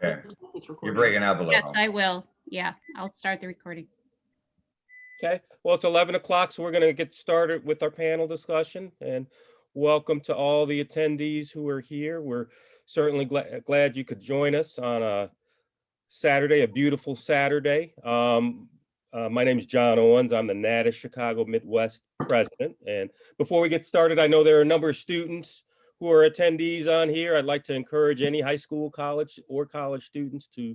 Okay. You're breaking up a little. Yes, I will. Yeah, I'll start the recording. Okay, well, it's 11 o'clock, so we're going to get started with our panel discussion. And welcome to all the attendees who are here. We're certainly glad you could join us on a Saturday, a beautiful Saturday. My name is John Owens. I'm the NATAS Chicago Midwest president. And before we get started, I know there are a number of students who are attendees on here. I'd like to encourage any high school, college, or college students to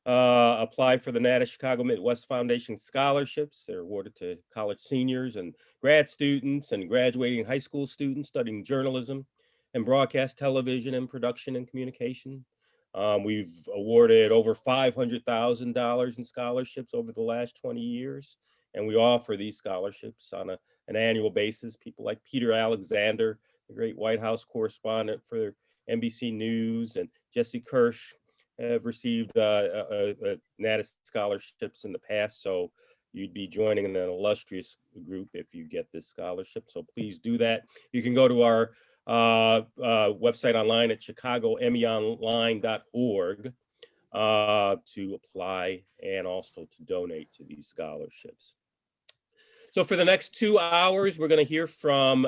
apply for the NATAS Chicago Midwest Foundation scholarships. They're awarded to college seniors and grad students and graduating high school students studying journalism and broadcast television and production and communication. We've awarded over $500,000 in scholarships over the last 20 years, and we offer these scholarships on an annual basis. People like Peter Alexander, the great White House correspondent for NBC News, and Jesse Kirsch have received NATAS scholarships in the past, so you'd be joining an illustrious group if you get this scholarship. So please do that. You can go to our website online at chicagomeonline.org to apply and also to donate to these scholarships. So for the next 2 hours, we're going to hear from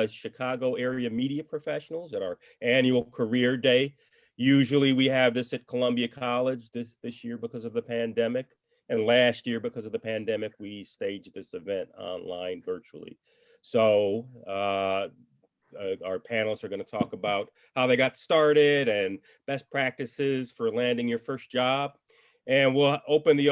Chicago area media professionals at our annual career day. Usually we have this at Columbia College. This year, because of the pandemic, and last year because of the pandemic, we staged this event online virtually. So our panelists are going to talk about how they got started and best practices for landing your first job. And we'll open the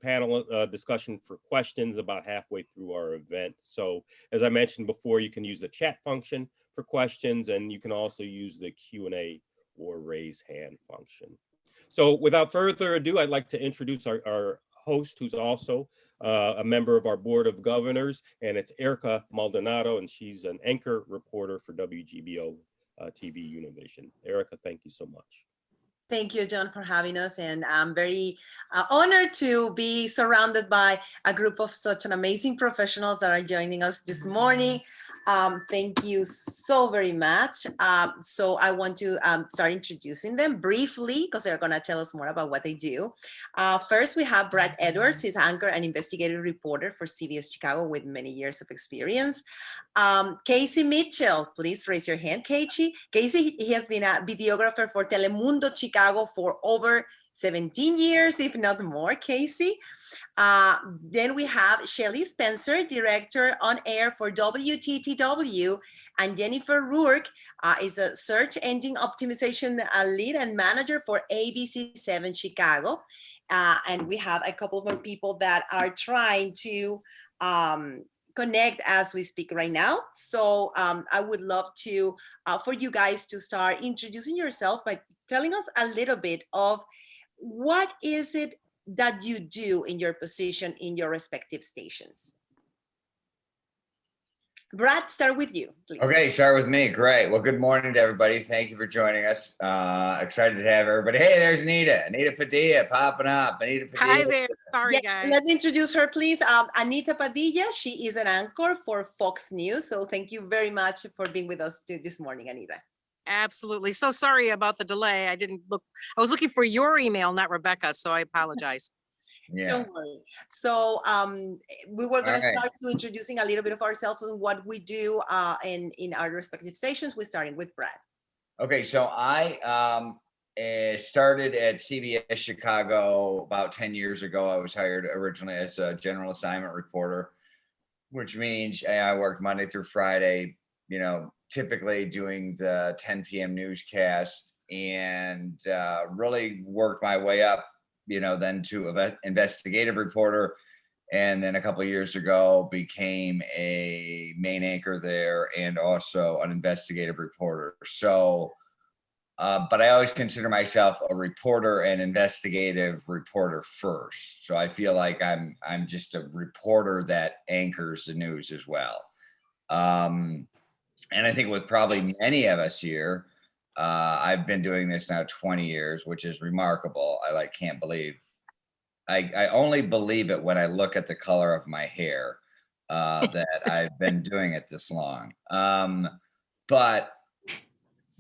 panel discussion for questions about halfway through our event. So as I mentioned before, you can use the chat function for questions, and you can also use the Q&A or raise hand function. So without further ado, I'd like to introduce our host, who's also a member of our Board of Governors, and it's Erika Maldonado, and she's an anchor reporter for WGBO TV Univision. Erika, thank you so much. Thank you, John, for having us. And I'm very honored to be surrounded by a group of such an amazing professionals that are joining us this morning. Thank you so very much. So I want to start introducing them briefly because they're going to tell us more about what they do. First, we have Brad Edwards. He's anchor and investigative reporter for CBS Chicago with many years of experience. Casey Mitchell, please raise your hand, Casey. Casey, he has been a videographer for Telemundo Chicago for over 17 years, if not more, Casey. Then we have Shelley Spencer, director on air for WTTW, and Jennifer Rourke is a search engine optimization lead and manager for ABC7 Chicago. And we have a couple more people that are trying to connect as we speak right now. So I would love to, for you guys to start introducing yourself by telling us a little bit of what is it that you do in your position in your respective stations? Brad, start with you, please. Okay, start with me. Great. Well, good morning to everybody. Thank you for joining us. Excited to have everybody. Hey, there's Anita Padilla popping up. Anita Padilla. Hi there. Sorry, guys. Let's introduce her, please. Anita Padilla. She is an anchor for Fox News. So thank you very much for being with us this morning, Anita. Absolutely. So sorry about the delay. I was looking for your email, not Rebecca, so I apologize. Yeah. Don't worry. So we were going to start to introducing a little bit of ourselves and what we do in our respective stations. We're starting with Brad. Okay, so I started at CBS Chicago about 10 years ago. I was hired originally as a general assignment reporter, which means I worked Monday through Friday, typically doing the 10 p.m. newscast, and really worked my way up, then to investigative reporter. And then a couple of years ago became a main anchor there and also an investigative reporter. So, but I always consider myself a reporter and investigative reporter first. So I feel like I'm just a reporter that anchors the news as well. And I think with probably many of us here, I've been doing this now 20 years, which is remarkable. I can't believe. I only believe it when I look at the color of my hair, that I've been doing it this long. But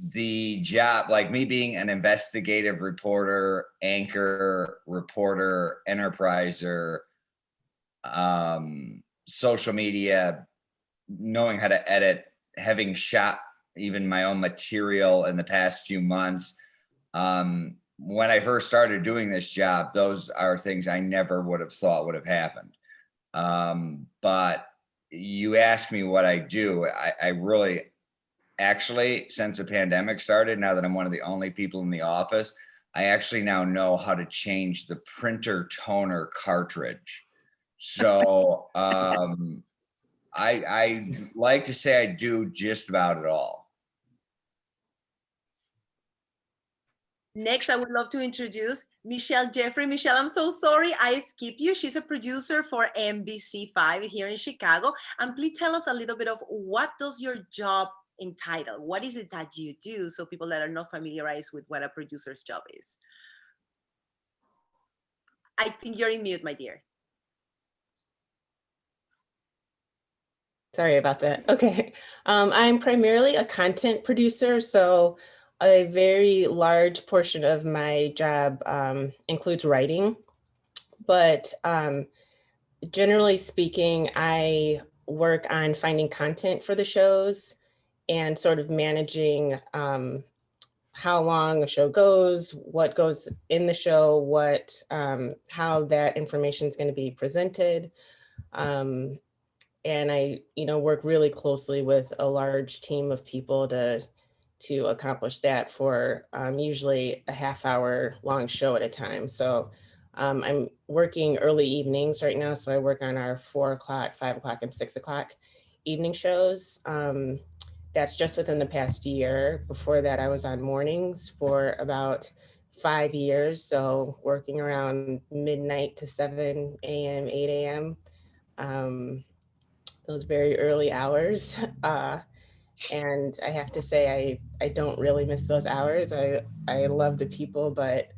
the job, like me being an investigative reporter, anchor, reporter, enterpriser, social media, knowing how to edit, having shot even my own material in the past few months. When I first started doing this job, those are things I never would have thought would have happened. But you ask me what I do, I really, actually, since the pandemic started, now that I'm one of the only people in the office, I actually now know how to change the printer toner cartridge. So I like to say I do just about it all. Next, I would love to introduce Michele Jeffrey. Michele, I'm so sorry I skipped you. She's a producer for NBC5 here in Chicago. And please tell us a little bit of what does your job entitle? What is it that you do, so people that are not familiarized with what a producer's job is? I think you're in mute, my dear. Sorry about that. Okay. I'm primarily a content producer, so a very large portion of my job includes writing. But generally speaking, I work on finding content for the shows and sort of managing how long a show goes, what goes in the show, what how that information is going to be presented. And I, work really closely with a large team of people to accomplish that for usually a half-hour long show at a time. So I'm working early evenings right now. So I work on our 4 o'clock, 5 o'clock, and 6 o'clock evening shows. That's just within the past year. Before that, I was on mornings for about 5 years. So working around midnight to 7 a.m., 8 a.m. Those very early hours. And I have to say, I don't really miss those hours. I love the people, but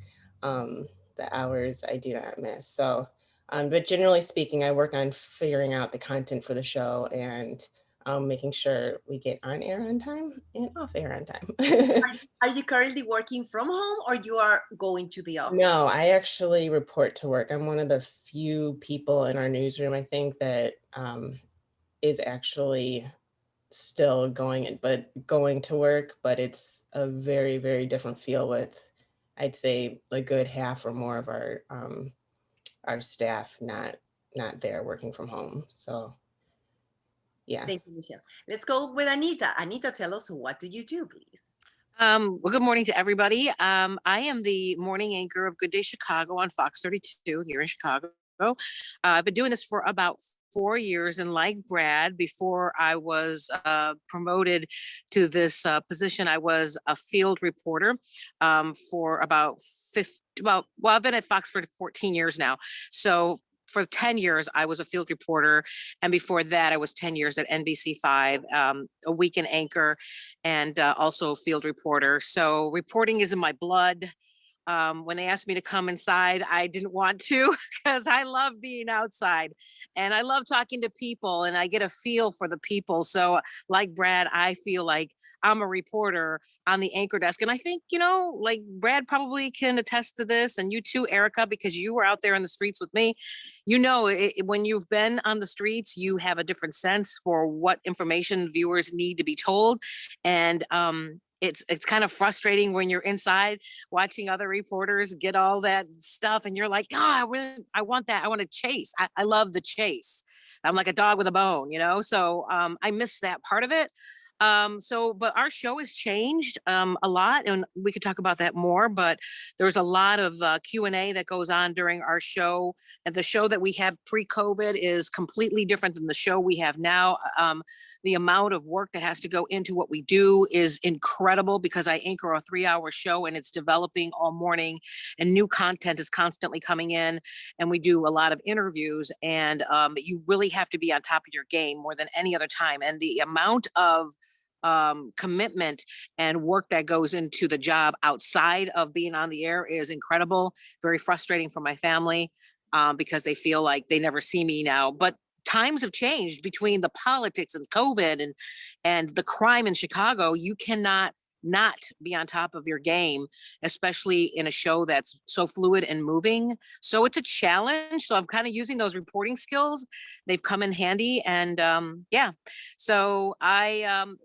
the hours I do not miss. So, but generally speaking, I work on figuring out the content for the show and making sure we get on air on time and off air on time. Are you currently working from home, or you are going to the office? No, I actually report to work. I'm one of the few people in our newsroom, I think, that is actually still going to work, but it's a very, very different feel with, I'd say, a good half or more of our staff not there working from home. So yeah. Thank you, Michele. Let's go with Anita. Anita, tell us, what do you do, please? Well, good morning to everybody. I am the morning anchor of Good Day Chicago on Fox 32 here in Chicago. I've been doing this for about 4 years, and like Brad, before I was promoted to this position, I was a field reporter for about I've been at Fox for 14 years now. So for 10 years, I was a field reporter. And before that, I was 10 years at NBC5, a weekend anchor, and also a field reporter. So reporting is in my blood. When they asked me to come inside, I didn't want to, because I love being outside and I love talking to people and I get a feel for the people. So like Brad, I feel like I'm a reporter on the anchor desk. And I think, like Brad probably can attest to this, and you too, Erika, because you were out there in the streets with me. When you've been on the streets, you have a different sense for what information viewers need to be told. And it's kind of frustrating when you're inside watching other reporters get all that stuff and you're like, oh, I want that. I want to chase. I love the chase. I'm like a dog with a bone, so I miss that part of it. But our show has changed a lot, and we could talk about that more, but there's a lot of Q&A that goes on during our show. And the show that we have pre-COVID is completely different than the show we have now. The amount of work that has to go into what we do is incredible, because I anchor a 3-hour show and it's developing all morning and new content is constantly coming in. And we do a lot of interviews, and you really have to be on top of your game more than any other time. And the amount of commitment and work that goes into the job outside of being on the air is incredible. Very frustrating for my family because they feel like they never see me now. But times have changed between the politics and COVID and the crime in Chicago. You cannot not be on top of your game, especially in a show that's so fluid and moving. So it's a challenge. So I'm kind of using those reporting skills. They've come in handy. And yeah, so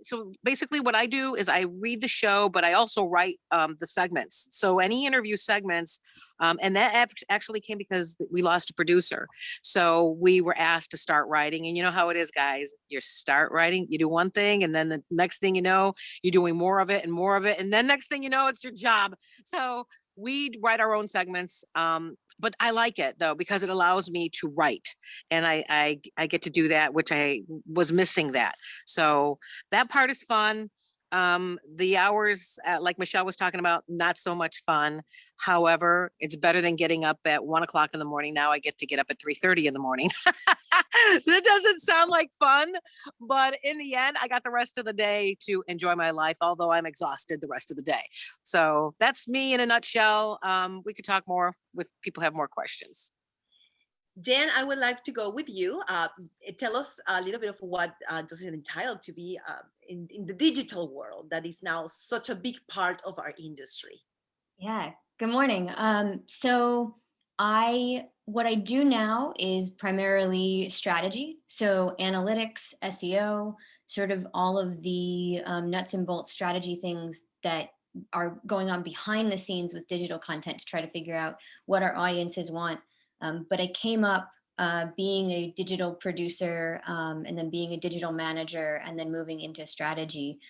so basically what I do is I read the show, but I also write the segments. So any interview segments, and that actually came because we lost a producer. So we were asked to start writing, and you know how it is, guys. You start writing, you do one thing, and then the next thing you know, you're doing more of it and more of it. And then next thing you know, it's your job. So we write our own segments. But I like it though, because it allows me to write, and I get to do that, which I was missing that. So that part is fun. The hours, like Michele was talking about, not so much fun. However, it's better than getting up at 1 o'clock in the morning. Now I get to get up at 3:30 in the morning. That doesn't sound like fun, but in the end, I got the rest of the day to enjoy my life, although I'm exhausted the rest of the day. So that's me in a nutshell. We could talk more if people have more questions. Dan, I would like to go with you. Tell us a little bit of what does it entail to be in the digital world that is now such a big part of our industry. Yeah, good morning. So what I do now is primarily strategy. So analytics, SEO, sort of all of the nuts and bolts strategy things that are going on behind the scenes with digital content to try to figure out what our audiences want. But I came up being a digital producer and then being a digital manager and then moving into strategy.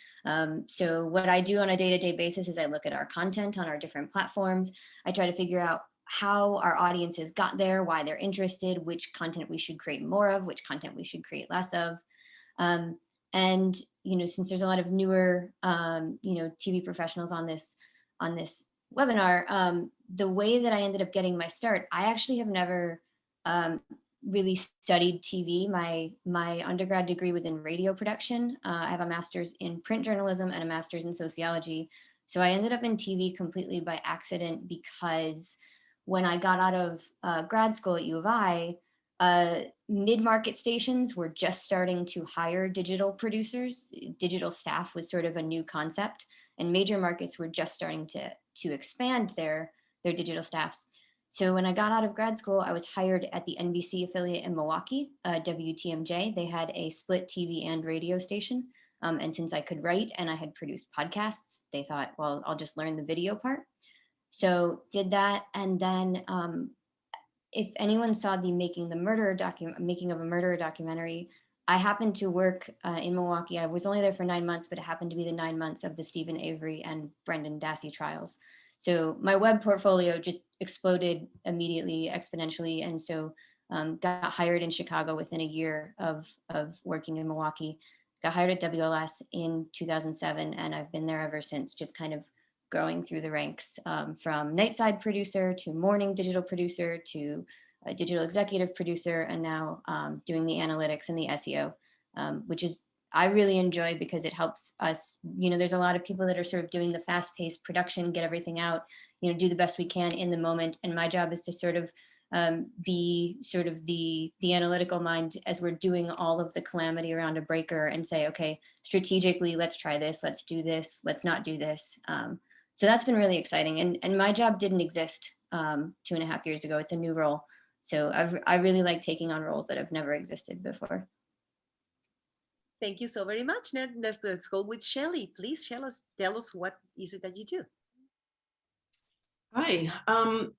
So what I do on a day-to-day basis is I look at our content on our different platforms. I try to figure out how our audiences got there, why they're interested, which content we should create more of, which content we should create less of. And, you know, since there's a lot of newer, you know, TV professionals on this webinar, the way that I ended up getting my start, I actually have never really studied TV. My undergrad degree was in radio production. I have a master's in print journalism and a master's in sociology. So I ended up in TV completely by accident, because when I got out of grad school at U of I, mid-market stations were just starting to hire digital producers. Digital staff was sort of a new concept, and major markets were just starting to expand their digital staffs. So when I got out of grad school, I was hired at the NBC affiliate in Milwaukee, WTMJ. They had a split TV and radio station. And since I could write and I had produced podcasts, they thought, well, I'll just learn the video part. So did that. And then if anyone saw the Making of a Murderer documentary, I happened to work in Milwaukee. I was only there for 9 months, but it happened to be the 9 months of the Stephen Avery and Brendan Dassey trials. So my web portfolio just exploded immediately, exponentially. And so got hired in Chicago within a year of working in Milwaukee. Got hired at WLS in 2007, and I've been there ever since, just kind of growing through the ranks from nightside producer to morning digital producer to a digital executive producer, and now doing the analytics and the SEO, which is I really enjoy because it helps us. You know, there's a lot of people that are sort of doing the fast-paced production, get everything out, you know, do the best we can in the moment. And my job is to sort of be sort of the analytical mind as we're doing all of the calamity around a breaker and say, okay, strategically, let's try this, let's do this, let's not do this. So that's been really exciting. And my job didn't exist 2.5 years ago. It's a new role. So I really like taking on roles that have never existed before. Thank you so very much, Ned. Let's go with Shelley. Please, tell us what is it that you do? Hi,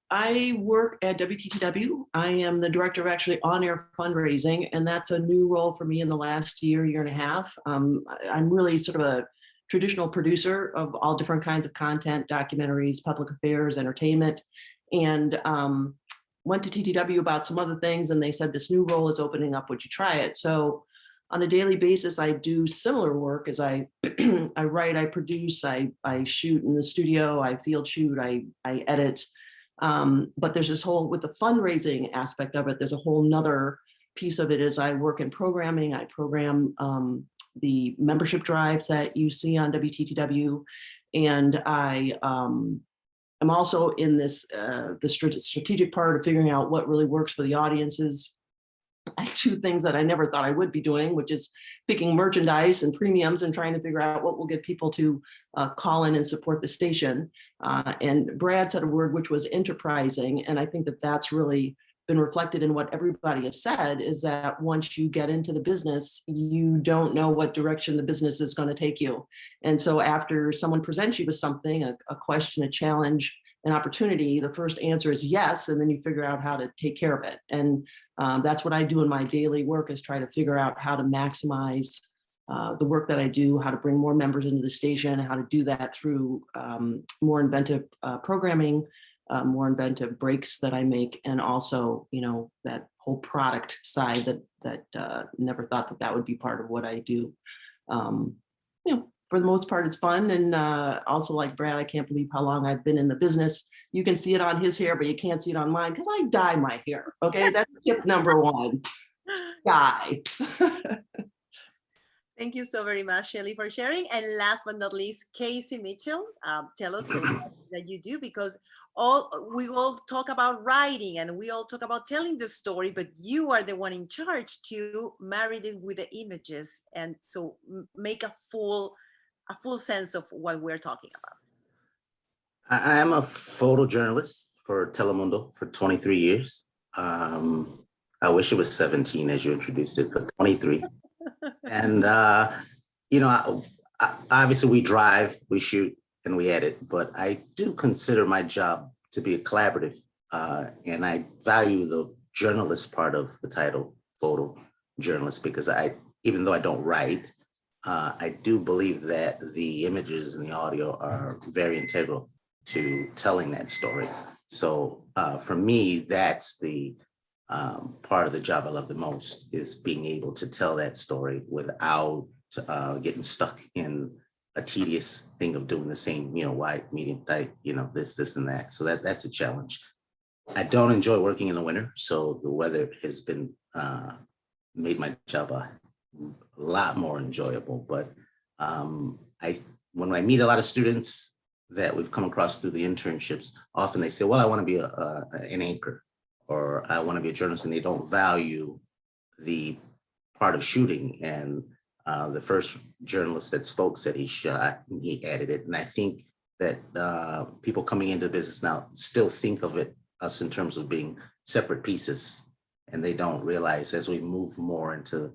I work at WTTW. I am the director of actually on-air fundraising, and that's a new role for me in the last year and a half. I'm really sort of a traditional producer of all different kinds of content, documentaries, public affairs, entertainment, and went to TTW about some other things, and they said this new role is opening up, would you try it? So on a daily basis, I do similar work as I write, I produce, I shoot in the studio, I field shoot, I edit. But there's this whole, with the fundraising aspect of it, there's a whole nother piece of it is I work in programming. I program the membership drives that you see on WTTW. And I'm also in this, the strategic part of figuring out what really works for the audiences. I do things that I never thought I would be doing, which is picking merchandise and premiums and trying to figure out what will get people to call in and support the station. And Brad said a word which was enterprising. And I think that that's really been reflected in what everybody has said, is that once you get into the business, you don't know what direction the business is going to take you. And so after someone presents you with something, a question, a challenge, an opportunity, the first answer is yes, and then you figure out how to take care of it. And that's what I do in my daily work, is try to figure out how to maximize the work that I do, how to bring more members into the station, how to do that through more inventive programming, more inventive breaks that I make, and also, you know, that whole product side that never thought that that would be part of what I do. You know, for the most part, it's fun. And also, like Brad, I can't believe how long I've been in the business. You can see it on his hair, but you can't see it on mine because I dye my hair. Okay, that's tip number one. Dye. Thank you so very much, Shelley, for sharing. And last but not least, Casey Mitchell, tell us that you do, because we all talk about writing and we all talk about telling the story, but you are the one in charge to marry it with the images, and so make a full sense of what we're talking about. I am a photojournalist for Telemundo for 23 years. I wish it was 17 as you introduced it, but 23. And, you know, obviously we drive, we shoot, and we edit, but I do consider my job to be a collaborative, and I value the journalist part of the title, photojournalist, because even though I don't write, I do believe that the images and the audio are very integral to telling that story. So for me, that's the part of the job I love the most, is being able to tell that story without getting stuck in a tedious thing of doing the same, you know, wide, medium, tight, you know, this, and that. So that's a challenge. I don't enjoy working in the winter, so the weather has been made my job a lot more enjoyable. But when I meet a lot of students that we've come across through the internships, often they say, well, I want to be an anchor, or I want to be a journalist, and they don't value the part of shooting. And the first journalist that spoke said he shot and he edited. And I think that people coming into business now still think of us in terms of being separate pieces, and they don't realize, as we move more into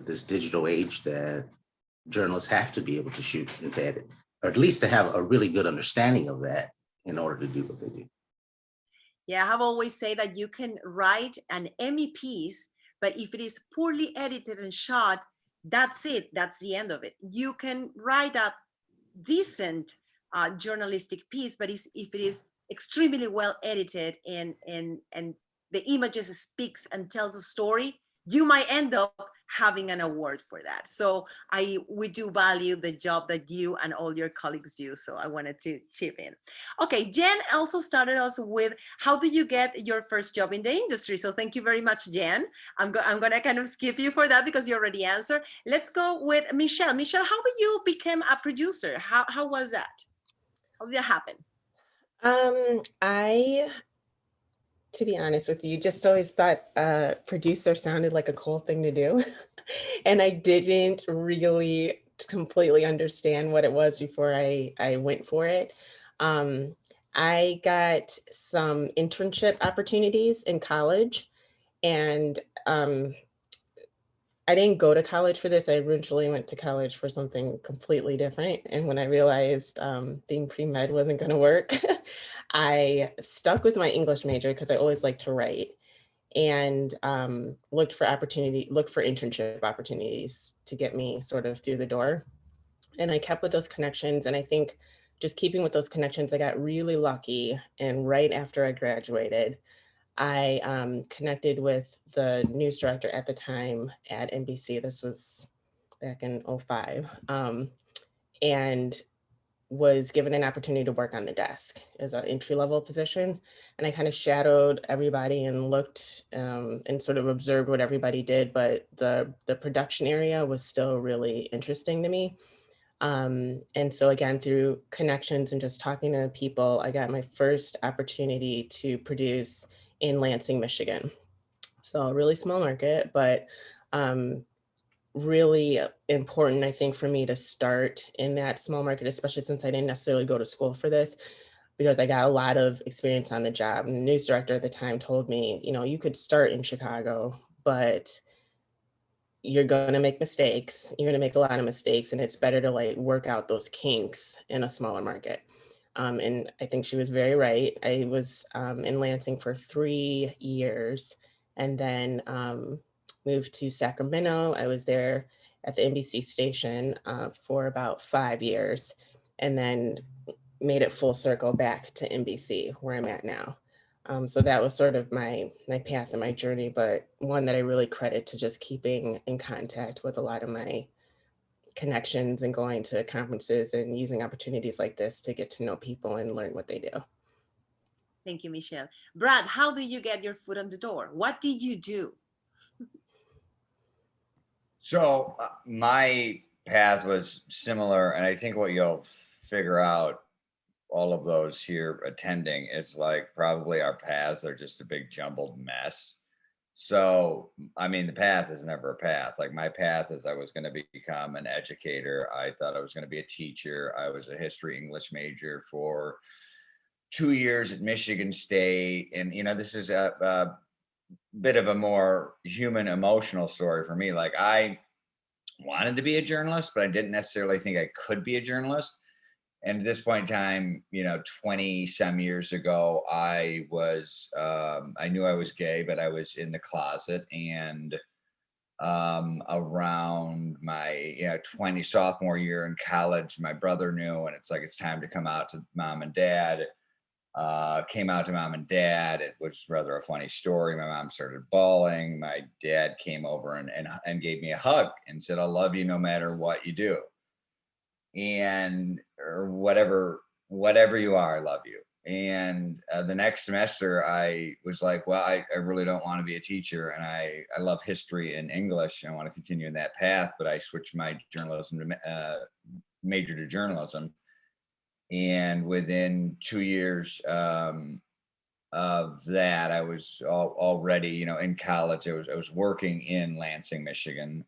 this digital age, that journalists have to be able to shoot and to edit, or at least to have a really good understanding of that in order to do what they do. Yeah, I have always said that you can write an Emmy piece, but if it is poorly edited and shot, that's it. That's the end of it. You can write a decent journalistic piece, but if it is extremely well edited and the images speaks and tells a story, you might end up having an award for that. So we do value the job that you and all your colleagues do. So I wanted to chip in. Okay, Jen also started us with, how did you get your first job in the industry? So thank you very much, Jen. I'm gonna kind of skip you for that because you already answered. Let's go with Michele. Michele, how did you become a producer? How was that? How did that happen? To be honest with you, just always thought producer sounded like a cool thing to do. And I didn't really completely understand what it was before I went for it. I got some internship opportunities in college, and I didn't go to college for this. I originally went to college for something completely different. And when I realized being pre-med wasn't going to work, I stuck with my English major because I always liked to write, and looked for internship opportunities to get me sort of through the door. And I kept with those connections. And I think just keeping with those connections, I got really lucky. And right after I graduated, I connected with the news director at the time at NBC. This was back in 2005, and was given an opportunity to work on the desk as an entry-level position. And I kind of shadowed everybody and looked and sort of observed what everybody did, but the production area was still really interesting to me. And so again, through connections and just talking to people, I got my first opportunity to produce in Lansing, Michigan. So a really small market, but really important, I think, for me to start in that small market, especially since I didn't necessarily go to school for this, because I got a lot of experience on the job. And the news director at the time told me, you know, you could start in Chicago, but you're going to make mistakes. You're going to make a lot of mistakes, and it's better to like work out those kinks in a smaller market. And I think she was very right. I was in Lansing for 3 years, and then moved to Sacramento. I was there at the NBC station for about 5 years, and then made it full circle back to NBC, where I'm at now. So that was sort of my path and my journey, but one that I really credit to just keeping in contact with a lot of my connections and going to conferences and using opportunities like this to get to know people and learn what they do. Thank you, Michele. Brad, how did you get your foot on the door? What did you do? So my path was similar, and I think what you'll figure out, all of those here attending, is like probably our paths are just a big jumbled mess. So, I mean, the path is never a path. Like my path is I was going to become an educator. I thought I was going to be a teacher. I was a history English major for 2 years at Michigan State. And, you know, this is a bit of a more human emotional story for me. Like I wanted to be a journalist, but I didn't necessarily think I could be a journalist. And at this point in time, you know, 20 some years ago, I was, I knew I was gay, but I was in the closet. And around my, you know, sophomore year in college, my brother knew, and it's like, it's time to come out to mom and dad. Came out to mom and dad. It was rather a funny story. My mom started bawling. My dad came over and gave me a hug and said, "I love you no matter what you do. And or whatever you are, I love you." And the next semester I was like, well, I really don't want to be a teacher, and I love history and English. I want to continue in that path, but I switched my journalism major to journalism. And within 2 years of that, I was already, you know, in college. I was working in Lansing, Michigan,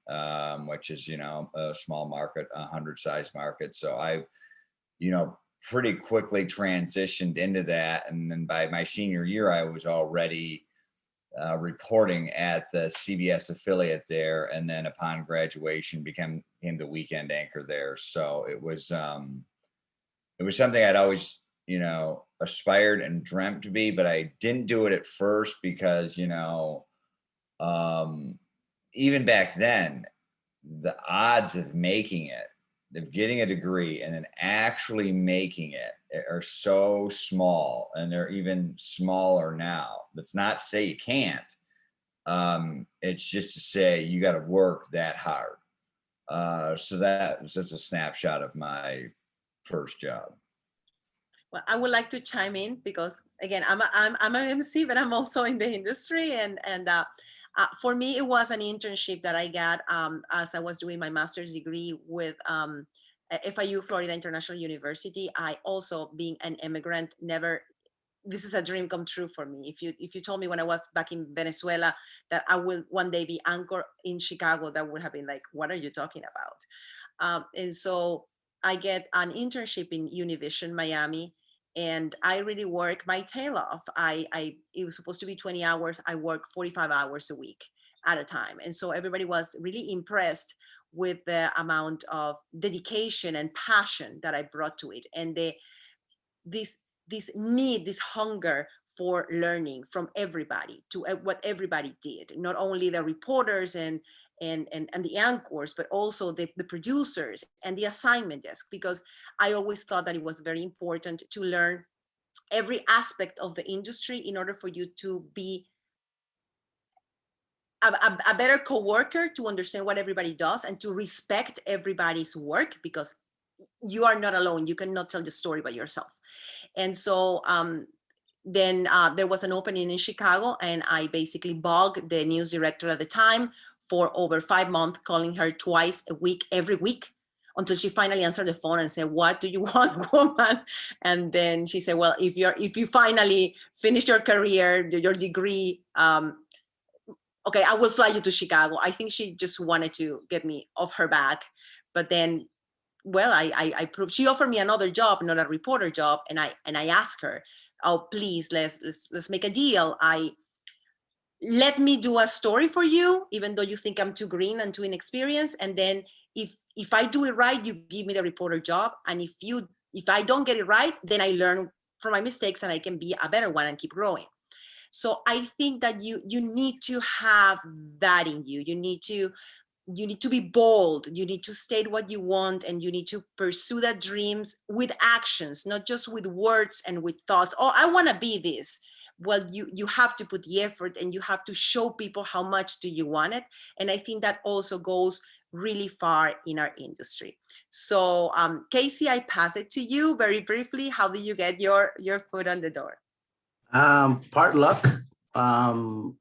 which is, you know, a small market, 100-size market. So I, you know, pretty quickly transitioned into that. And then by my senior year, I was already reporting at the CBS affiliate there. And then upon graduation, became the weekend anchor there. So it was something I'd always, you know, aspired and dreamt to be, but I didn't do it at first because, you know, even back then, the odds of making it, of getting a degree and then actually making it are so small, and they're even smaller now. That's not to say you can't. It's just to say you got to work that hard. So that was just a snapshot of my first job. Well, I would like to chime in because again, I'm an MC, but I'm also in the industry, and for me, it was an internship that I got as I was doing my master's degree with FIU, Florida International University. I also, being an immigrant, this is a dream come true for me. If you told me when I was back in Venezuela that I will one day be anchor in Chicago, that would have been like, what are you talking about? And so I get an internship in Univision, Miami, and I really work my tail off. It was supposed to be 20 hours. I work 45 hours a week at a time. And so everybody was really impressed with the amount of dedication and passion that I brought to it. And this need, this hunger for learning from everybody, to what everybody did, not only the reporters and the anchors, but also the producers and the assignment desk, because I always thought that it was very important to learn every aspect of the industry in order for you to be a better coworker, to understand what everybody does and to respect everybody's work, because you are not alone. You cannot tell the story by yourself. And so then there was an opening in Chicago, and I basically bugged the news director at the time for over 5 months, calling her twice a week, every week, until she finally answered the phone and said, "What do you want, woman?" And then she said, "Well, if you finally finish your career, your degree, okay, I will fly you to Chicago. I think she just wanted to get me off her back. But then, well, I proved, she offered me another job, not a reporter job. And I asked her, oh, please, let's make a deal. Let me do a story for you, even though you think I'm too green and too inexperienced. And then if I do it right, you give me the reporter job. And if I don't get it right, then I learn from my mistakes and I can be a better one and keep growing. So I think that you need to have that in you. You need to be bold. You need to state what you want, and you need to pursue that dreams with actions, not just with words and with thoughts. Oh, I want to be this. Well, you have to put the effort, and you have to show people how much do you want it. And I think that also goes really far in our industry. So Casey, I pass it to you very briefly. How do you get your foot on the door? Part luck. I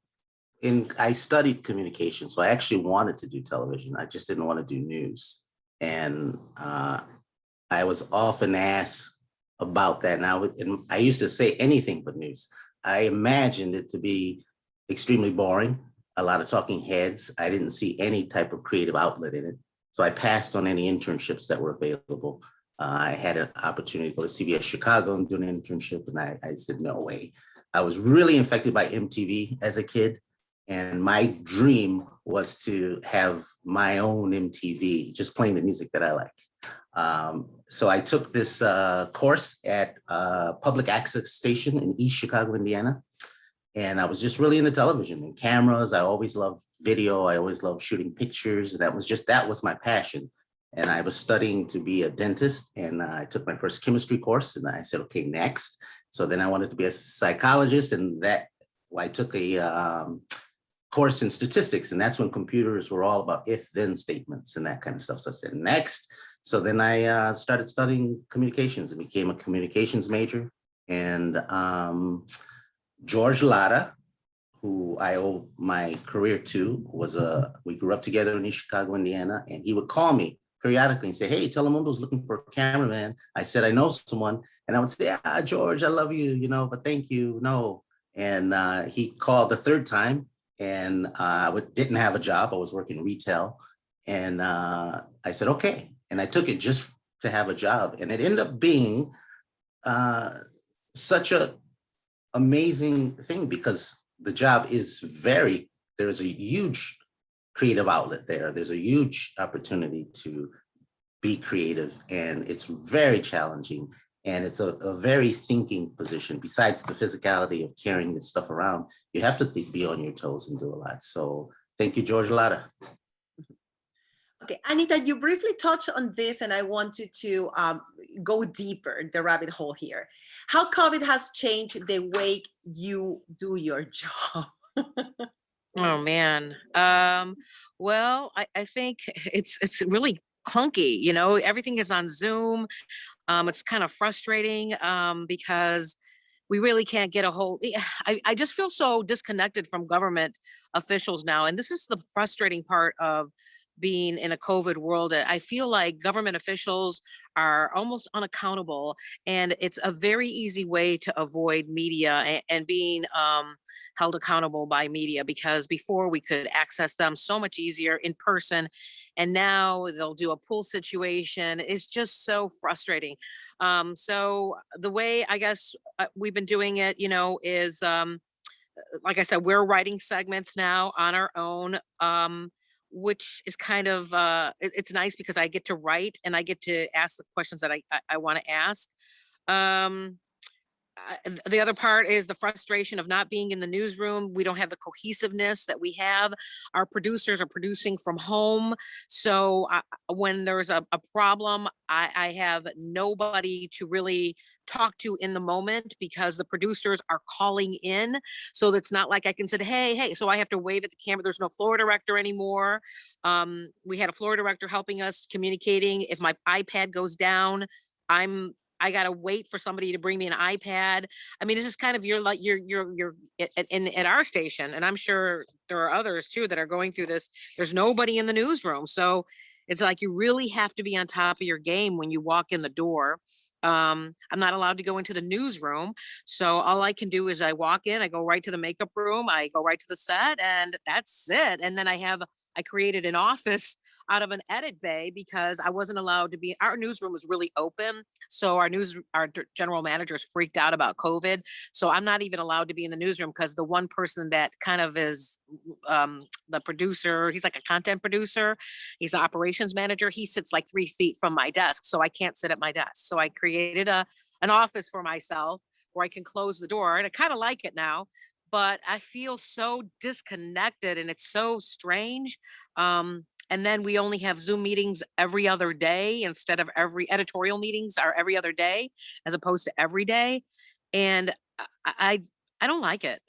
studied communication, so I actually wanted to do television. I just didn't want to do news. And I was often asked about that. Now, and I used to say anything but news. I imagined it to be extremely boring, a lot of talking heads. I didn't see any type of creative outlet in it. So I passed on any internships that were available. I had an opportunity to go to CBS Chicago and do an internship, and I said, no way. I was really infected by MTV as a kid. And my dream was to have my own MTV, just playing the music that I like. So I took this course at a public access station in East Chicago, Indiana. And I was just really into television and cameras. I always loved video. I always loved shooting pictures. And that was my passion. And I was studying to be a dentist, and I took my first chemistry course, and I said, okay, next. So then I wanted to be a psychologist, and I took a course in statistics, and that's when computers were all about if-then statements and that kind of stuff. So I said, next. So then I started studying communications and became a communications major. And George Latta, who I owe my career to, we grew up together in East Chicago, Indiana, and he would call me periodically and say, hey, Telemundo's looking for a cameraman. I said, I know someone. And I would say, George, I love you, but thank you, no. And he called the third time, and I didn't have a job. I was working retail. And I said, okay. And I took it just to have a job. And it ended up being such an amazing thing, because the job is there's a huge creative outlet there. There's a huge opportunity to be creative, and it's very challenging. And it's a very thinking position. Besides the physicality of carrying this stuff around, you have to be on your toes and do a lot. So thank you, George Latta. Okay, Anita, you briefly touched on this, and I wanted to go deeper, the rabbit hole here. How COVID has changed the way you do your job? Oh man. Well, I think it's really clunky, everything is on Zoom. It's kind of frustrating because we really can't get a hold. I just feel so disconnected from government officials now. And this is the frustrating part of being in a COVID world. I feel like government officials are almost unaccountable, and it's a very easy way to avoid media and being held accountable by media, because before we could access them so much easier in person, and now they'll do a pull situation. It's just so frustrating. So the way I guess we've been doing it, is like I said, we're writing segments now on our own. Which is kind of, it's nice because I get to write and I get to ask the questions that I want to ask. The other part is the frustration of not being in the newsroom. We don't have the cohesiveness that we have. Our producers are producing from home. So when there's a problem, I have nobody to really talk to in the moment, because the producers are calling in. So it's not like I can say, hey, so I have to wave at the camera. There's no floor director anymore. We had a floor director helping us communicating. If my iPad goes down, I got to wait for somebody to bring me an iPad. I mean, this is kind of you're at our station, and I'm sure there are others too that are going through this. There's nobody in the newsroom. So It's like you really have to be on top of your game when you walk in the door. I'm not allowed to go into the newsroom. So all I can do is I walk in, I go right to the makeup room, I go right to the set, and that's it. And then I created an office out of an edit bay because I wasn't allowed to be, our newsroom was really open. So our general managers freaked out about COVID. So I'm not even allowed to be in the newsroom because the one person that kind of is the producer, he's like a content producer, he's an operations manager, he sits like 3 feet from my desk. So I can't sit at my desk. So I created an office for myself where I can close the door, and I kind of like it now, but I feel so disconnected and it's so strange. And then we only have Zoom meetings every other day instead of editorial meetings are every other day as opposed to every day. And I don't like it.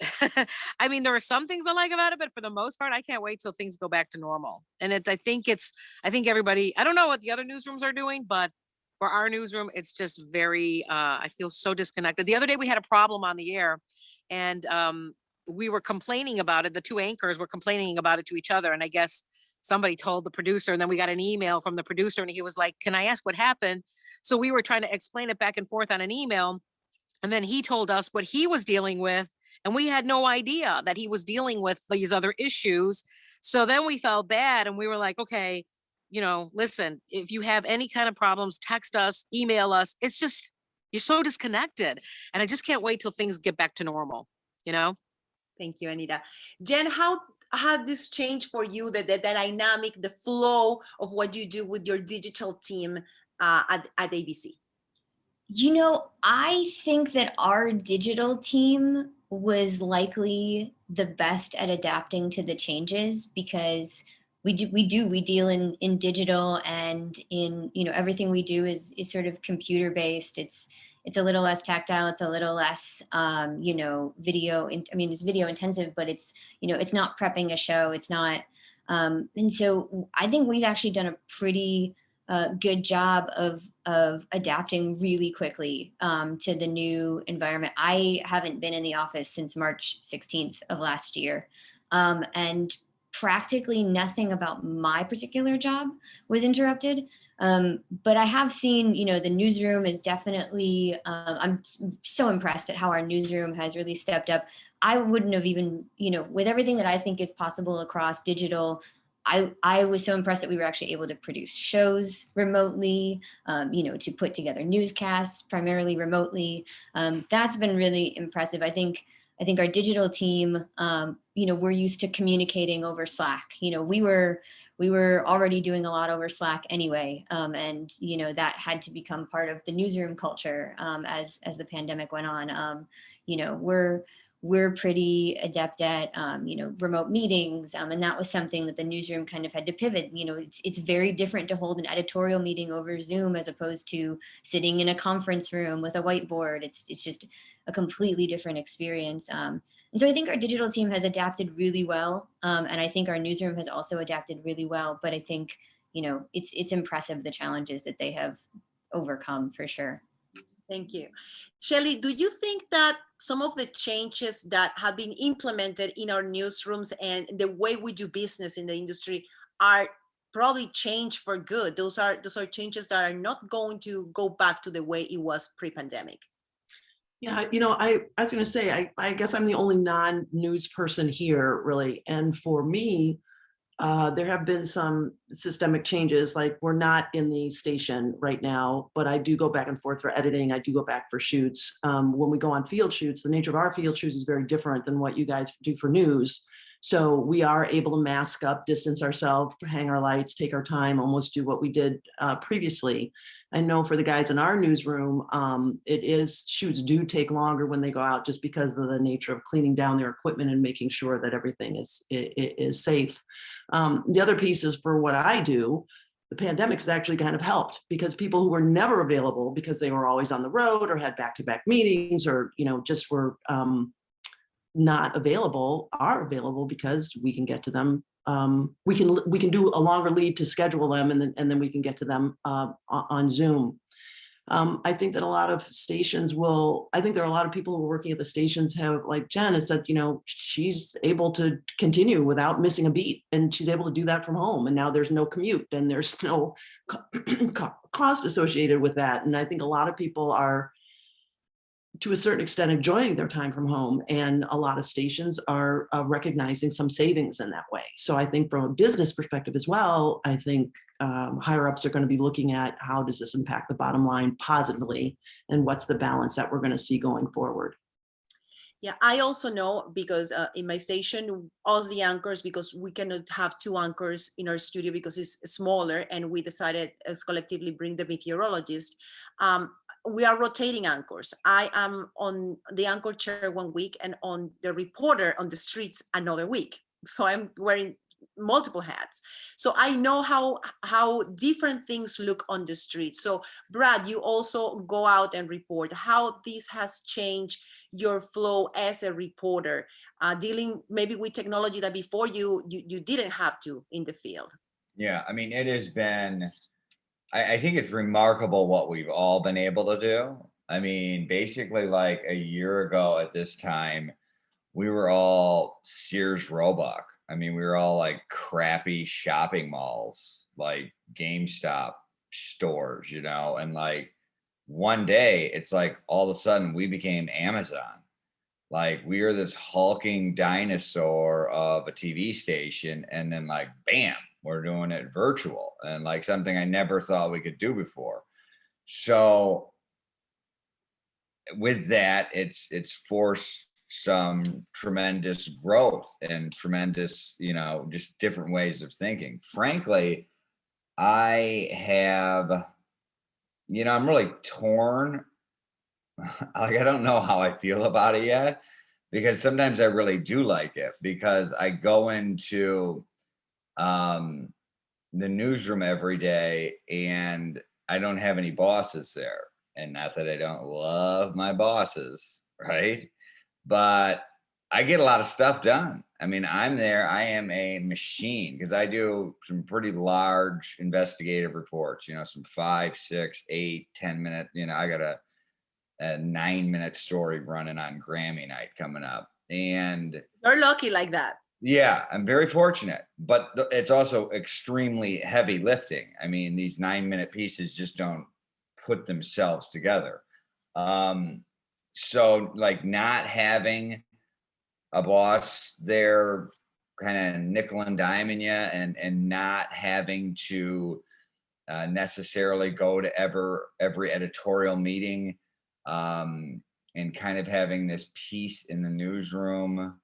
I mean, there are some things I like about it, but for the most part, I can't wait till things go back to normal. And I think everybody, I don't know what the other newsrooms are doing, but for our newsroom, it's just very, I feel so disconnected. The other day we had a problem on the air, and we were complaining about it. The two anchors were complaining about it to each other. And I guess somebody told the producer, and then we got an email from the producer, and he was like, "Can I ask what happened?" So we were trying to explain it back and forth on an email. And then he told us what he was dealing with, and we had no idea that he was dealing with these other issues. So then we felt bad, and we were like, okay, listen, if you have any kind of problems, text us, email us. It's just, you're so disconnected. And I just can't wait till things get back to normal, Thank you, Anita. Jen, how had this changed for you, the dynamic, the flow of what you do with your digital team at ABC? I think that our digital team was likely the best at adapting to the changes because we deal in digital, and in everything we do is sort of computer based. It's a little less tactile, it's a little less video. It's video intensive, but it's it's not prepping a show, it's not and so I think we've actually done a pretty good job of adapting really quickly to the new environment. I haven't been in the office since March 16th of last year, and practically nothing about my particular job was interrupted. But I have seen, the newsroom is definitely, I'm so impressed at how our newsroom has really stepped up. I wouldn't have even, with everything that I think is possible across digital, I was so impressed that we were actually able to produce shows remotely, to put together newscasts primarily remotely. That's been really impressive. I think our digital team, we're used to communicating over Slack. We were already doing a lot over Slack anyway, and that had to become part of the newsroom culture as the pandemic went on. We're pretty adept at remote meetings, and that was something that the newsroom kind of had to pivot. It's very different to hold an editorial meeting over Zoom as opposed to sitting in a conference room with a whiteboard. It's just a completely different experience. And so I think our digital team has adapted really well, and I think our newsroom has also adapted really well. But I think it's impressive the challenges that they have overcome for sure. Thank you. Shelley, do you think that some of the changes that have been implemented in our newsrooms and the way we do business in the industry are probably changed for good? Those are changes that are not going to go back to the way it was pre-pandemic. Yeah, I was going to say, I guess I'm the only non-news person here, really. And for me, there have been some systemic changes, like we're not in the station right now, but I do go back and forth for editing. I do go back for shoots. When we go on field shoots, the nature of our field shoots is very different than what you guys do for news. So we are able to mask up, distance ourselves, hang our lights, take our time, almost do what we did previously. I know for the guys in our newsroom, shoots do take longer when they go out just because of the nature of cleaning down their equipment and making sure that everything is safe. The other piece is for what I do, the pandemic has actually kind of helped because people who were never available because they were always on the road or had back-to-back meetings or, just were not available are available because we can get to them. We can do a longer lead to schedule them and then we can get to them on Zoom. I think that a lot of stations I think there are a lot of people who are working at the stations have, like Jen has said, she's able to continue without missing a beat, and she's able to do that from home. And now there's no commute and there's no cost associated with that. And I think a lot of people are, to a certain extent, enjoying their time from home, and a lot of stations are recognizing some savings in that way. So I think from a business perspective as well, I think higher ups are going to be looking at how does this impact the bottom line positively, and what's the balance that we're going to see going forward. Yeah, I also know, because in my station, us the anchors, because we cannot have two anchors in our studio because it's smaller, and we decided as collectively bring the meteorologist. We are rotating anchors. I am on the anchor chair one week and on the reporter on the streets another week. So I'm wearing multiple hats. So I know how different things look on the street. So Brad, you also go out and report how this has changed your flow as a reporter, dealing maybe with technology that before you didn't have to in the field. Yeah, I mean, it has been, I think it's remarkable what we've all been able to do. I mean, basically like a year ago at this time, we were all Sears Roebuck. I mean, we were all like crappy shopping malls, like GameStop stores, and like one day it's like all of a sudden we became Amazon. Like we are this hulking dinosaur of a TV station, and then like, bam, we're doing it virtual, and like something I never thought we could do before. So with that, it's forced some tremendous growth and tremendous, just different ways of thinking. Frankly, I have, I'm really torn. Like, I don't know how I feel about it yet, because sometimes I really do like it, because I go into the newsroom every day and I don't have any bosses there. And not that I don't love my bosses, right? But I get a lot of stuff done. I mean, I'm there, I am a machine, because I do some pretty large investigative reports, some 5, 6, 8, 10 minute, I got a 9-minute story running on Grammy night coming up. And you're lucky like that. Yeah, I'm very fortunate, but it's also extremely heavy lifting. I mean, these 9-minute pieces just don't put themselves together. So like not having a boss there kind of nickel and diming you, and not having to necessarily go to every editorial meeting, and kind of having this peace in the newsroom.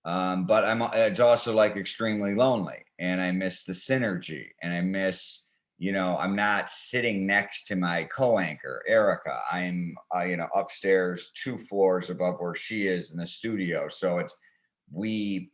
But it's also like extremely lonely, and I miss the synergy, and I miss, I'm not sitting next to my co-anchor, Erika. I'm, upstairs 2 floors above where she is in the studio. So it's, we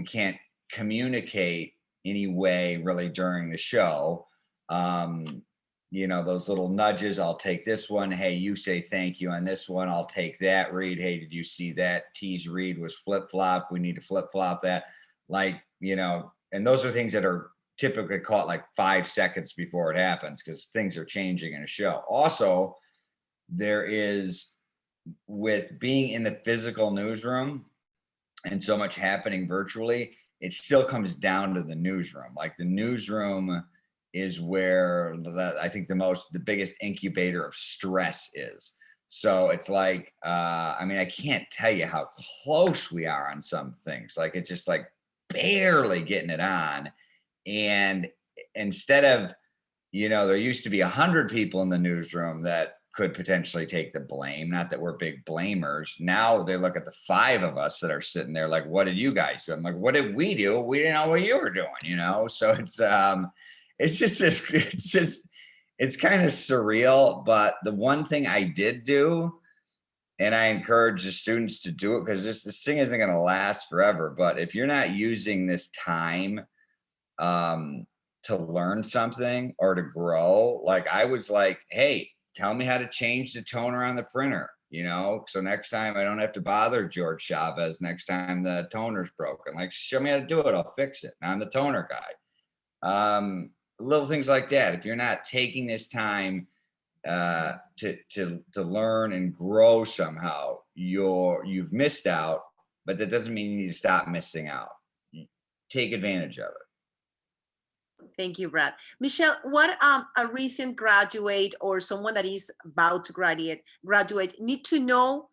can't communicate any way really during the show. Those little nudges, I'll take this one. Hey, you say thank you on this one. I'll take that read. Hey, did you see that T's read was flip-flop? We need to flip-flop that. Like, and those are things that are typically caught like 5 seconds before it happens, because things are changing in a show. Also, there is, with being in the physical newsroom and so much happening virtually, it still comes down to the newsroom. Like the newsroom is where I think the biggest incubator of stress is. So it's like, I can't tell you how close we are on some things. Like it's just like barely getting it on. And instead of, there used to be 100 people in the newsroom that could potentially take the blame. Not that we're big blamers. Now they look at the 5 of us that are sitting there like, what did you guys do? I'm like, what did we do? We didn't know what you were doing, So it's kind of surreal. But the one thing I did do, and I encourage the students to do it, because this thing isn't going to last forever. But if you're not using this time to learn something or to grow, like I was like, hey, tell me how to change the toner on the printer, so next time I don't have to bother George Chavez next time the toner's broken. Like, show me how to do it, I'll fix it. I'm the toner guy. Little things like that. If you're not taking this time to learn and grow somehow, you've missed out, but that doesn't mean you need to stop missing out. Take advantage of it. Thank you, Brad. Michele, what a recent graduate or someone that is about to graduate need to know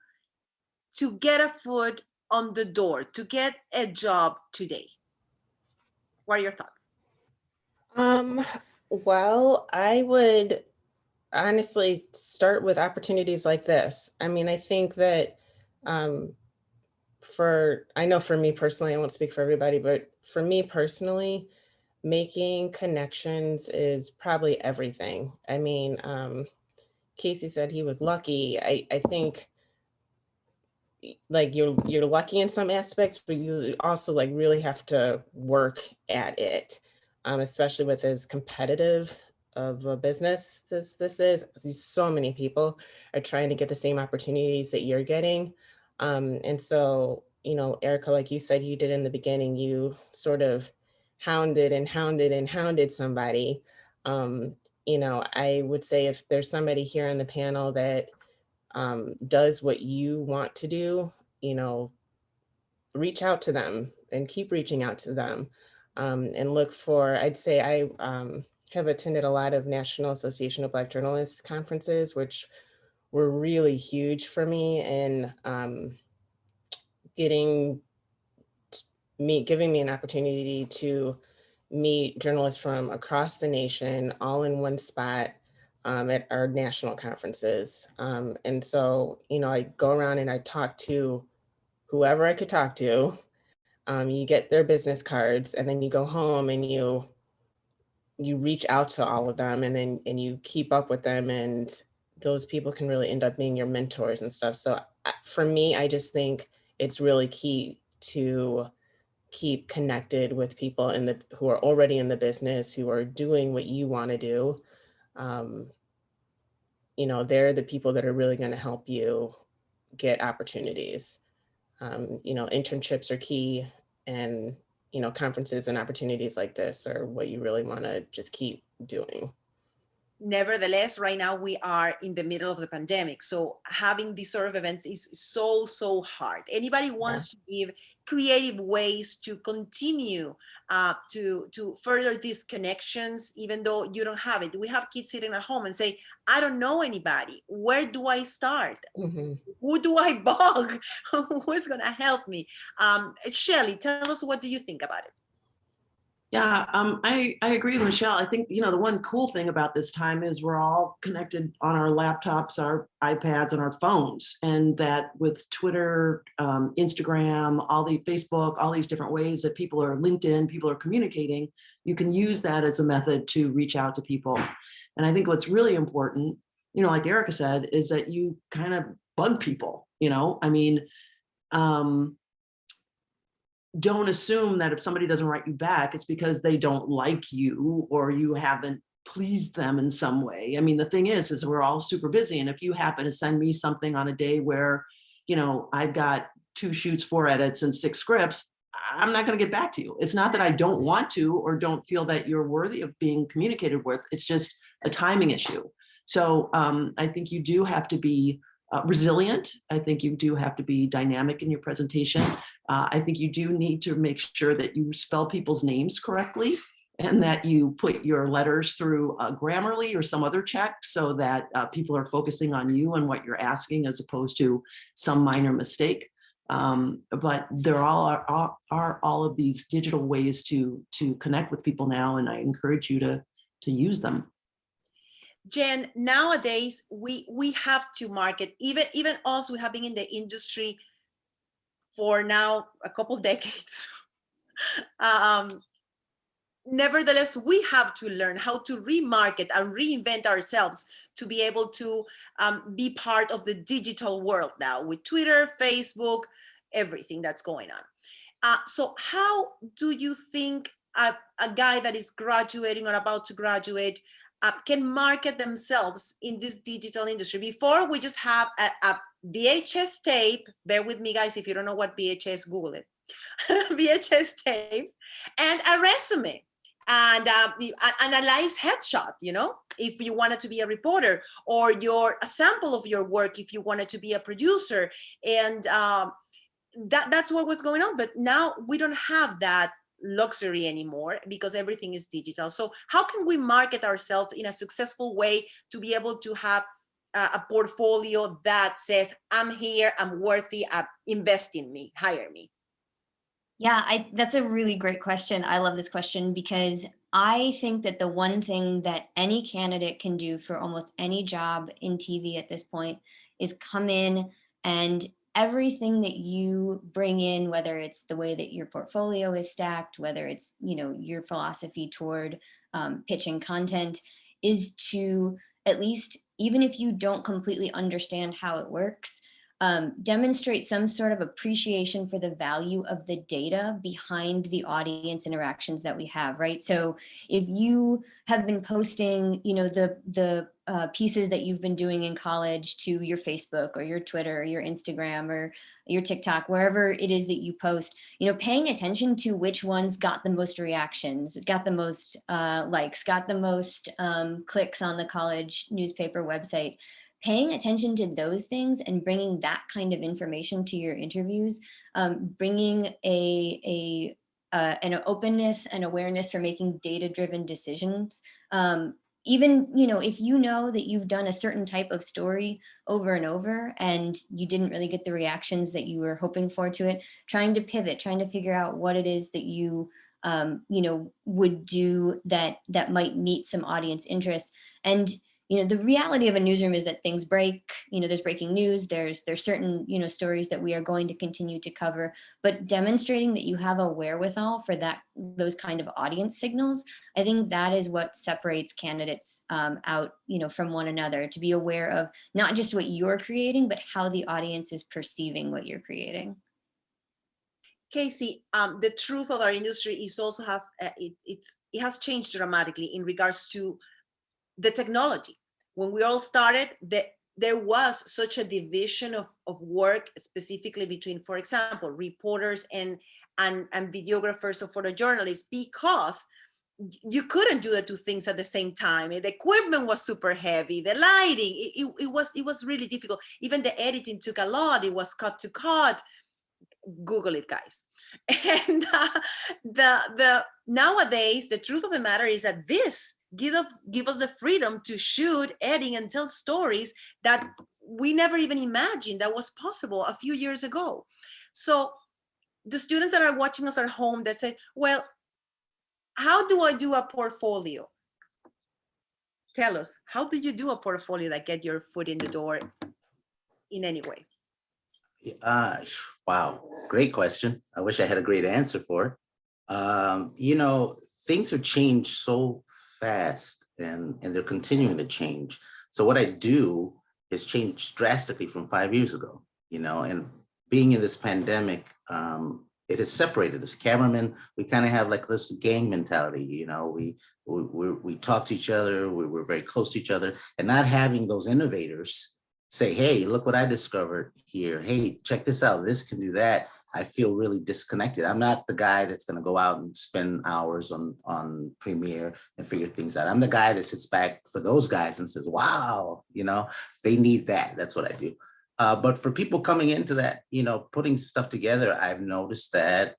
to get a foot on the door, to get a job today? What are your thoughts? Well, I would honestly start with opportunities like this. I mean, I think that I know for me personally, I won't speak for everybody, but for me personally, making connections is probably everything. I mean, Casey said he was lucky. I think like you're lucky in some aspects, but you also like really have to work at it, especially with as competitive of a business this is. So many people are trying to get the same opportunities that you're getting. And so, you know, Erika, like you said, you did in the beginning, you sort of hounded somebody. You know, I would say if there's somebody here on the panel that does what you want to do, you know, reach out to them and keep reaching out to them, and look for, I'd say I have attended a lot of National Association of Black Journalists conferences, which were really huge for me, and giving me an opportunity to meet journalists from across the nation all in one spot at our national conferences. And so, you know, I go around and I talk to whoever I could talk to. You get their business cards, and then you go home and you reach out to all of them, and then you keep up with them, and those people can really end up being your mentors and stuff. So for me, I just think it's really key to keep connected with people who are already in the business, who are doing what you want to do. You know, they're the people that are really going to help you get opportunities. You know, internships are key, and, you know, conferences and opportunities like this are what you really want to just keep doing. Nevertheless, right now we are in the middle of the pandemic. So having these sort of events is so hard. Anybody wants to give creative ways to continue to further these connections, even though you don't have it? We have kids sitting at home and say, I don't know anybody. Where do I start? Mm-hmm. Who do I bug? Who is going to help me? Shelley, tell us, what do you think about it? Yeah, I agree with Michele. I think, you know, the one cool thing about this time is we're all connected on our laptops, our iPads, and our phones. And that with Twitter, Instagram, Facebook, all these different ways that people are LinkedIn, people are communicating, you can use that as a method to reach out to people. And I think what's really important, you know, like Erika said, is that you kind of bug people, you know, I mean, don't assume that if somebody doesn't write you back, it's because they don't like you or you haven't pleased them in some way. I mean, the thing is we're all super busy. And if you happen to send me something on a day where, you know, I've got 2 shoots, 4 edits, and 6 scripts, I'm not going to get back to you. It's not that I don't want to or don't feel that you're worthy of being communicated with. It's just a timing issue. So I think you do have to be resilient. I think you do have to be dynamic in your presentation. I think you do need to make sure that you spell people's names correctly and that you put your letters through Grammarly or some other check so that people are focusing on you and what you're asking as opposed to some minor mistake. But there are all of these digital ways to connect with people now, and I encourage you to use them. Jen, nowadays we have to market, even us who have been in the industry for now a couple decades. Nevertheless, we have to learn how to remarket and reinvent ourselves to be able to be part of the digital world now with Twitter, Facebook, everything that's going on. So how do you think a guy that is graduating or about to graduate can market themselves in this digital industry? Before, we just have a VHS tape. Bear with me, guys. If you don't know what VHS, Google it. VHS tape and a resume. and analyze headshot, you know, if you wanted to be a reporter, or a sample of your work if you wanted to be a producer. And that's what was going on. But now we don't have that luxury anymore because everything is digital. So how can we market ourselves in a successful way to be able to have a portfolio that says, I'm here, I'm worthy, invest in me, hire me? Yeah, that's a really great question. I love this question because I think that the one thing that any candidate can do for almost any job in TV at this point is come in, and everything that you bring in, whether it's the way that your portfolio is stacked, whether it's, you know, your philosophy toward pitching content, is to at least, even if you don't completely understand how it works, demonstrate some sort of appreciation for the value of the data behind the audience interactions that we have, right? So if you have been posting, you know, the pieces that you've been doing in college to your Facebook or your Twitter or your Instagram or your TikTok, wherever it is that you post, you know, paying attention to which ones got the most reactions, got the most likes, got the most clicks on the college newspaper website. Paying attention to those things and bringing that kind of information to your interviews, bringing an openness and awareness for making data-driven decisions. Even, you know, if you know that you've done a certain type of story over and over and you didn't really get the reactions that you were hoping for to it, trying to pivot, trying to figure out what it is that you, you know, would do that might meet some audience interest. And you know, the reality of a newsroom is that things break, you know, there's breaking news, there's certain, you know, stories that we are going to continue to cover, but demonstrating that you have a wherewithal for those kind of audience signals, I think that is what separates candidates out, you know, from one another, to be aware of not just what you're creating, but how the audience is perceiving what you're creating. Casey, the truth of our industry is also it has changed dramatically in regards to the technology. When we all started, there was such a division of work specifically between, for example, reporters and videographers or photojournalists, because you couldn't do the two things at the same time. The equipment was super heavy, the lighting, it was really difficult. Even the editing took a lot. It was cut to cut. Google it, guys. And nowadays, the truth of the matter is that this give us the freedom to shoot, edit, and tell stories that we never even imagined that was possible a few years ago. So the students that are watching us at home that say, well, how do I do a portfolio? Tell us, how do you do a portfolio that get your foot in the door in any way? Wow, great question. I wish I had a great answer for it. You know, things have changed so fast and they're continuing to change. So what I do has changed drastically from 5 years ago, you know, and being in this pandemic, it has separated us. Cameramen, we kind of have like this gang mentality, you know, we talk to each other, we're very close to each other, and not having those innovators say, hey, look what I discovered here. Hey, check this out, this can do that. I feel really disconnected. I'm not the guy that's going to go out and spend hours on Premiere and figure things out. I'm the guy that sits back for those guys and says, wow, you know, they need that. That's what I do. But for people coming into that, you know, putting stuff together, I've noticed that,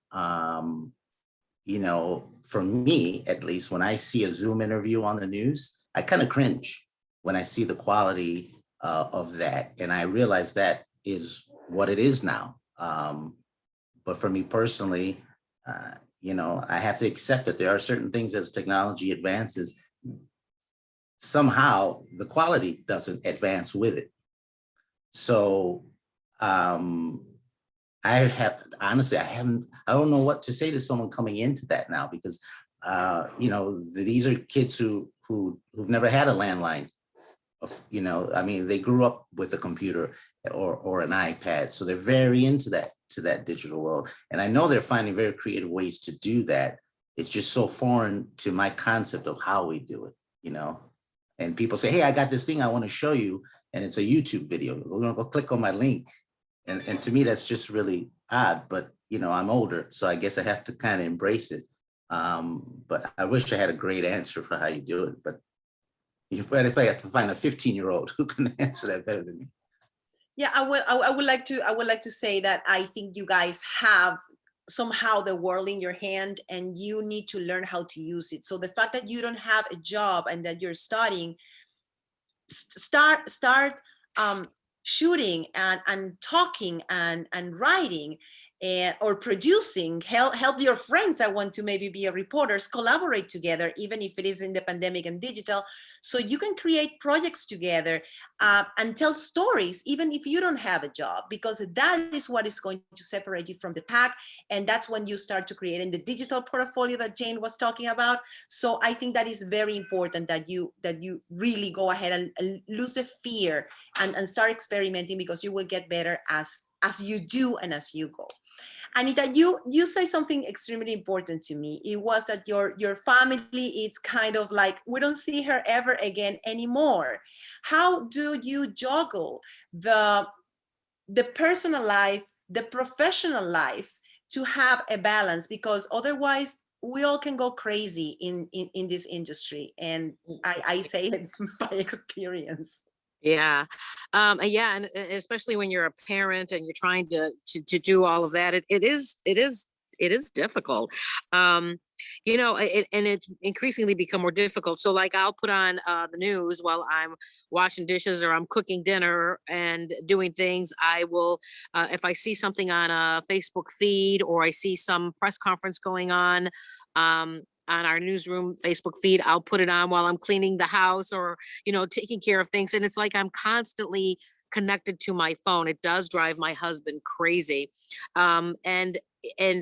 you know, for me, at least, when I see a Zoom interview on the news, I kind of cringe when I see the quality of that. And I realize that is what it is now. But for me personally, you know, I have to accept that there are certain things as technology advances, somehow the quality doesn't advance with it. So I don't know what to say to someone coming into that now, because, you know, these are kids who've never had a landline. You know, I mean, they grew up with a computer or an iPad, so they're very into that digital world. And I know they're finding very creative ways to do that. It's just so foreign to my concept of how we do it, you know. And people say, hey, I got this thing I want to show you, and it's a YouTube video. We're gonna go click on my link. And to me, that's just really odd, but you know, I'm older, so I guess I have to kind of embrace it. But I wish I had a great answer for how you do it. But if I have to find a 15-year-old who can answer that better than me. Yeah, I would like to say that I think you guys have somehow the world in your hand and you need to learn how to use it. So the fact that you don't have a job and that you're studying, start shooting and talking and writing or producing. Help your friends that want to maybe be a reporters collaborate together, even if it is in the pandemic and digital, so you can create projects together and tell stories even if you don't have a job, because that is what is going to separate you from the pack. And that's when you start to create in the digital portfolio that Jane was talking about. So I think that is very important that you really go ahead and lose the fear and start experimenting, because you will get better as you do and as you go. Anita, you say something extremely important to me. It was that your family is kind of like, we don't see her ever again anymore. How do you juggle the personal life, the professional life, to have a balance? Because otherwise we all can go crazy in this industry. And I say it by experience. Yeah. Yeah. And especially when you're a parent and you're trying to do all of that, it is difficult. And it's increasingly become more difficult. So like I'll put on the news while I'm washing dishes or I'm cooking dinner and doing things. I will, if I see something on a Facebook feed or I see some press conference going on our newsroom Facebook feed, I'll put it on while I'm cleaning the house or, taking care of things. And it's like I'm constantly connected to my phone. It does drive my husband crazy. And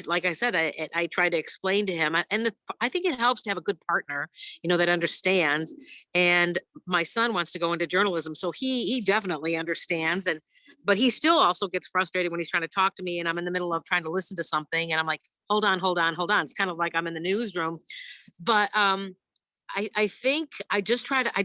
like I said, I try to explain to him, I think it helps to have a good partner, that understands. And my son wants to go into journalism, so he definitely understands. But he still also gets frustrated when he's trying to talk to me and I'm in the middle of trying to listen to something and I'm like, hold on. It's kind of like I'm in the newsroom. But I think I try to, I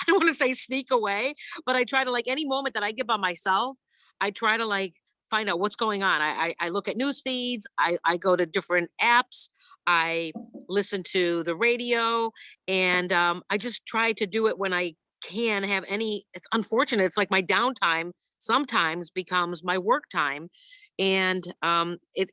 don't want to say sneak away, but I try to, like, any moment that I get by myself, I try to like find out what's going on. I look at news feeds, I go to different apps, I listen to the radio, and I just try to do it when I can have any. It's unfortunate. It's like my downtime sometimes becomes my work time, and it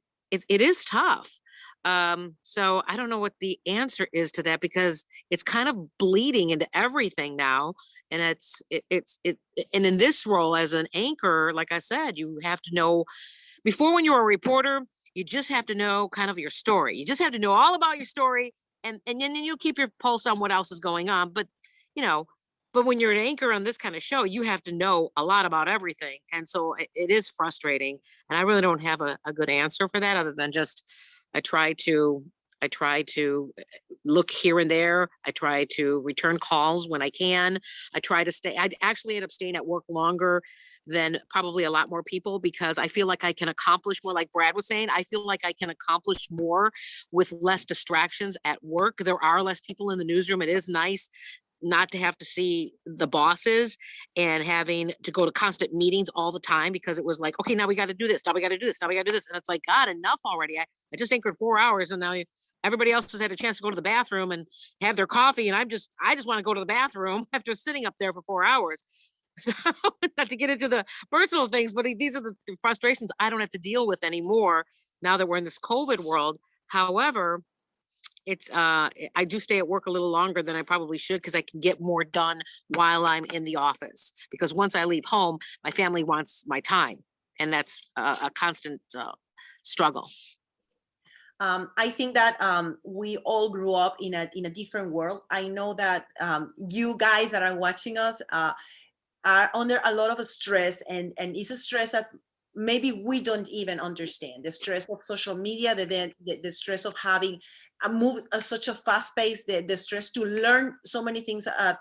is tough. So I don't know what the answer is to that, because it's kind of bleeding into everything now. And and in this role as an anchor, like I said, you have to know, before, when you're a reporter, you just have to know kind of your story. You just have to know all about your story, and then you keep your pulse on what else is going on. But, but when you're an anchor on this kind of show, you have to know a lot about everything. And so it is frustrating. And I really don't have a good answer for that, other than just, I try to look here and there. I try to return calls when I can. I try to stay. I actually end up staying at work longer than probably a lot more people, because I feel like I can accomplish more. Like Brad was saying, I feel like I can accomplish more with less distractions at work. There are less people in the newsroom. It is nice not to have to see the bosses and having to go to constant meetings all the time, because it was like, okay, now we got to do this. Now we got to do this. Now we got to do this. And it's like, God, enough already. I just anchored 4 hours, and now everybody else has had a chance to go to the bathroom and have their coffee. And I just want to go to the bathroom after sitting up there for 4 hours. So not to get into the personal things, but these are the frustrations I don't have to deal with anymore now that we're in this COVID world. However, it's I do stay at work a little longer than I probably should, because I can get more done while I'm in the office, because once I leave home, my family wants my time, and that's a constant struggle. I think that we all grew up in a different world. I know that you guys that are watching us are under a lot of stress, and it's a stress that maybe we don't even understand. The stress of social media, the stress of having a move at such a fast pace, the stress to learn so many things at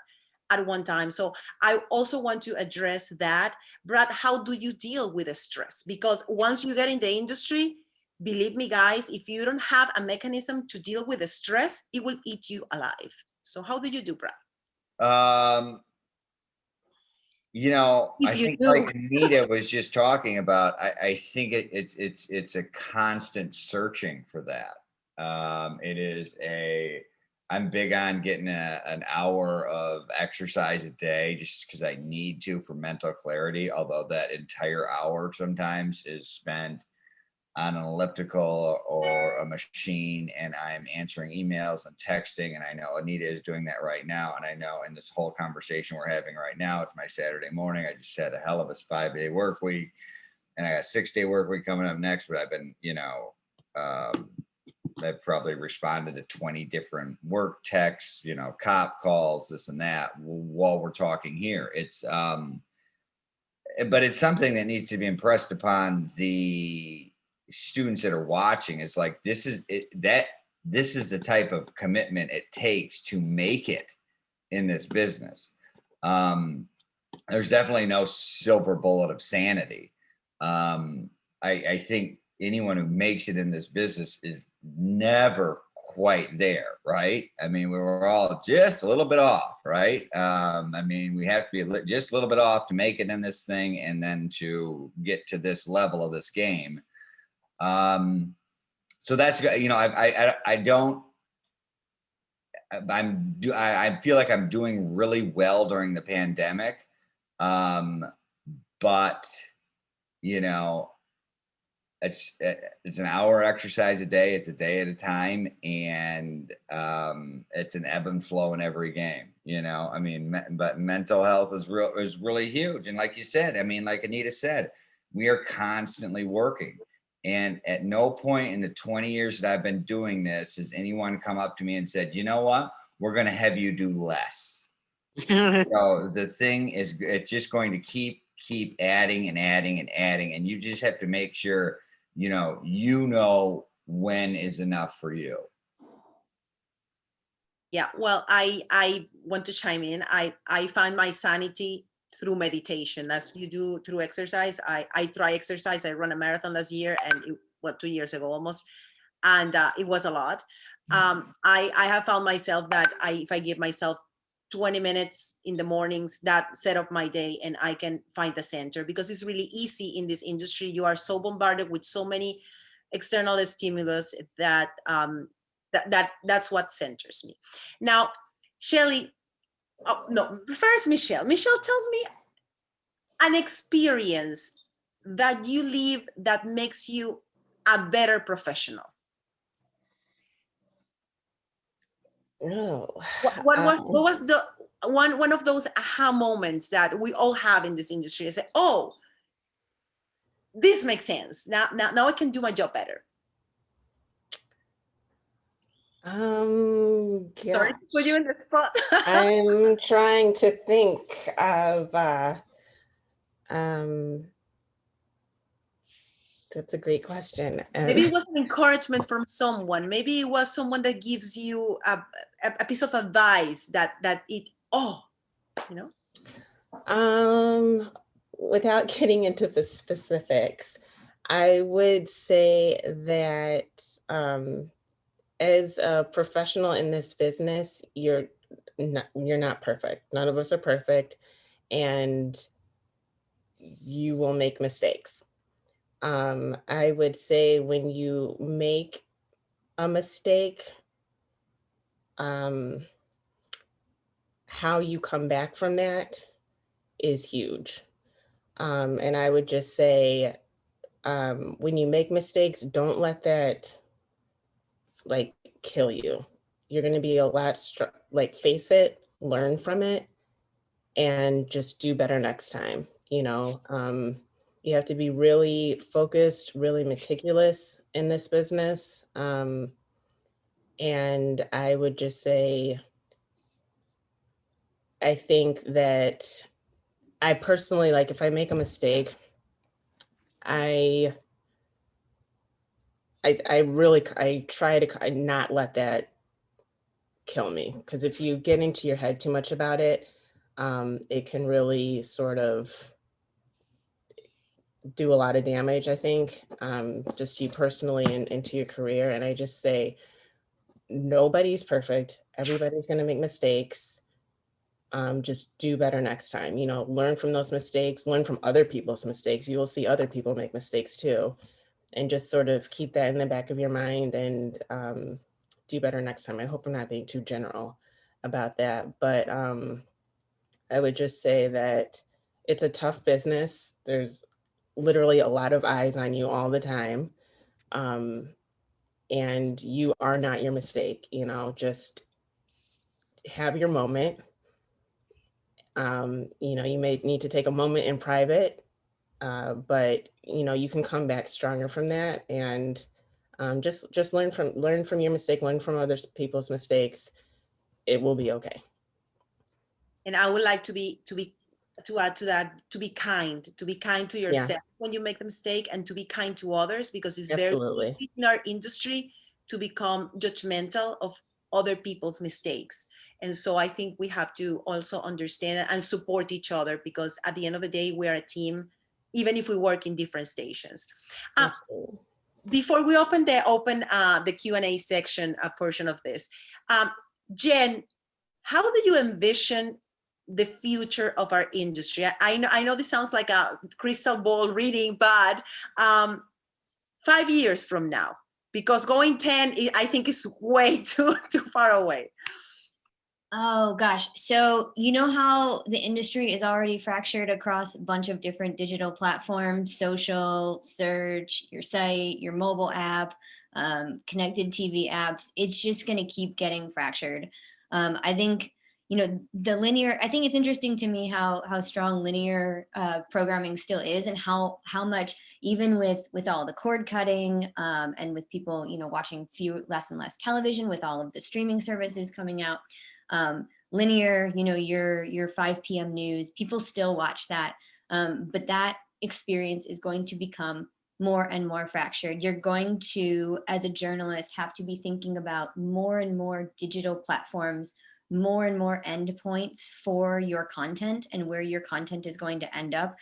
one time. So I also want to address that. Brad, how do you deal with the stress? Because once you get in the industry, believe me, guys, if you don't have a mechanism to deal with the stress, it will eat you alive. So how do you do, Brad? I think like Anita was just talking about, I think it's a constant searching for that. I'm big on getting an hour of exercise a day just because I need to for mental clarity, although that entire hour sometimes is spent on an elliptical or a machine, and I'm answering emails and texting. And I know Anita is doing that right now. And I know in this whole conversation we're having right now, it's my Saturday morning. I just had a hell of a 5-day work week, and I got a 6-day work week coming up next, but I've been, I've probably responded to 20 different work texts, cop calls, this and that while we're talking here. But it's something that needs to be impressed upon the students that are watching. It's like, this is the type of commitment it takes to make it in this business. There's definitely no silver bullet of sanity. I think anyone who makes it in this business is never quite there, right? I mean, we were all just a little bit off, right? We have to be just a little bit off to make it in this thing, and then to get to this level of this game. So that's, I feel like I'm doing really well during the pandemic. But it's an hour exercise a day. It's a day at a time. And it's an ebb and flow in every game, but mental health is really huge. And like you said, like Anita said, we are constantly working. And at no point in the 20 years that I've been doing this has anyone come up to me and said, you know what, we're going to have you do less. So the thing is, it's just going to keep adding and adding and adding. And you just have to make sure, when is enough for you. Yeah, well, I want to chime in. I find my sanity through meditation, as you do through exercise. I try exercise. I run a marathon last year, and 2 years ago almost, and it was a lot. I have found myself that if I give myself 20 minutes in the mornings, that set up my day, and I can find the center, because it's really easy in this industry. You are so bombarded with so many external stimulus that that's what centers me. Now, Shelley, first Michele. Michele, tells me an experience that you live that makes you a better professional. No. What was the one of those aha moments that we all have in this industry? I say, oh, this makes sense. Now I can do my job better. Sorry to put you in the spot. I'm trying to think of that's a great question. Maybe it was an encouragement from someone. Maybe it was someone that gives you a piece of advice that without getting into the specifics, I would say that as a professional in this business, you're not perfect. None of us are perfect, and you will make mistakes. I would say when you make a mistake, how you come back from that is huge. And I would just say, when you make mistakes, don't let that kill you. You're going to be a lot face it, learn from it, and just do better next time. You have to be really focused, really meticulous in this business. And I would just say, I think that I personally, if I make a mistake, I try to not let that kill me. Because if you get into your head too much about it, it can really sort of do a lot of damage, I think, just to you personally and to your career. And I just say, nobody's perfect. Everybody's going to make mistakes. Just do better next time. Learn from those mistakes, learn from other people's mistakes. You will see other people make mistakes too. just sort of keep that in the back of your mind and do better next time. I hope I'm not being too general about that, but I would just say that it's a tough business. There's literally a lot of eyes on you all the time. And you are not your mistake, you know, just have your moment. You know, you may need to take a moment in private, but you know, you can come back stronger from that, and just learn from your mistake, learn from other people's mistakes. It will be okay. And I would like to add to that, to be kind to yourself when you make the mistake, and to be kind to others, because it's Absolutely. very easy in our industry to become judgmental of other people's mistakes. And so I think we have to also understand and support each other, because at the end of the day, we are a team, even if we work in different stations. Absolutely. Before we open the Q&A section portion of this, Jen, how do you envision the future of our industry? I know this sounds like a crystal ball reading, but 5 years from now, because going 10, I think is way too far away. Oh gosh. So you know how the industry is already fractured across a bunch of different digital platforms, social, search, your site, your mobile app, connected TV apps. It's just going to keep getting fractured. I think, you know, I think it's interesting to me how strong linear programming still is, and how much, even with all the cord cutting and with people, you know, watching less and less television, with all of the streaming services coming out, linear, you know, your 5 p.m. news, people still watch that. But that experience is going to become more and more fractured. You're going to, as a journalist, have to be thinking about more and more digital platforms, more and more endpoints for your content and where your content is going to end up.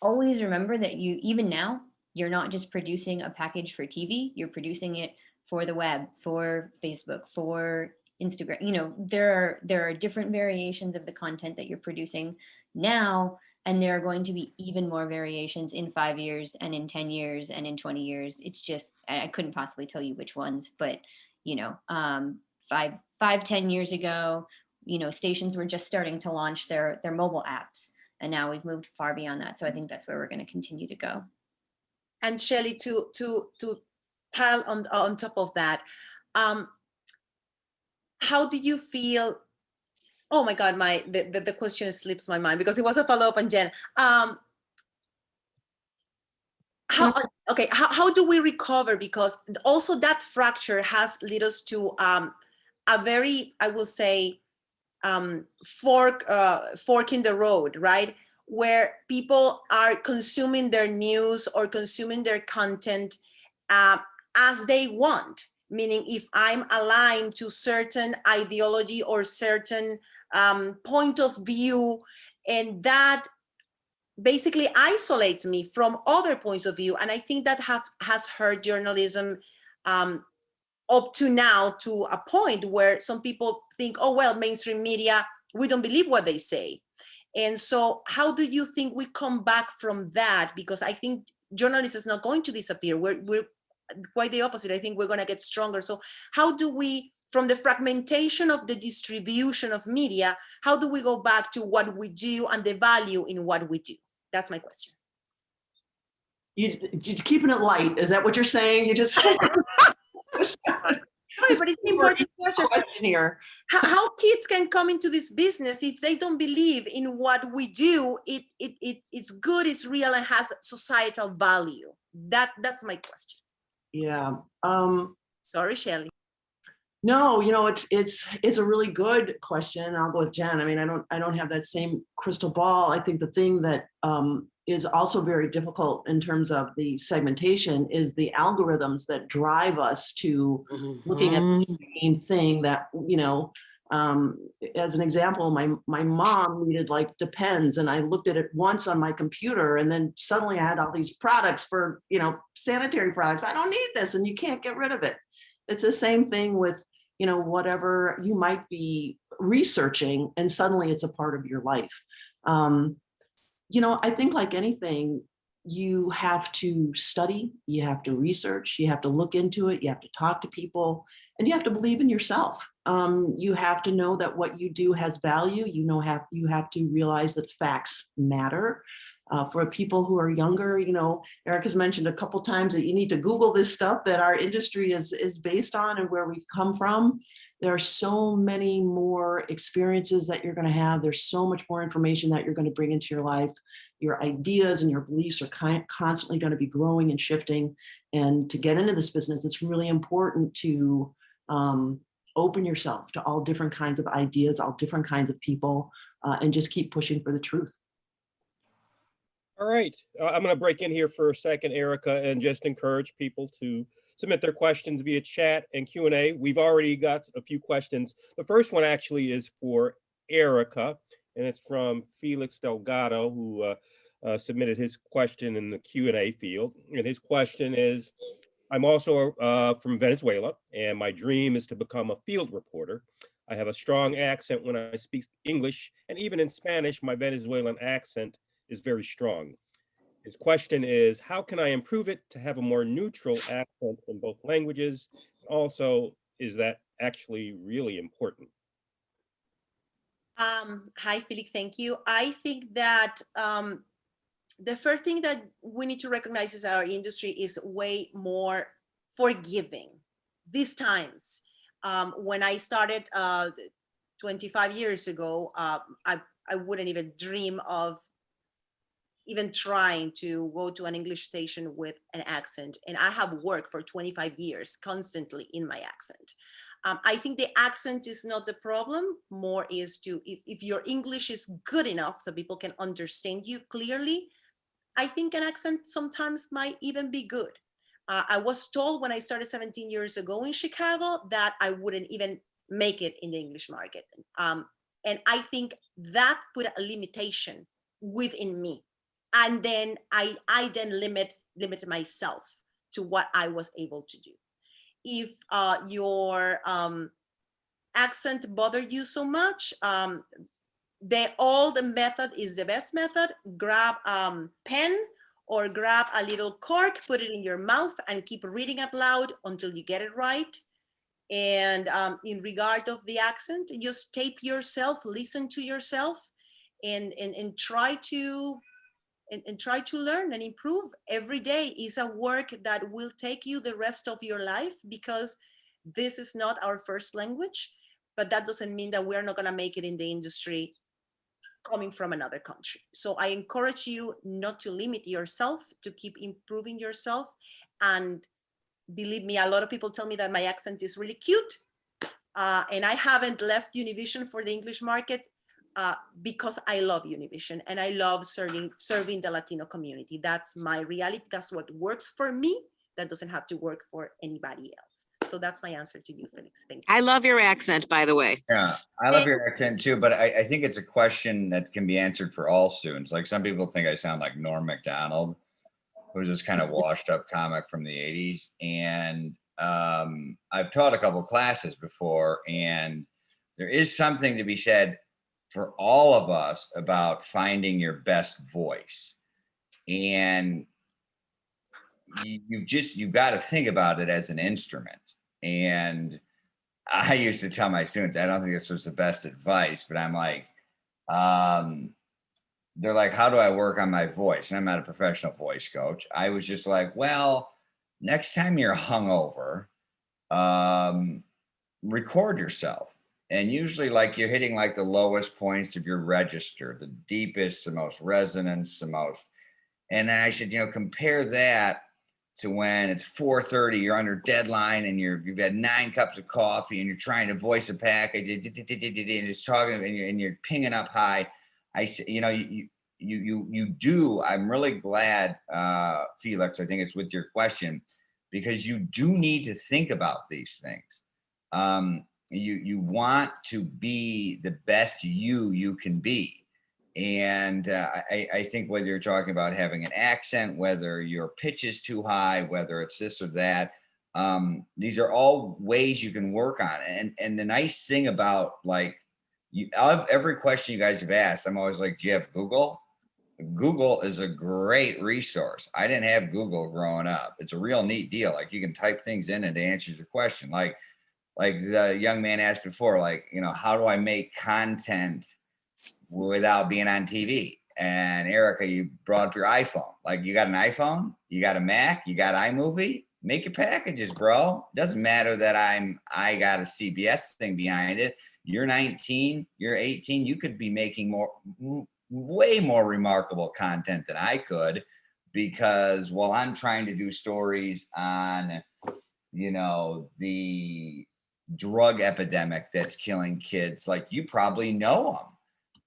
Always remember that even now, you're not just producing a package for TV, you're producing it for the web, for Facebook, for Instagram. You know, there are different variations of the content that you're producing now, and there are going to be even more variations in 5 years and in 10 years and in 20 years. It's just, I couldn't possibly tell you which ones, but you know, 10 years ago, you know, stations were just starting to launch their mobile apps, and now we've moved far beyond that. So I think that's where we're going to continue to go. And Shelley, to pile on top of that, how do you feel? Oh my God, the question slips my mind, because it was a follow-up on Jen. How do we recover? Because also that fracture has led us to a very, I will say, fork in the road, right? Where people are consuming their news or consuming their content as they want. Meaning, if I'm aligned to certain ideology or certain point of view, and that basically isolates me from other points of view. And I think that has hurt journalism up to now, to a point where some people think, oh, well, mainstream media, we don't believe what they say. And so how do you think we come back from that? Because I think journalism is not going to disappear. We're quite the opposite. I think we're going to get stronger. So how do we, from the fragmentation of the distribution of media, how do we go back to what we do and the value in what we do? That's my question. You just keeping it light. Is that what you're saying? You just. Sorry, but it's important question here. How kids can come into this business if they don't believe in what we do? It's good, it's real, and has societal value. That's my question. Yeah. Sorry, Shelley. No, you know, it's a really good question. I'll go with Jen. I mean, I don't have that same crystal ball. I think the thing that is also very difficult in terms of the segmentation is the algorithms that drive us to looking at the same thing. That, you know, as an example, my mom needed like Depends, and I looked at it once on my computer, and then suddenly I had all these products for, you know, sanitary products. I don't need this, and you can't get rid of it. It's the same thing with, you know, whatever you might be researching, and suddenly it's a part of your life. You know, I think like anything, you have to study, you have to research, you have to look into it, you have to talk to people, and you have to believe in yourself. You have to know that what you do has value. You have to realize that facts matter. For people who are younger, Erika's mentioned a couple times that you need to Google this stuff that our industry is based on and where we've come from. There are so many more experiences that you're going to have. There's so much more information that you're going to bring into your life. Your ideas and your beliefs are constantly going to be growing and shifting. And to get into this business, it's really important to open yourself to all different kinds of ideas, all different kinds of people, and just keep pushing for the truth. All right, I'm going to break in here for a second, Erika, and just encourage people to submit their questions via chat and Q&A. We've already got a few questions. The first one actually is for Erika, and it's from Felix Delgado, who submitted his question in the Q&A field. And his question is, I'm also from Venezuela, and my dream is to become a field reporter. I have a strong accent when I speak English, and even in Spanish, my Venezuelan accent is very strong. His question is, how can I improve it to have a more neutral accent in both languages? Also, is that actually really important? Hi, Felix, thank you. I think that the first thing that we need to recognize is that our industry is way more forgiving these times. When I started 25 years ago, I wouldn't even dream of even trying to go to an English station with an accent. And I have worked for 25 years constantly in my accent. I think the accent is not the problem. More is to, if your English is good enough so people can understand you clearly, I think an accent sometimes might even be good. I was told when I started 17 years ago in Chicago that I wouldn't even make it in the English market. And I think that put a limitation within me. And then I then limit myself to what I was able to do. If your accent bothered you so much, the old method is the best method. Grab pen or grab a little cork, put it in your mouth and keep reading out loud until you get it right. And in regard of the accent, just tape yourself, listen to yourself, and try to learn and improve. Every day is a work that will take you the rest of your life, because this is not our first language, but that doesn't mean that we're not going to make it in the industry coming from another country. So I encourage you not to limit yourself, to keep improving yourself. And believe me, a lot of people tell me that my accent is really cute. And I haven't left Univision for the English market because I love Univision and I love serving the Latino community. That's my reality. That's what works for me. That doesn't have to work for anybody else. So that's my answer to you, Felix. Thank you. I love your accent, by the way. Yeah, I love your accent too, but I think it's a question that can be answered for all students. Like some people think I sound like Norm Macdonald, who's this kind of washed up comic from the 80s. And I've taught a couple classes before, and there is something to be said for all of us about finding your best voice. And you've got to think about it as an instrument. And I used to tell my students, I don't think this was the best advice, but I'm like, they're like, how do I work on my voice? And I'm not a professional voice coach. I was just like, well, next time you're hungover, record yourself. And usually like you're hitting like the lowest points of your register, the deepest, the most resonance, the most. And then I said, compare that to when it's 4:30, you're under deadline and you've had 9 cups of coffee and you're trying to voice a package and it's talking and you're pinging up high. I said, you do. I'm really glad, Felix, I think it's with your question, because you do need to think about these things. You want to be the best you can be. And I think whether you're talking about having an accent, whether your pitch is too high, whether it's this or that, these are all ways you can work on it. And the nice thing about every question you guys have asked, I'm always like, do you have Google? Google is a great resource. I didn't have Google growing up. It's a real neat deal. Like you can type things in and it answers your question. Like the young man asked before, like, you know, how do I make content without being on TV? And Erika, you brought up your iPhone. Like you got an iPhone, you got a Mac, you got iMovie, make your packages, bro. Doesn't matter that I got a CBS thing behind it. You're 19, you're 18, you could be making way more remarkable content than I could, because while I'm trying to do stories on, you know, the drug epidemic that's killing kids, like you probably know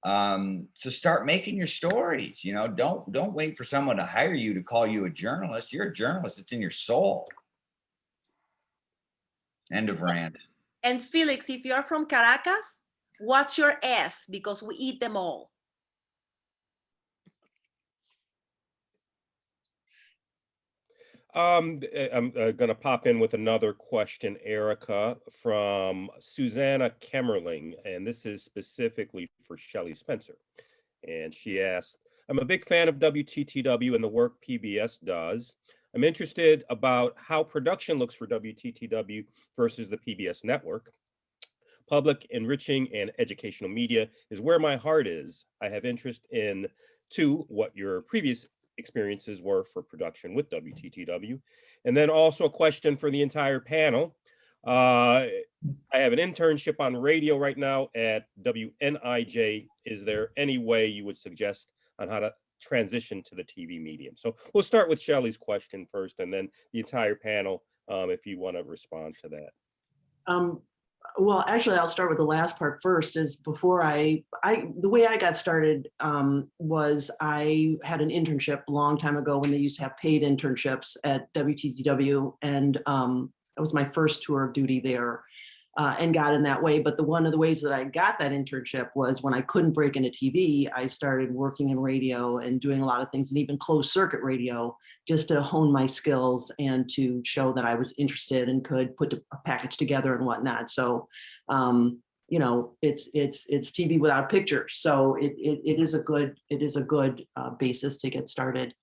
them. So start making your stories, you know, don't wait for someone to hire you to call you a journalist. You're a journalist. It's in your soul. End of rant. And Felix, if you're from Caracas, watch your S, because we eat them all. I'm going to pop in with another question, Erika, from Susanna Kemmerling, and this is specifically for Shelley Spencer. And she asked, I'm a big fan of WTTW and the work PBS does. I'm interested about how production looks for WTTW versus the PBS network. Public, enriching, and educational media is where my heart is. I have interest in, too, what your previous experiences were for production with WTTW. And then also a question for the entire panel. I have an internship on radio right now at WNIJ. Is there any way you would suggest on how to transition to the TV medium? So we'll start with Shelley's question first, and then the entire panel, if you want to respond to that. Well, actually, I'll start with the last part first. Is before the way I got started was I had an internship a long time ago when they used to have paid internships at WTTW, and that was my first tour of duty there, and got in that way. But one of the ways that I got that internship was when I couldn't break into TV, I started working in radio and doing a lot of things, and even closed circuit radio, just to hone my skills and to show that I was interested and could put a package together and whatnot. So, you know, it's TV without pictures. So it is a good basis to get started.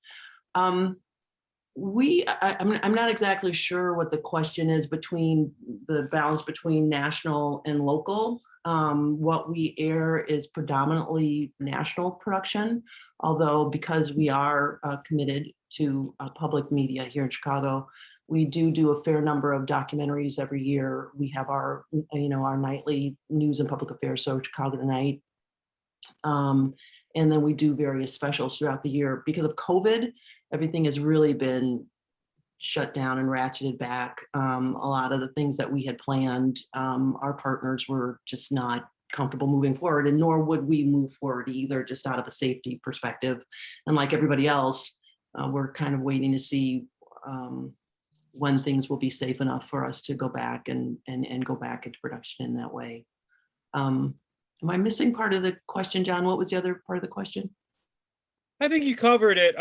I'm not exactly sure what the question is between the balance between national and local. What we air is predominantly national production, although because we are committed to public media here in Chicago, we do a fair number of documentaries every year. We have our, you know, our nightly news and public affairs, so Chicago Tonight. And then we do various specials throughout the year. Because of COVID, everything has really been shut down and ratcheted back. A lot of the things that we had planned, our partners were just not comfortable moving forward, and nor would we move forward either, just out of a safety perspective. And like everybody else, we're kind of waiting to see when things will be safe enough for us to go back and go back into production in that way. Am I missing part of the question, John? What was the other part of the question? I think you covered it.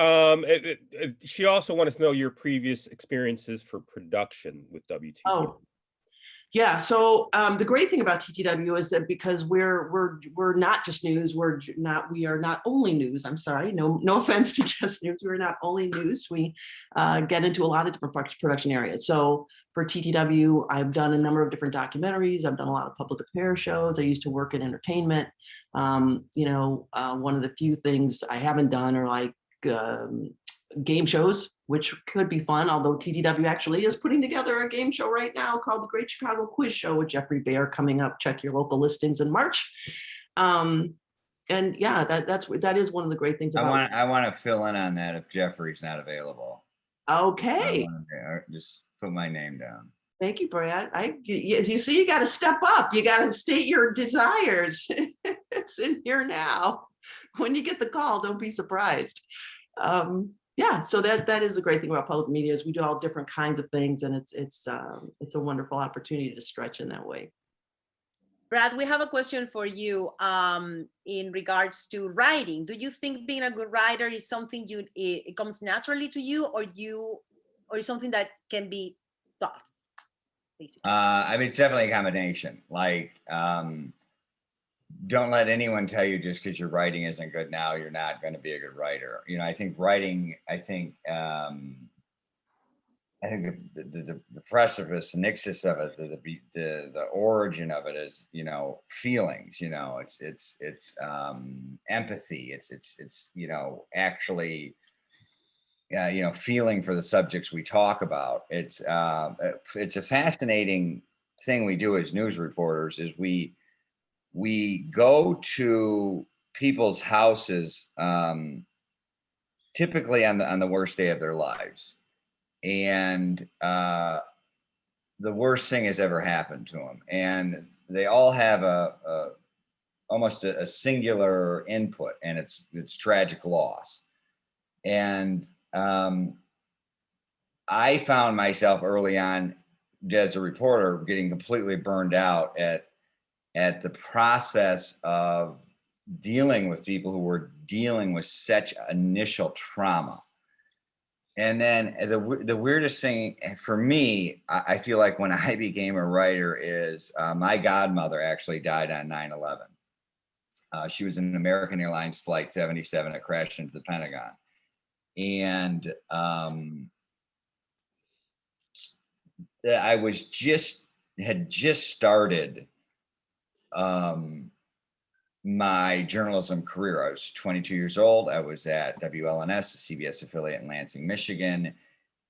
She also wanted to know your previous experiences for production with WTTW. Oh, yeah. So the great thing about TTW is that because we're not just news, we are not only news. I'm sorry, no offense to just news. We're not only news. We get into a lot of different production areas. So for TTW, I've done a number of different documentaries. I've done a lot of public affairs shows. I used to work in entertainment. You know, one of the few things I haven't done are like game shows, which could be fun, although TTW actually is putting together a game show right now called the Great Chicago Quiz Show with Jeffrey Bear coming up. Check your local listings in March. And yeah, that is one of the great things about I want to fill in on that if Jeffrey's not available. Okay. Just put my name down. Thank you, Brad. You see, you got to step up. You got to state your desires. It's in here now. When you get the call, don't be surprised. Yeah, so that is the great thing about public media is we do all different kinds of things, and it's a wonderful opportunity to stretch in that way. Brad, we have a question for you in regards to writing. Do you think being a good writer is something it comes naturally to you, or is something that can be taught? Basically. I mean, it's definitely a combination. Like don't let anyone tell you just because your writing isn't good now, you're not going to be a good writer. You know, I think writing, I think the precipice, the nexus of it, the origin of it is, you know, feelings. You know, it's empathy. It's you know, actually, you know, feeling for the subjects we talk about. It's a fascinating thing we do as news reporters. Is we go to people's houses, typically on the worst day of their lives. And the worst thing has ever happened to them, and they all have almost a singular input, and it's tragic loss. And I found myself early on as a reporter getting completely burned out at the process of dealing with people who were dealing with such initial trauma. And then the weirdest thing for me, I feel like when I became a writer is my godmother actually died on 9/11. She was in an American Airlines Flight 77 that crashed into the Pentagon. And I had just started my journalism career. I was 22 years old. I was at WLNS, the CBS affiliate in Lansing, Michigan.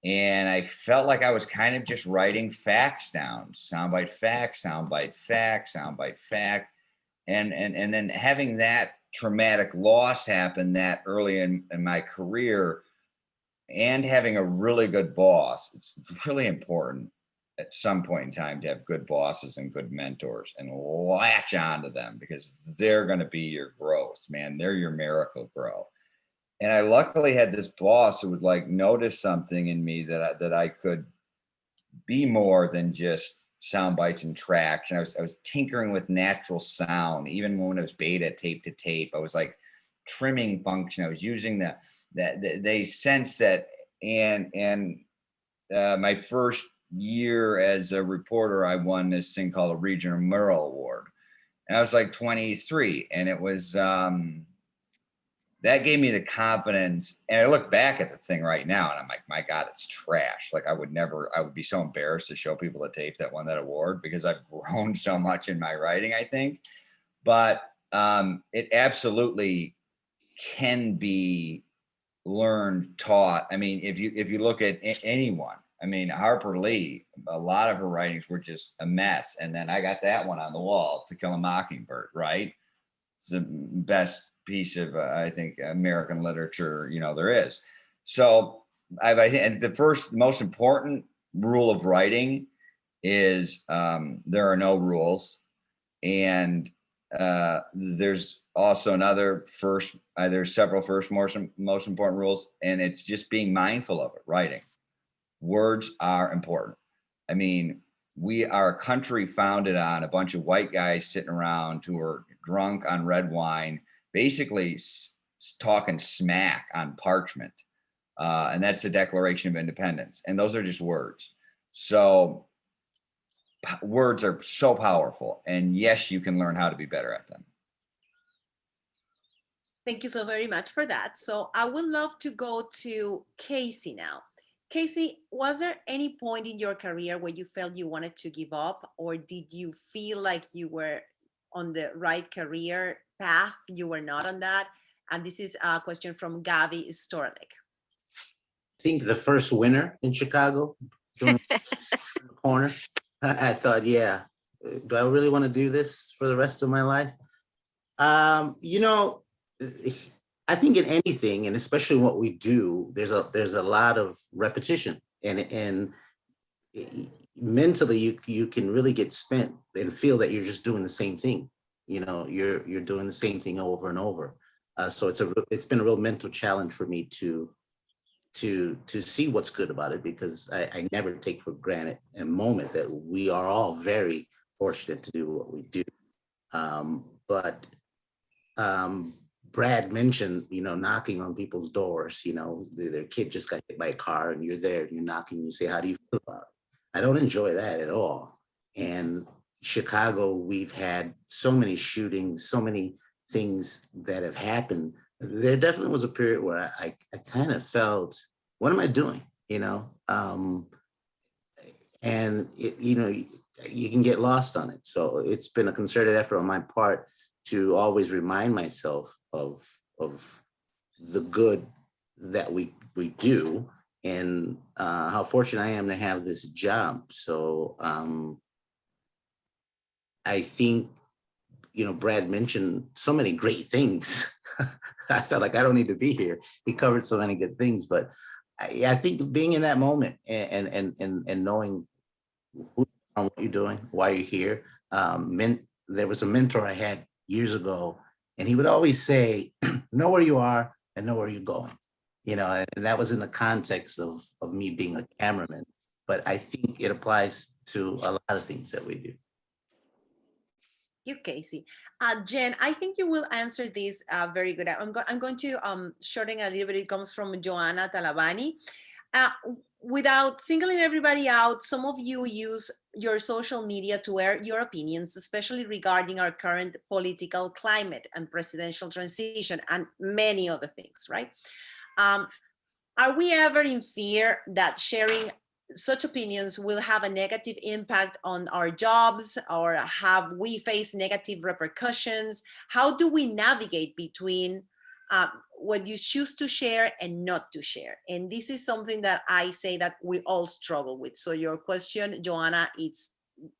And I felt like I was kind of just writing facts down, soundbite fact, soundbite fact, soundbite fact. And then having that traumatic loss happen that early in my career, and having a really good boss, it's really important at some point in time to have good bosses and good mentors and latch onto them, because they're going to be your growth, man. They're your miracle grow. And I luckily had this boss who would like notice something in me that I could be more than just sound bites and tracks. And I was tinkering with natural sound, even when it was beta tape to tape. I was like trimming function. I was using that they sense that. And my first year as a reporter, I won this thing called a Regional Mural Award, and I was like 23, and it was that gave me the confidence. And I look back at the thing right now, and I'm like, my God, it's trash. Like I would be so embarrassed to show people the tape that won that award, because I've grown so much in my writing, I think. But it absolutely can be learned, taught. I mean, if you look at anyone, I mean, Harper Lee, a lot of her writings were just a mess. And then I got that one on the wall, To Kill a Mockingbird, right? It's the best piece of, I think, American literature, you know, there is. So I think, and the most important rule of writing is there are no rules. And there's also another first, there's several first most important rules, and it's just being mindful of it. Writing. Words are important. I mean, we are a country founded on a bunch of white guys sitting around who are drunk on red wine, basically talking smack on parchment. And that's the Declaration of Independence. And those are just words. So words are so powerful. And yes, you can learn how to be better at them. Thank you so very much for that. So I would love to go to Casey now. Casey, was there any point in your career where you felt you wanted to give up, or did you feel like you were on the right career path? You were not on that. And this is a question from Gavi Storlik. I think the first winter in Chicago, during the corner, I thought, yeah, do I really want to do this for the rest of my life? You know, I think in anything, and especially what we do, there's a lot of repetition, and mentally you can really get spent and feel that you're just doing the same thing. You know, you're doing the same thing over and over. So it's been a real mental challenge for me to see what's good about it, because I never take for granted a moment that we are all very fortunate to do what we do. But Brad mentioned, you know, knocking on people's doors. You know, their kid just got hit by a car, and you're there, and you're knocking, and you say, how do you feel about it? I don't enjoy that at all. And Chicago, we've had so many shootings, so many things that have happened. There definitely was a period where I kind of felt, what am I doing? You know, and you can get lost on it. So it's been a concerted effort on my part to always remind myself of the good that we do, and how fortunate I am to have this job. So I think, Brad mentioned so many great things. I felt like I don't need to be here. He covered so many good things, but I think being in that moment and knowing who and what you're doing, why you're here, there was a mentor I had years ago, and he would always say, know where you are and know where you're going. And that was in the context of me being a cameraman, but I think it applies to a lot of things that we do. You, Casey. Jen, I think you will answer this very good. I'm going to shorten a little bit. It comes from Joanna Talavani. Without singling everybody out, some of you use your social media to air your opinions, especially regarding our current political climate and presidential transition and many other things, right? Are we ever in fear that sharing such opinions will have a negative impact on our jobs, or have we faced negative repercussions? How do we navigate between what you choose to share and not to share? And this is something that I say that we all struggle with. So your question, Joanna, it's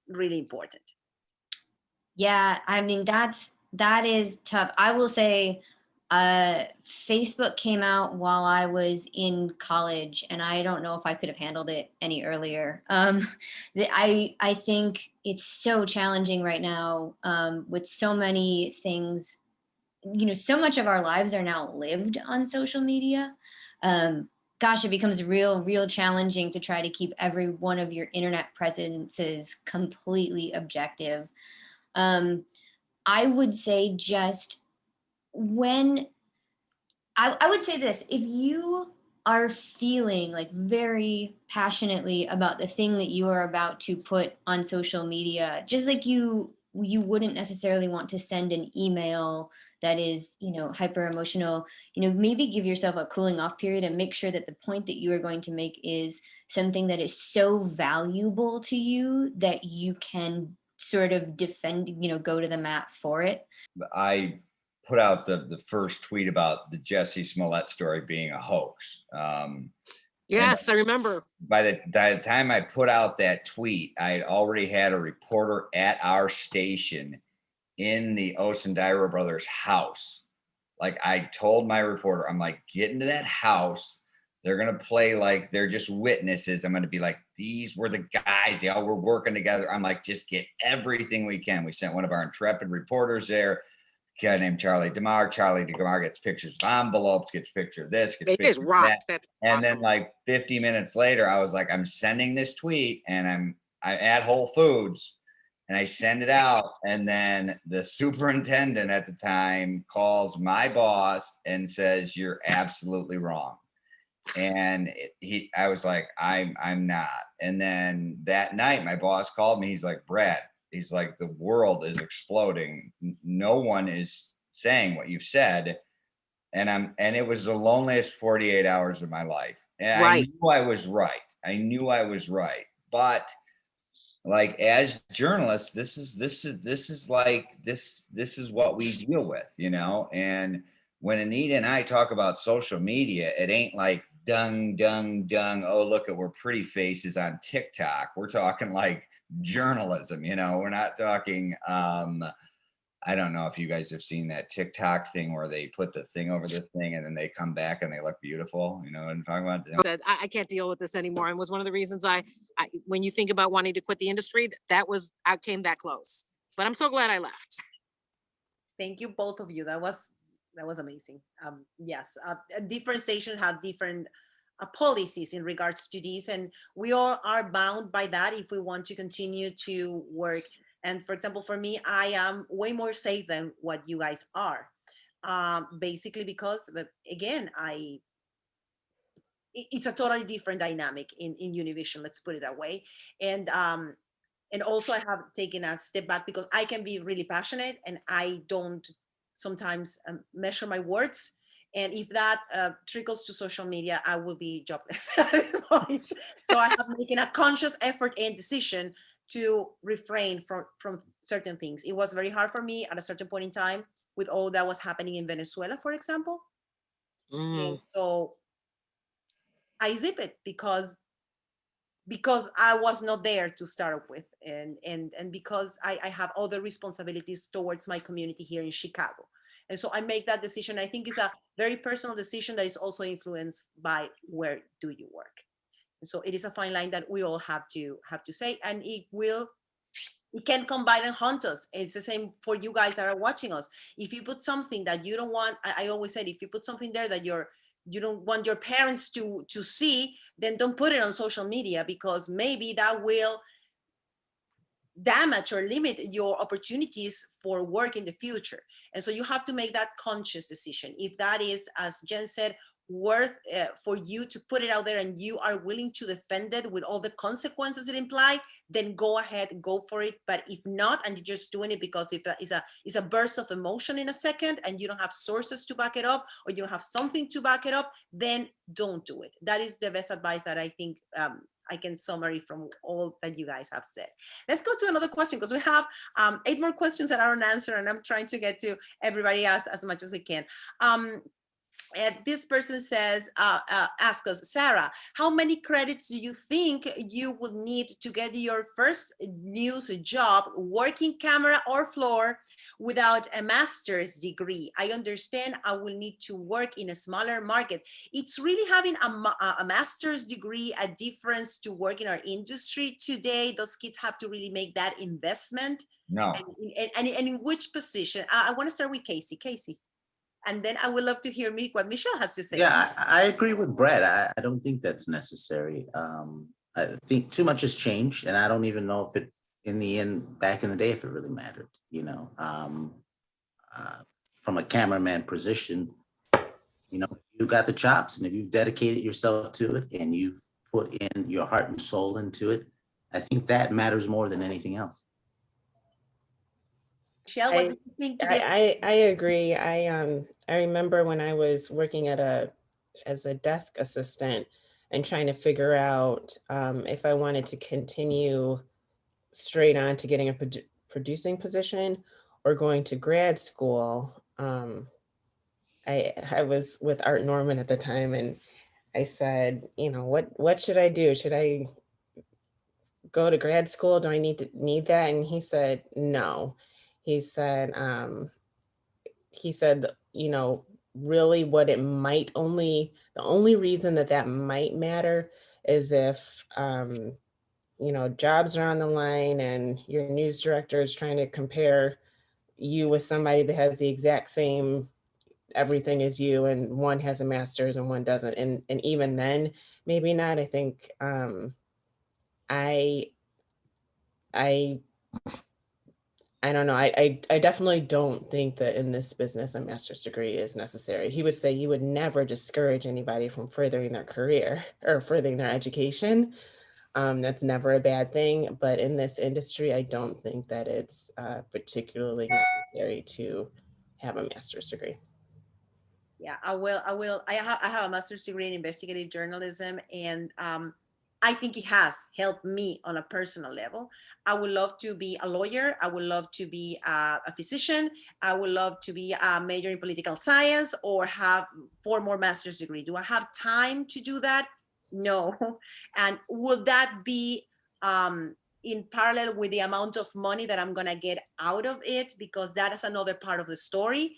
really important. Yeah, I mean, that is tough. I will say Facebook came out while I was in college, and I don't know if I could have handled it any earlier. I think it's so challenging right now with so many things. So much of our lives are now lived on social media. Gosh, it becomes real challenging to try to keep every one of your internet presences completely objective. I would say just when I would say this, if you are feeling like very passionately about the thing that you are about to put on social media, just like you wouldn't necessarily want to send an email that is, hyper emotional, maybe give yourself a cooling off period and make sure that the point that you are going to make is something that is so valuable to you that you can sort of defend, go to the mat for it. I put out the first tweet about the Jesse Smollett story being a hoax. Yes, I remember. By the time I put out that tweet, I had already had a reporter at our station in the Osundairo brothers' house. Like, I told my reporter, I'm like, get into that house. They're going to play like they're just witnesses. I'm going to be like, these were the guys. They all were working together. I'm like, just get everything we can. We sent one of our intrepid reporters there, a guy named Charlie DeMar. Charlie DeMar gets pictures of envelopes, gets picture of this, gets pictures of that. That's and awesome. then like 50 minutes later, I was like, I'm sending this tweet, and I'm at Whole Foods, and I send it out. And then the superintendent at the time calls my boss and says, you're absolutely wrong. And I was like, I'm not. And then that night, my boss called me. He's like, Brad, he's like, the world is exploding. No one is saying what you've said. And it was the loneliest 48 hours of my life. And Right. I knew I was right. But like, as journalists, this is what we deal with, and when Anita and I talk about social media, it ain't like dung. Oh, look at, we're pretty faces on TikTok. We're talking like journalism, we're not talking, I don't know if you guys have seen that TikTok thing where they put the thing over the thing and then they come back and they look beautiful. You know what I'm talking about? I can't deal with this anymore. And was one of the reasons I when you think about wanting to quit the industry, I came that close, but I'm so glad I left. Thank you, both of you. That was amazing. Yes, different stations have different policies in regards to this, and we all are bound by that if we want to continue to work. And for example, for me, I am way more safe than what you guys are, basically because, again, it's a totally different dynamic in Univision, let's put it that way. And And also I have taken a step back because I can be really passionate and I don't sometimes measure my words. And if that trickles to social media, I will be jobless at this point. So I have making a conscious effort and decision to refrain from certain things. It was very hard for me at a certain point in time with all that was happening in Venezuela, for example. And so I zip it because I was not there to start with, and because I have other responsibilities towards my community here in Chicago. And so I make that decision. I think it's a very personal decision that is also influenced by where do you work. And so it is a fine line that we all have to say, and it can come by and haunt us. It's the same for you guys that are watching us. If you put something that you don't want, I always said, if you put something there that you don't want your parents to see, then don't put it on social media, because maybe that will damage or limit your opportunities for work in the future. And so you have to make that conscious decision. If that is, as Jen said, worth for you to put it out there and you are willing to defend it with all the consequences it implies, then go ahead, go for it. But if not, and you're just doing it because it's a burst of emotion in a second and you don't have sources to back it up, or you don't have something to back it up, then don't do it. That is the best advice that I think I can summary from all that you guys have said. Let's go to another question, because we have 8 more questions that are unanswered, and I'm trying to get to everybody else as much as we can. And this person says, ask us, Sarah, how many credits do you think you will need to get your first news job working camera or floor without a master's degree? I understand I will need to work in a smaller market. It's really having a master's degree a difference to work in our industry today? Those kids have to really make that investment? No. And in which position? I want to start with Casey. And then I would love to hear what Michele has to say. Yeah, I agree with Brad. I don't think that's necessary. I think too much has changed, and I don't even know if it, in the end, back in the day, if it really mattered, you know. From a cameraman position, you know, you got the chops, and if you've dedicated yourself to it and you've put in your heart and soul into it, I think that matters more than anything else. Michele, what do you think? I agree. I remember when I was working as a desk assistant and trying to figure out if I wanted to continue straight on to getting a producing position or going to grad school. I was with Art Norman at the time, and I said, you know, what should I do? Should I go to grad school? Do I need that? And he said, no. He said, you know, really what it might the only reason that might matter is if, you know, jobs are on the line and your news director is trying to compare you with somebody that has the exact same everything as you, and one has a master's and one doesn't. And even then, maybe not. I think I don't know. I definitely don't think that in this business a master's degree is necessary. He would say he would never discourage anybody from furthering their career or furthering their education. That's never a bad thing. But in this industry, I don't think that it's particularly necessary to have a master's degree. Yeah, I will. I have a master's degree in investigative journalism, and I think it has helped me on a personal level. I would love to be a lawyer. I would love to be a physician. I would love to be a major in political science or have 4 more master's degree. Do I have time to do that? No. And would that be in parallel with the amount of money that I'm gonna get out of it? Because that is another part of the story.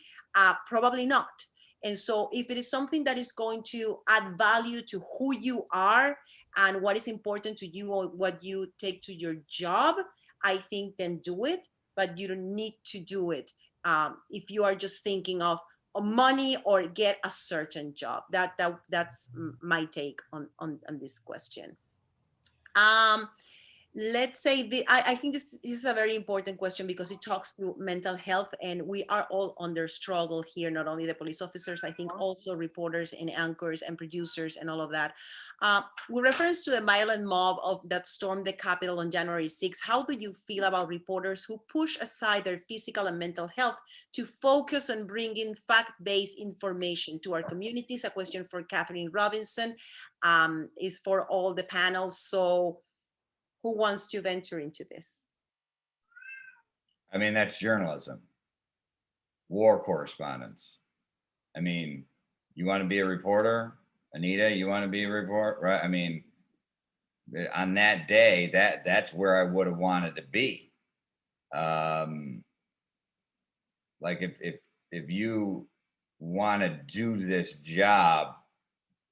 Probably not. And so if it is something that is going to add value to who you are and what is important to you or what you take to your job, I think then do it, but you don't need to do it if you are just thinking of money or get a certain job. That's my take on this question. let's say I think this is a very important question because it talks to mental health, and we are all under struggle here, not only the police officers, I think also reporters and anchors and producers and all of that. With reference to the violent mob that stormed the Capitol on January 6th, how do you feel about reporters who push aside their physical and mental health to focus on bringing fact-based information to our communities? A question for Catherine Robinson, is for all the panels. So who wants to venture into this? I mean, that's journalism, war correspondence. I mean, you want to be a reporter, Anita, you want to be a reporter, right? I mean, on that day, that's where I would have wanted to be. Like if you want to do this job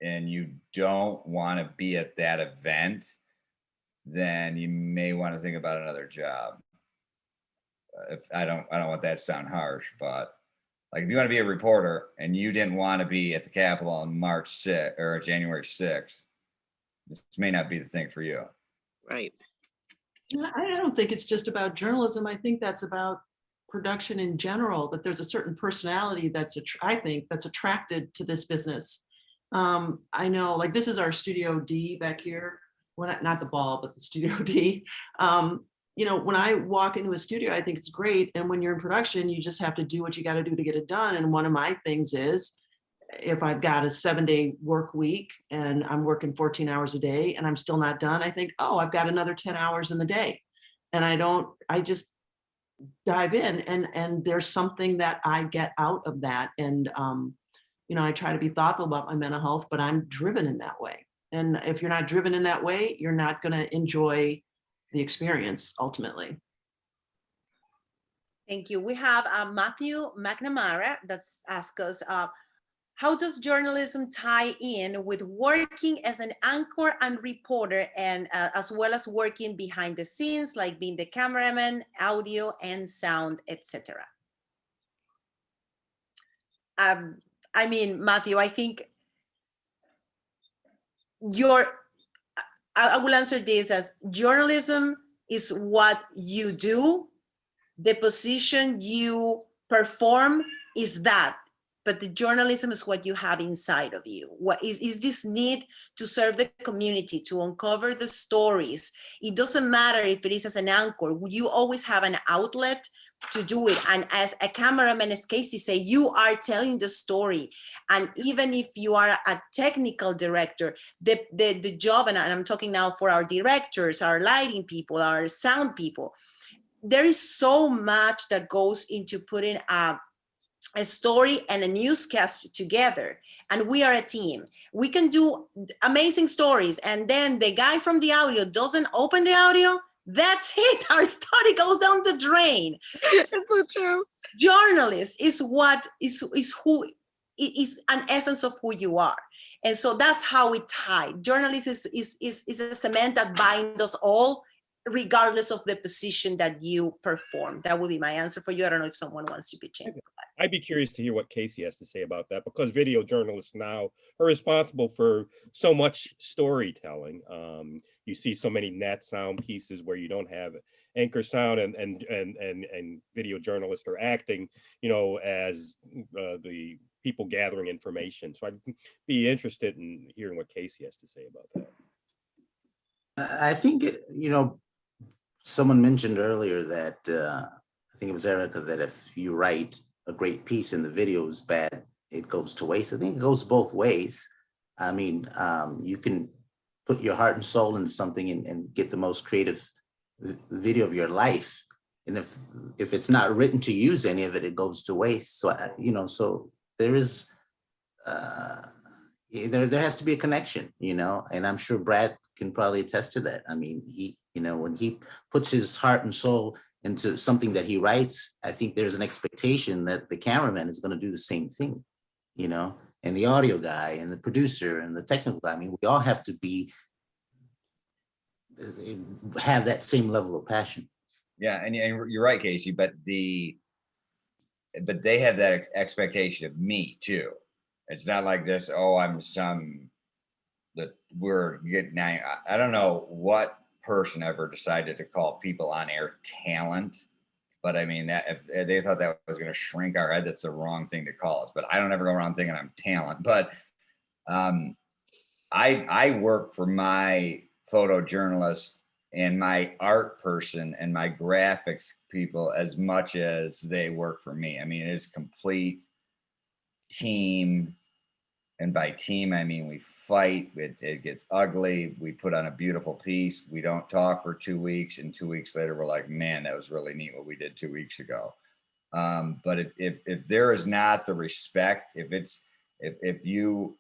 and you don't want to be at that event, then you may want to think about another job. If I don't want that to sound harsh, but like if you want to be a reporter and you didn't want to be at the Capitol on March 6th or January 6th, this may not be the thing for you. Right. I don't think it's just about journalism. I think that's about production in general, that there's a certain personality I think that's attracted to this business. I know, like, this is our Studio D back here. Well, not the ball, but the Studio D. You know, when I walk into a studio, I think it's great. And when you're in production, you just have to do what you got to do to get it done. And one of my things is, if I've got a 7-day work week and I'm working 14 hours a day and I'm still not done, I think, oh, I've got another 10 hours in the day. And I just dive in, and there's something that I get out of that. And, you know, I try to be thoughtful about my mental health, but I'm driven in that way. And if you're not driven in that way, you're not going to enjoy the experience ultimately. Thank you. We have Matthew McNamara that's asked us, how does journalism tie in with working as an anchor and reporter, and as well as working behind the scenes, like being the cameraman, audio and sound, etc.? I mean, Matthew, I think I will answer this as journalism is what you do. The position you perform is that, but the journalism is what you have inside of you. What is this need to serve the community, to uncover the stories? It doesn't matter if it is as an anchor, you always have an outlet to do it. And as a cameraman, as Casey said, you are telling the story. And even if you are a technical director, the job, and I'm talking now for our directors, our lighting people, our sound people, there is so much that goes into putting a story and a newscast together. And we are a team. We can do amazing stories. And then the guy from the audio doesn't open the audio. That's it. Our study goes down the drain. It's so true. Journalist is what is who is an essence of who you are. And so that's how we tie. Journalist is a cement that binds us all, regardless of the position that you perform. That would be my answer for you. I don't know if someone wants to pitch in. I'd be curious to hear what Casey has to say about that, because video journalists now are responsible for so much storytelling. You see so many nat sound pieces where you don't have anchor sound, and video journalists are acting, you know, as the people gathering information. So I'd be interested in hearing what Casey has to say about that. I think, you know, someone mentioned earlier that, I think it was Erika, that if you write a great piece and the video is bad, it goes to waste. I think it goes both ways. I mean, you can put your heart and soul into something and get the most creative video of your life. And if it's not written to use any of it, it goes to waste. So, you know, so there is, there has to be a connection, you know, and I'm sure Brad can probably attest to that. I mean, he, you know, when he puts his heart and soul into something that he writes, I think there's an expectation that the cameraman is going to do the same thing, you know, and the audio guy and the producer and the technical guy. I mean, we all have to have that same level of passion. Yeah, and you're right, Casey, but they have that expectation of me too. It's not like this, oh, I'm that we're getting, I don't know what person ever decided to call people on air talent. But I mean, that if they thought that was going to shrink our head, that's the wrong thing to call us. But I don't ever go around thinking I'm talent. But I work for my photojournalist and my art person and my graphics people as much as they work for me. I mean, it is complete team. And by team, I mean, we fight, it gets ugly. We put on a beautiful piece. We don't talk for 2 weeks. And 2 weeks later, we're like, man, that was really neat what we did 2 weeks ago. But if there is not the respect, if you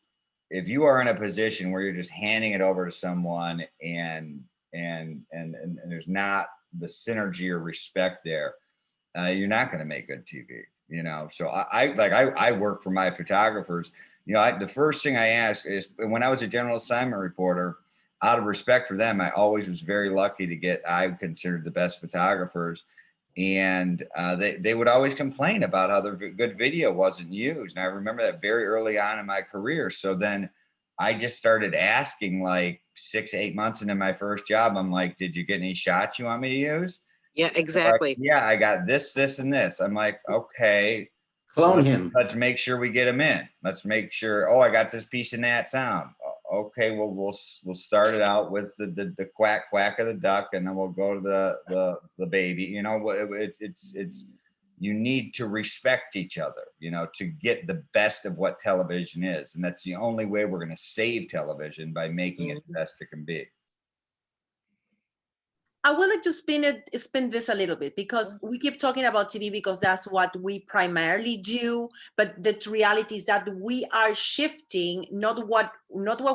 are in a position where you're just handing it over to someone and there's not the synergy or respect there, you're not going to make good TV, you know? So I work for my photographers. You know, the first thing I ask is when I was a general assignment reporter, out of respect for them, I always was very lucky to get, I considered the best photographers. And they would always complain about how their good video wasn't used. And I remember that very early on in my career. So then I just started asking, like 6, 8 months into my first job, I'm like, did you get any shots you want me to use? Yeah, exactly. Like, yeah, I got this, this, and this. I'm like, okay. Clone him. Let's make sure we get them in. Let's make sure, oh, I got this piece of Nat sound. Okay, well, we'll start it out with the quack quack of the duck, and then we'll go to the baby. You know what? It's you need to respect each other, you know, to get the best of what television is, and that's the only way we're going to save television, by making it the best it can be. I would like to spin this a little bit, because we keep talking about TV because that's what we primarily do. But the reality is that we are shifting not what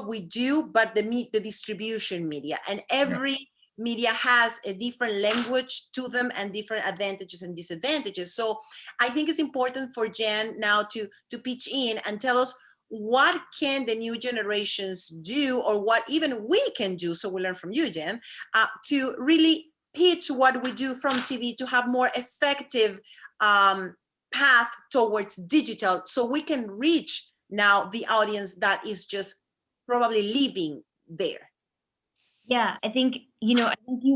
we do, but the distribution media, and every media has a different language to them and different advantages and disadvantages. So I think it's important for Jen now to pitch in and tell us, what can the new generations do, or what even we can do, so we learn from you, Jen, to really pitch what we do from TV to have more effective path towards digital, so we can reach now the audience that is just probably living there. Yeah, I think you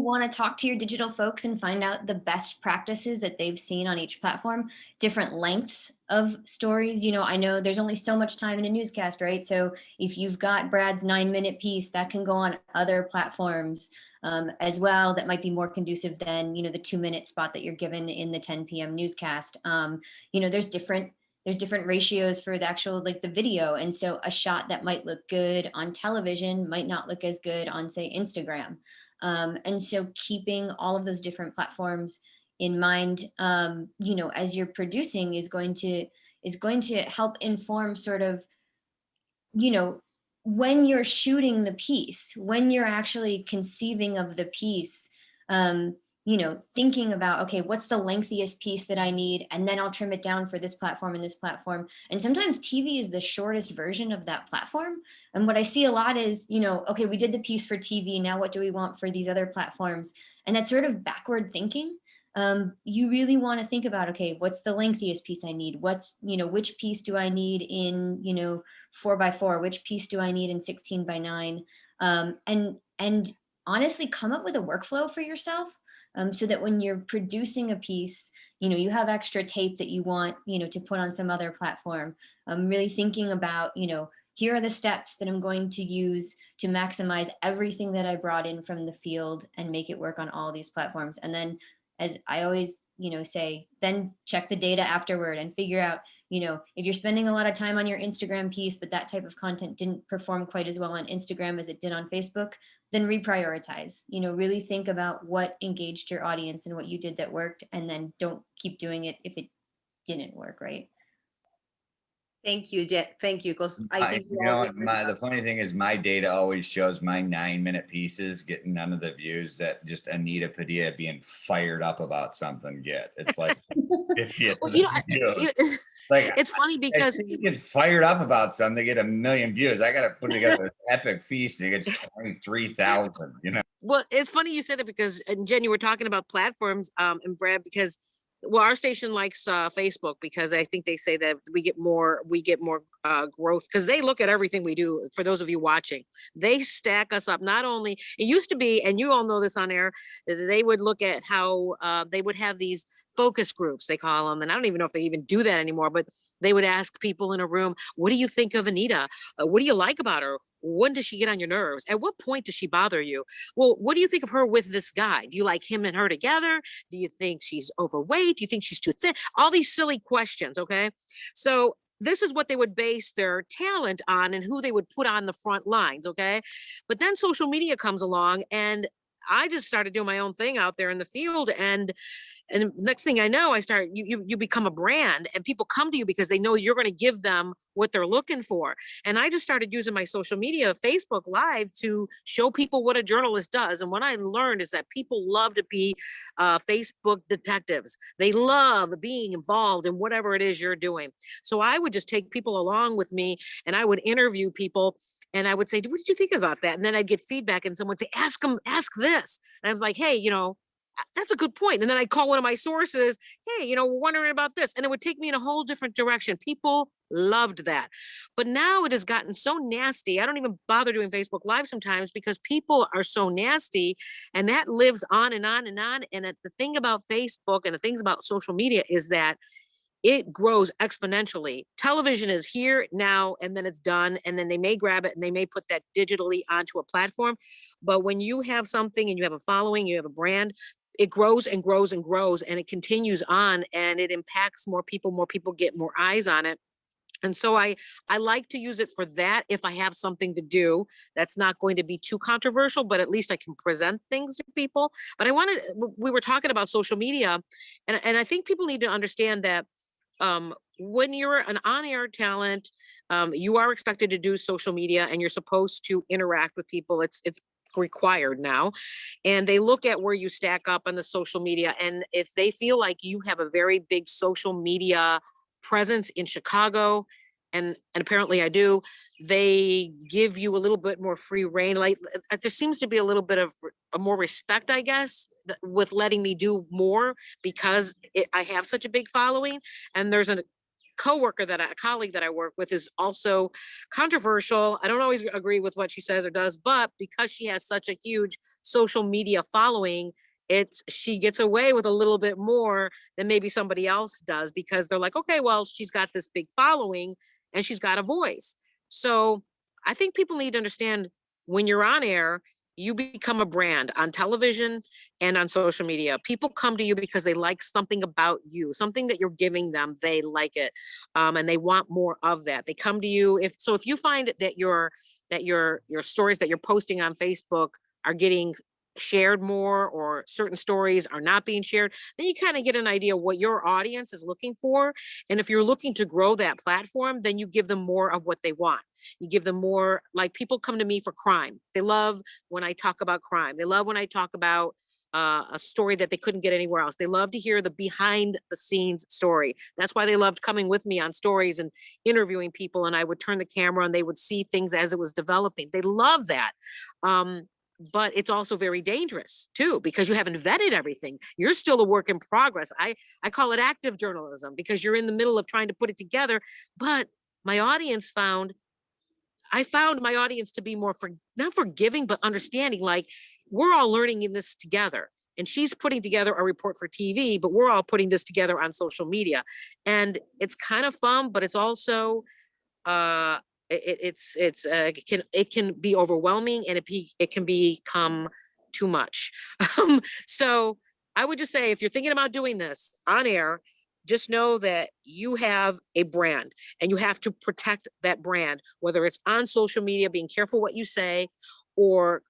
want to talk to your digital folks and find out the best practices that they've seen on each platform, different lengths of stories. You know, I know there's only so much time in a newscast, right? So if you've got Brad's 9-minute piece, that can go on other platforms as well, that might be more conducive than, you know, the 2-minute spot that you're given in the 10 p.m. newscast. You know, there's different ratios for the actual, like the video. And so a shot that might look good on television might not look as good on, say, Instagram. And so keeping all of those different platforms in mind, you know, as you're producing is going to help inform sort of, you know, when you're shooting the piece, when you're actually conceiving of the piece, you know, thinking about, okay, what's the lengthiest piece that I need? And then I'll trim it down for this platform and this platform. And sometimes TV is the shortest version of that platform. And what I see a lot is, you know, okay, we did the piece for TV. Now what do we want for these other platforms? And that's sort of backward thinking. You really want to think about, okay, what's the lengthiest piece I need? What's, you know, which piece do I need in, you know, 4x4? Which piece do I need in 16:9? And honestly, come up with a workflow for yourself. So that when you're producing a piece, you know, you have extra tape that you want, you know, to put on some other platform. Really thinking about, you know, here are the steps that I'm going to use to maximize everything that I brought in from the field and make it work on all these platforms. And then, as I always, you know, say, then check the data afterward and figure out, you know, if you're spending a lot of time on your Instagram piece, but that type of content didn't perform quite as well on Instagram as it did on Facebook, then reprioritize, you know, really think about what engaged your audience and what you did that worked, and then don't keep doing it if it didn't work, right? Thank you, Jen. Thank you, because I think you know, the funny thing is my data always shows my 9-minute pieces getting none of the views that just Anita Padilla being fired up about something get. It's like 50th. Well, you know, like, it's funny because you get fired up about something, they get 1 million views. I got to put together an epic piece to get 23,000, you know? Well, it's funny you said that, because, and Jen, you were talking about platforms, and Brad, because Well, our station likes Facebook because I think they say that we get more growth because they look at everything we do. For those of you watching, they stack us up. Not only it used to be, and you all know this on air, they would look at how they would have these focus groups, they call them, and I don't even know if they even do that anymore. But they would ask people in a room, "What do you think of Anita? What do you like about her? When does she get on your nerves? At what point does she bother you? Well, what do you think of her with this guy? Do you like him and her together? Do you think she's overweight? Do you think she's too thin?" All these silly questions, okay? So this is what they would base their talent on and who they would put on the front lines, okay? But then social media comes along and I just started doing my own thing out there in the field, and next thing I know, you become a brand and people come to you because they know you're going to give them what they're looking for. And I just started using my social media, Facebook Live, to show people what a journalist does. And what I learned is that people love to be Facebook detectives. They love being involved in whatever it is you're doing. So I would just take people along with me and I would interview people and I would say, "What did you think about that?" And then I'd get feedback and someone would say, ask this. And I'm like, "Hey, that's a good point." And then I'd call one of my sources, "Hey, we're wondering about this." And it would take me in a whole different direction. People loved that. But now it has gotten so nasty. I don't even bother doing Facebook Live sometimes because people are so nasty and that lives on and on and on. And the thing about Facebook and the things about social media is that it grows exponentially. Television is here now and then it's done. And then they may grab it and they may put that digitally onto a platform. But when you have something and you have a following, you have a brand, it grows and grows and grows and it continues on and it impacts more people get more eyes on it. And so I like to use it for that if I have something to do that's not going to be too controversial, but at least I can present things to people. But we were talking about social media and I think people need to understand that when you're an on-air talent, you are expected to do social media and you're supposed to interact with people. It's required now. And they look at where you stack up on the social media. And if they feel like you have a very big social media presence in Chicago, and apparently I do, they give you a little bit more free reign. Like there seems to be a little bit of more respect, I guess, with letting me do more because I have such a big following. And there's a colleague that I work with is also controversial. I don't always agree with what she says or does, but because she has such a huge social media following, she gets away with a little bit more than maybe somebody else does because they're like, okay, well, she's got this big following and she's got a voice. So I think people need to understand when you're on air, you become a brand on television and on social media. People come to you because they like something about you, something that you're giving them. They like it, and they want more of that. They come to you if you find that your stories that you're posting on Facebook are getting shared more or certain stories are not being shared, then you kind of get an idea what your audience is looking for. And if you're looking to grow that platform, then you give them more of what they want. You give them more, like people come to me for crime. They love when I talk about crime. They love when I talk about a story that they couldn't get anywhere else. They love to hear the behind the scenes story. That's why they loved coming with me on stories and interviewing people. And I would turn the camera and they would see things as it was developing. They love that. But it's also very dangerous too, because you haven't vetted everything. You're still a work in progress. I call it active journalism because you're in the middle of trying to put it together. But I found my audience to be more not forgiving, but understanding, like we're all learning in this together. And she's putting together a report for TV, but we're all putting this together on social media. And it's kind of fun, but it's also, it can be overwhelming and it can become too much. So I would just say, if you're thinking about doing this on air, just know that you have a brand and you have to protect that brand, whether it's on social media, being careful what you say, or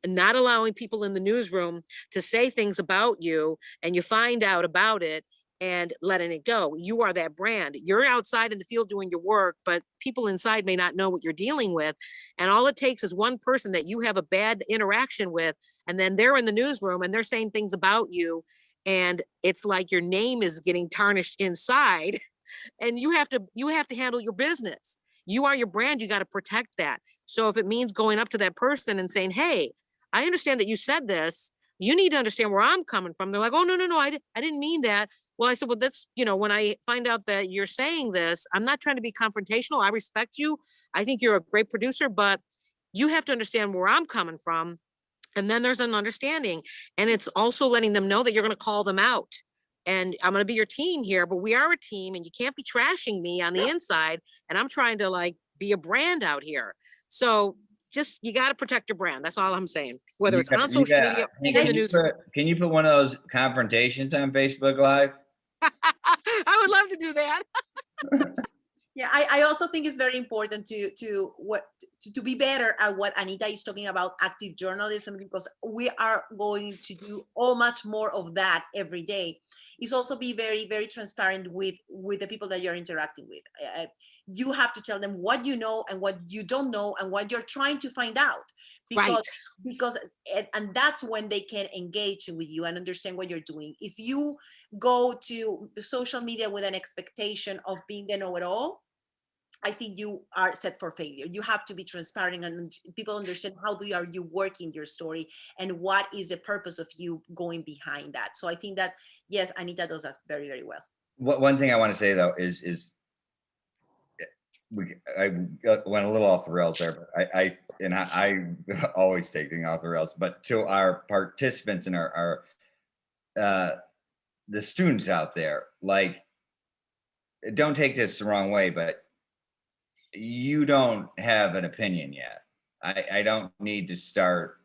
not allowing people in the newsroom to say things about you and you find out about it and letting it go. You are that brand. You're outside in the field doing your work, but people inside may not know what you're dealing with. And all it takes is one person that you have a bad interaction with, and then they're in the newsroom and they're saying things about you. And it's like your name is getting tarnished inside and you have to handle your business. You are your brand. You got to protect that. So if it means going up to that person and saying, hey, I understand that you said this. You need to understand where I'm coming from. They're like, oh, no, I didn't mean that. Well, I said, well, that's, when I find out that you're saying this, I'm not trying to be confrontational. I respect you. I think you're a great producer, but you have to understand where I'm coming from. And then there's an understanding. And it's also letting them know that you're going to call them out. And I'm going to be your team here, but we are a team and you can't be trashing me on the inside. And I'm trying to like be a brand out here. So just, you got to protect your brand. That's all I'm saying, whether it's on social media Hey, or in the news. can you put one of those confrontations on Facebook Live? I would love to do that. Yeah, I also think it's very important to be better at what Anita is talking about, active journalism, because we are going to do much more of that every day. It's also be very, very transparent with the people that you're interacting with. You have to tell them what you know and what you don't know and what you're trying to find out, because and that's when they can engage with you and understand what you're doing. If you go to social media with an expectation of being the know-it-all, I think you are set for failure. You have to be transparent and people understand how are you working your story and what is the purpose of you going behind that. So I think that, yes, Anita does that very, very well. One thing I want to say though is I went a little off the rails there, but I always take things off the rails. But to our participants and our the students out there, like, don't take this the wrong way, but you don't have an opinion yet. I don't need to start.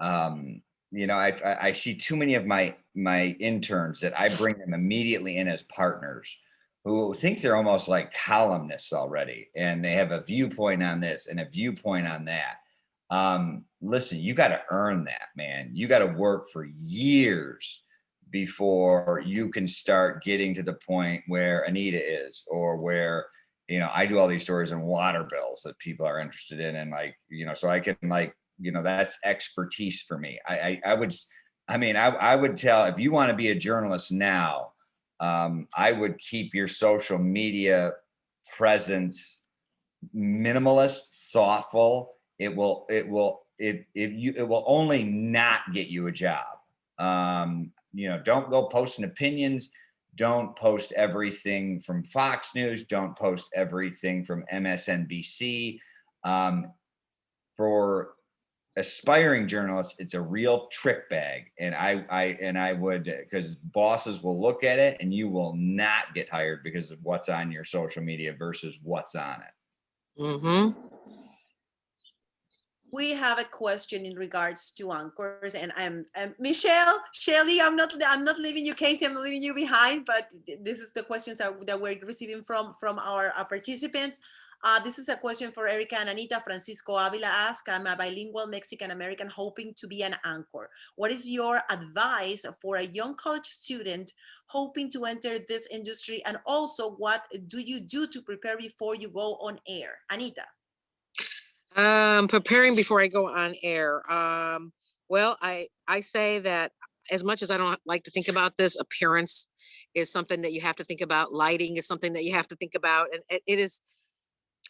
I see too many of my interns that I bring them immediately in as partners who think they're almost like columnists already, and they have a viewpoint on this and a viewpoint on that. Listen, you got to earn that, man. You got to work for years before you can start getting to the point where Anita is, or where, I do all these stories on water bills that people are interested in. And so I can that's expertise for me. I would tell, if you want to be a journalist now, I would keep your social media presence minimalist, thoughtful. It will only not get you a job. Don't go posting opinions. Don't post everything from Fox News. Don't post everything from MSNBC. For aspiring journalists, it's a real trick bag. And I would, because bosses will look at it and you will not get hired because of what's on your social media versus what's on it. Mm-hmm. We have a question in regards to anchors, and I'm Michele, Shelley. I'm not leaving you, Casey. I'm not leaving you behind. But this is the questions that we're receiving from our participants. This is a question for Erika and Anita. Francisco Avila asked, I'm a bilingual Mexican-American hoping to be an anchor. What is your advice for a young college student hoping to enter this industry? And also, what do you do to prepare before you go on air? Anita. Preparing before I go on air. Well, I say that as much as I don't like to think about this, appearance is something that you have to think about. Lighting is something that you have to think about. And it is,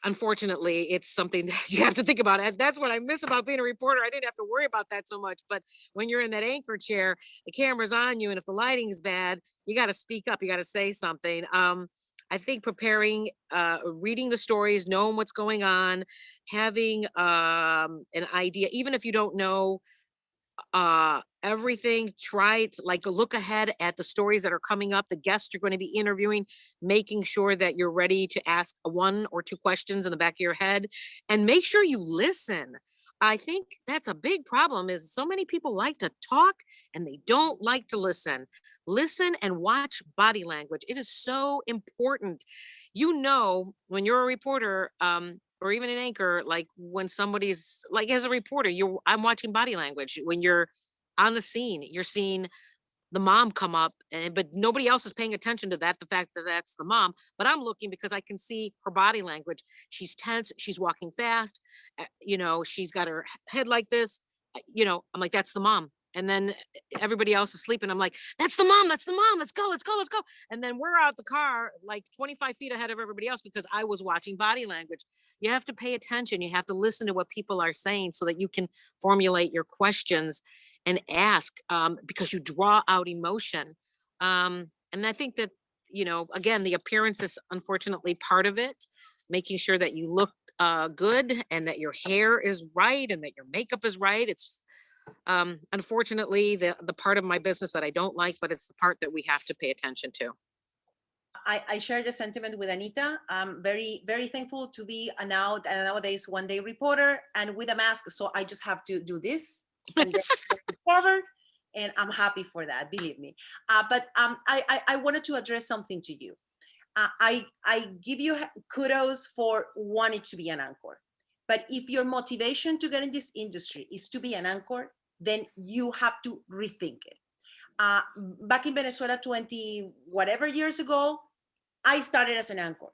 unfortunately, it's something that you have to think about. And that's what I miss about being a reporter. I didn't have to worry about that so much. But when you're in that anchor chair, the camera's on you. And if the lighting is bad, you got to speak up. You got to say something. I think preparing, reading the stories, knowing what's going on, having an idea, even if you don't know everything, try to look ahead at the stories that are coming up, the guests you're going to be interviewing, making sure that you're ready to ask 1 or 2 questions in the back of your head, and make sure you listen. I think that's a big problem, is so many people like to talk and they don't like to listen. Listen and watch body language. It is so important. When you're a reporter, or even an anchor, like when somebody's as a reporter, I'm watching body language. When you're on the scene, you're seeing the mom come up, but nobody else is paying attention to that, the fact that that's the mom. But I'm looking because I can see her body language. She's tense. She's walking fast. She's got her head like this. I'm like, that's the mom. And then everybody else is sleeping. I'm like, that's the mom. That's the mom. Let's go. Let's go. Let's go. And then we're out the car 25 feet ahead of everybody else because I was watching body language. You have to pay attention. You have to listen to what people are saying so that you can formulate your questions and ask, because you draw out emotion. And I think that, you know, again, the appearance is unfortunately part of it, making sure that you look good and that your hair is right and that your makeup is right. It's unfortunately the part of my business that I don't like, but it's the part that we have to pay attention to. I share the sentiment with Anita. I'm very, very thankful to be a nowadays one-day reporter and with a mask. So I just have to do this and then covered, and I'm happy for that, believe me. But I wanted to address something to you. I give you kudos for wanting to be an anchor. But if your motivation to get in this industry is to be an anchor, then you have to rethink it. Back in Venezuela 20 whatever years ago, I started as an anchor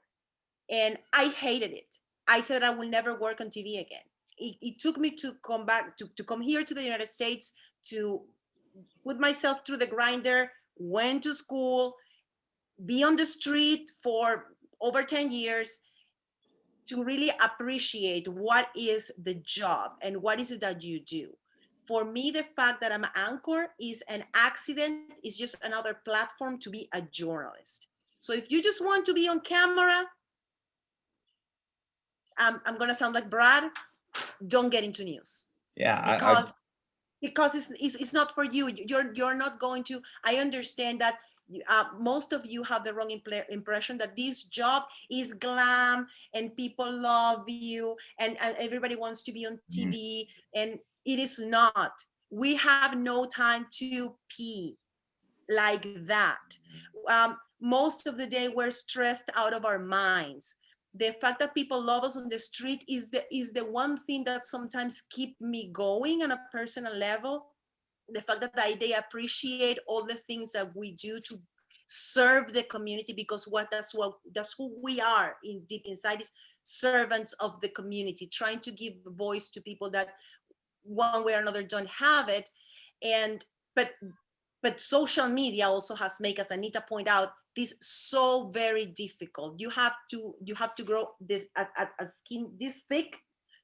and I hated it. I said I will never work on TV again. It took me to come back, to come here to the United States, to put myself through the grinder, went to school, be on the street for over 10 years to really appreciate what is the job and what is it that you do. For me, the fact that I'm an anchor is an accident, is just another platform to be a journalist. So if you just want to be on camera, I'm gonna sound like Brad, don't get into news. Yeah, Because it's not for you. You're not going to, I understand that most of you have the wrong impression that this job is glam and people love you and everybody wants to be on TV, and it is not. We have no time to pee like that. Most of the day we're stressed out of our minds. The fact that people love us on the street is the one thing that sometimes keep me going on a personal level. The fact that they appreciate all the things that we do to serve the community, because that's who we are in deep inside, is servants of the community, trying to give voice to people that one way or another don't have it. And but social media also has made, as Anita pointed out, this so very difficult. You have to grow this a skin this thick,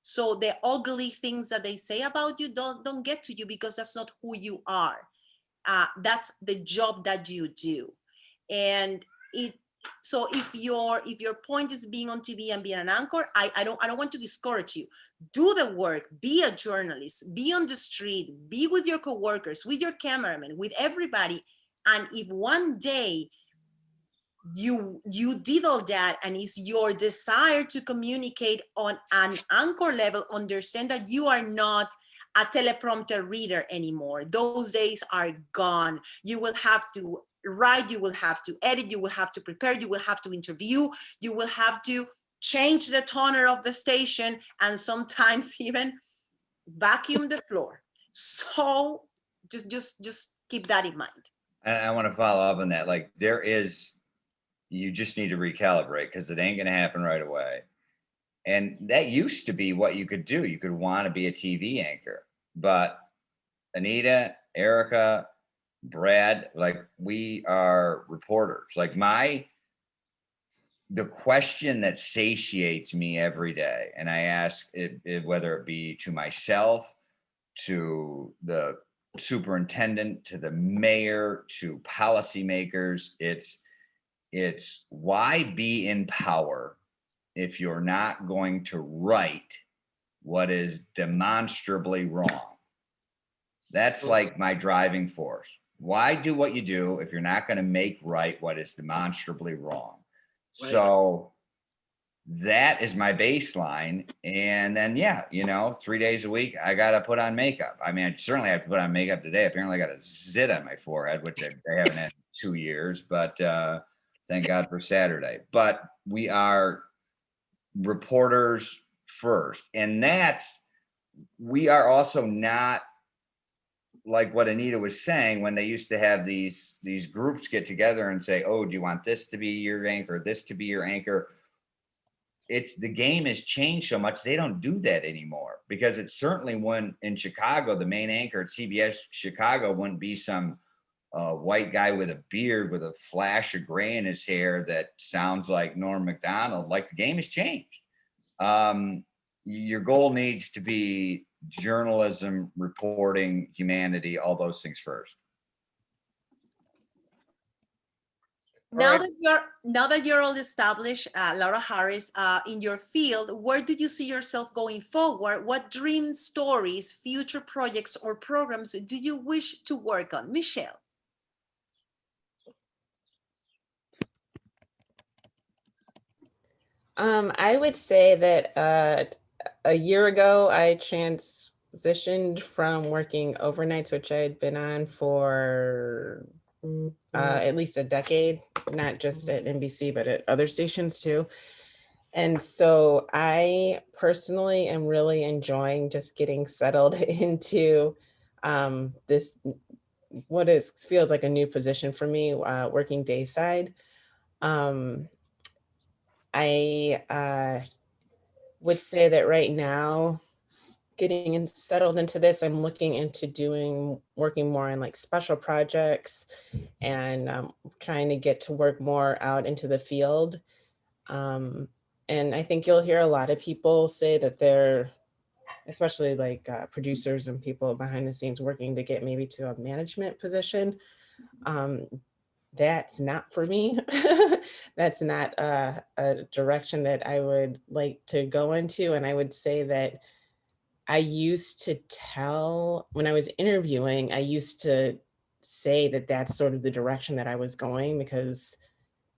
so the ugly things that they say about you don't get to you, because that's not who you are. That's the job that you do. And so if your point is being on TV and being an anchor, I don't want to discourage you. Do the work, be a journalist, be on the street, be with your coworkers, with your cameraman, with everybody. And if one day you did all that and it's your desire to communicate on an anchor level, understand that you are not a teleprompter reader anymore. Those days are gone. You will have to write, you will have to edit, you will have to prepare, you will have to interview, you will have to change the toner of the station, and sometimes even vacuum the floor. So just keep that in mind. and I want to follow up on that. Like you just need to recalibrate, because it ain't going to happen right away. And that used to be what you could do. You could want to be a TV anchor, but Anita, Erika, Brad, like, we are reporters. Like, the question that satiates me every day, and I ask it, whether it be to myself, to the superintendent, to the mayor, to policymakers, it's why be in power if you're not going to right what is demonstrably wrong? That's like my driving force. Why do what you do if you're not going to make right what is demonstrably wrong? Right. So that is my baseline. And then, 3 days a week, I got to put on makeup. I mean, I certainly have to put on makeup today. Apparently I got a zit on my forehead, which I haven't had in 2 years, but thank God for Saturday. But we are reporters first. And we are also not like what Anita was saying, when they used to have these groups get together and say, oh, do you want this to be your anchor, this to be your anchor? The game has changed so much, they don't do that anymore, because it certainly wouldn't in Chicago. The main anchor at CBS Chicago wouldn't be some white guy with a beard with a flash of gray in his hair that sounds like Norm Macdonald. Like, the game has changed. Your goal needs to be journalism, reporting, humanity, all those things first. Now right. that you're all established, Laura Harris, in your field, where do you see yourself going forward? What dream stories, future projects, or programs do you wish to work on? Michele. I would say that a year ago, I transitioned from working overnights, which I had been on for at least a decade, not just at NBC, but at other stations too. And so I personally am really enjoying just getting settled into this, feels like a new position for me, working dayside. I would say that right now, settled into this, I'm looking into working more on like special projects and trying to get to work more out into the field. And I think you'll hear a lot of people say that they're, especially like producers and people behind the scenes, working to get maybe to a management position. That's not for me. That's not a direction that I would like to go into. And I would say that I used to when I was interviewing, I used to say that that's sort of the direction that I was going, because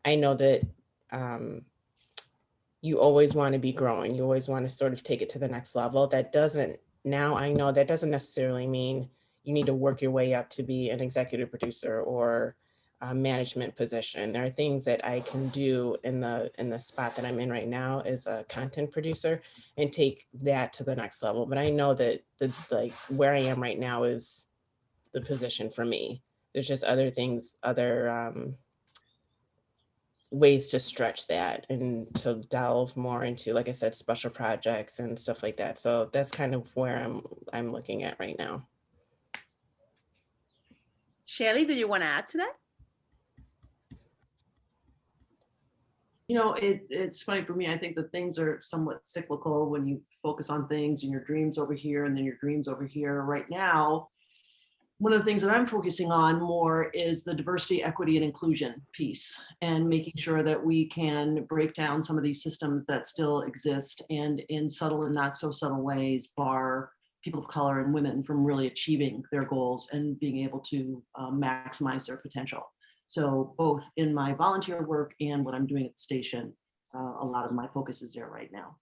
I know that you always want to be growing. You always want to sort of take it to the next level. Now I know that doesn't necessarily mean you need to work your way up to be an executive producer or a management position. There are things that I can do in the spot that I'm in right now as a content producer and take that to the next level. But I know that like where I am right now is the position for me. There's just other things, other ways to stretch that and to delve more into, like I said, special projects and stuff like that. So that's kind of where I'm looking at right now. Shelley, do you want to add to that? You know, it's funny for me. I think that things are somewhat cyclical when you focus on things and your dreams over here and then your dreams over here. Right now, one of the things that I'm focusing on more is the diversity, equity, and inclusion piece, and making sure that we can break down some of these systems that still exist and in subtle and not so subtle ways bar people of color and women from really achieving their goals and being able to maximize their potential. So both in my volunteer work and what I'm doing at the station, a lot of my focus is there right now.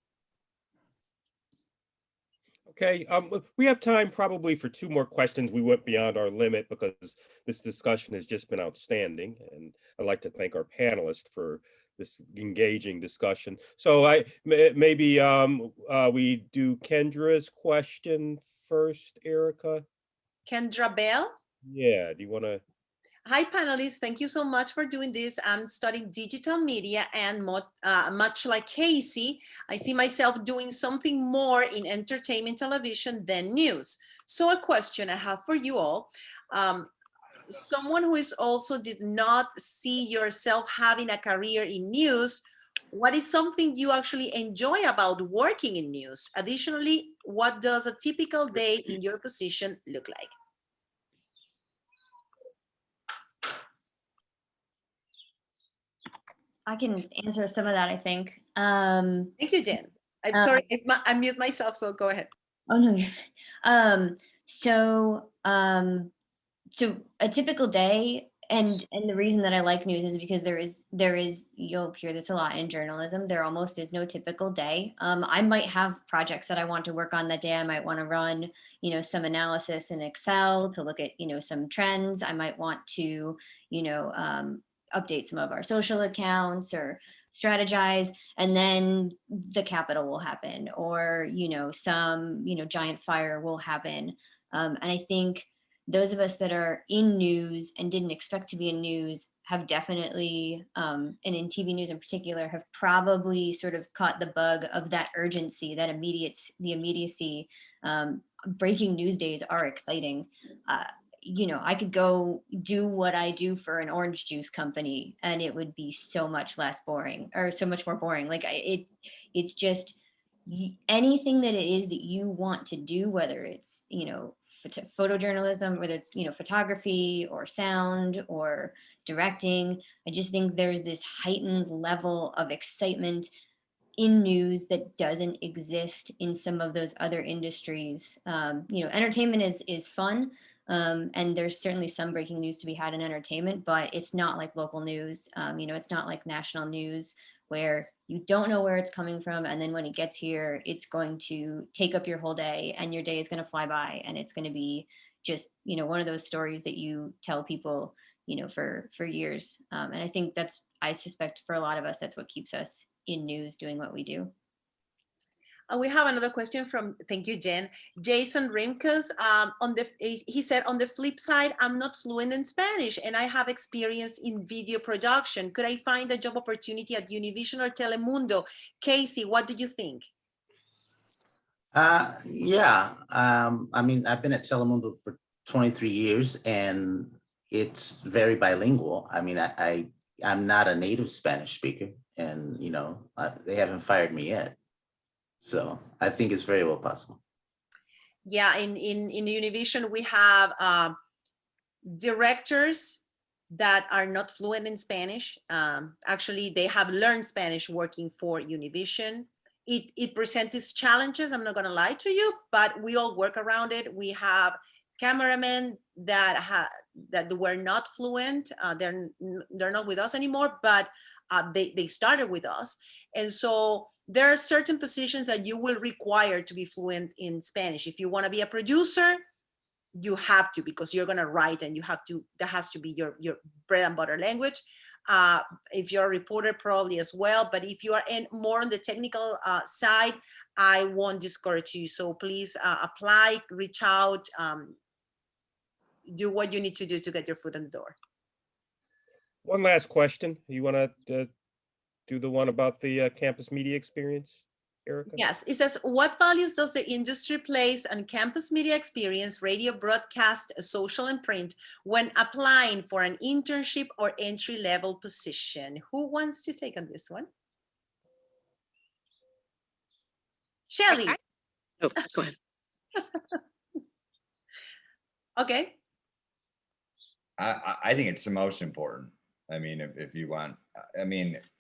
Okay, we have time probably for 2 more questions. We went beyond our limit because this discussion has just been outstanding. And I'd like to thank our panelists for this engaging discussion. So maybe we do Kendra's question first, Erika. Kendra Bell. Yeah, do you want to? Hi, panelists. Thank you so much for doing this. I'm studying digital media, and much like Casey, I see myself doing something more in entertainment television than news. So a question I have for you all, someone who is also did not see yourself having a career in news, what is something you actually enjoy about working in news? Additionally, what does a typical day in your position look like? I can answer some of that, I think. Thank you, Jen. I'm sorry, I mute myself, so go ahead. Oh no. So a typical day, and the reason that I like news is because there is you'll hear this a lot in journalism. There almost is no typical day. I might have projects that I want to work on that day. I might want to run, some analysis in Excel to look at, some trends. I might want to, update some of our social accounts or strategize, and then the Capitol will happen, or some giant fire will happen, and I think those of us that are in news and didn't expect to be in news have definitely, and in TV news in particular, have probably sort of caught the bug of that urgency, the immediacy. Breaking news days are exciting. I could go do what I do for an orange juice company and it would be so much less boring, or so much more boring. Like it's just, anything that it is that you want to do, whether it's, photojournalism, whether it's, photography or sound or directing, I just think there's this heightened level of excitement in news that doesn't exist in some of those other industries. Entertainment is fun. And there's certainly some breaking news to be had in entertainment, but it's not like local news. It's not like national news where you don't know where it's coming from. And then when it gets here, it's going to take up your whole day and your day is going to fly by. And it's going to be just, one of those stories that you tell people, for years. And I think I suspect for a lot of us, that's what keeps us in news doing what we do. We have another question thank you, Jen. Jason Rimkus. He said, on the flip side, I'm not fluent in Spanish and I have experience in video production. Could I find a job opportunity at Univision or Telemundo? Casey, what do you think? Yeah. I've been at Telemundo for 23 years and it's very bilingual. I'm not a native Spanish speaker and, they haven't fired me yet. So I think it's very well possible. Yeah, in Univision, we have directors that are not fluent in Spanish. Actually, they have learned Spanish working for Univision. It presents its challenges, I'm not gonna lie to you, but we all work around it. We have cameramen that were not fluent. They're not with us anymore, but they started with us. And so there are certain positions that you will require to be fluent in Spanish. If you want to be a producer, you have to, because you're going to write and that has to be your bread and butter language. If you're a reporter, probably as well. But if you are more on the technical side, I won't discourage you. So please apply, reach out, do what you need to do to get your foot in the door. One last question. You want to do the one about the campus media experience, Erika? Yes, it says, what values does the industry place on campus media experience, radio, broadcast, social, and print when applying for an internship or entry-level position? Who wants to take on this one? Shelley. Oh, go ahead. Okay. I think it's the most important. If you want,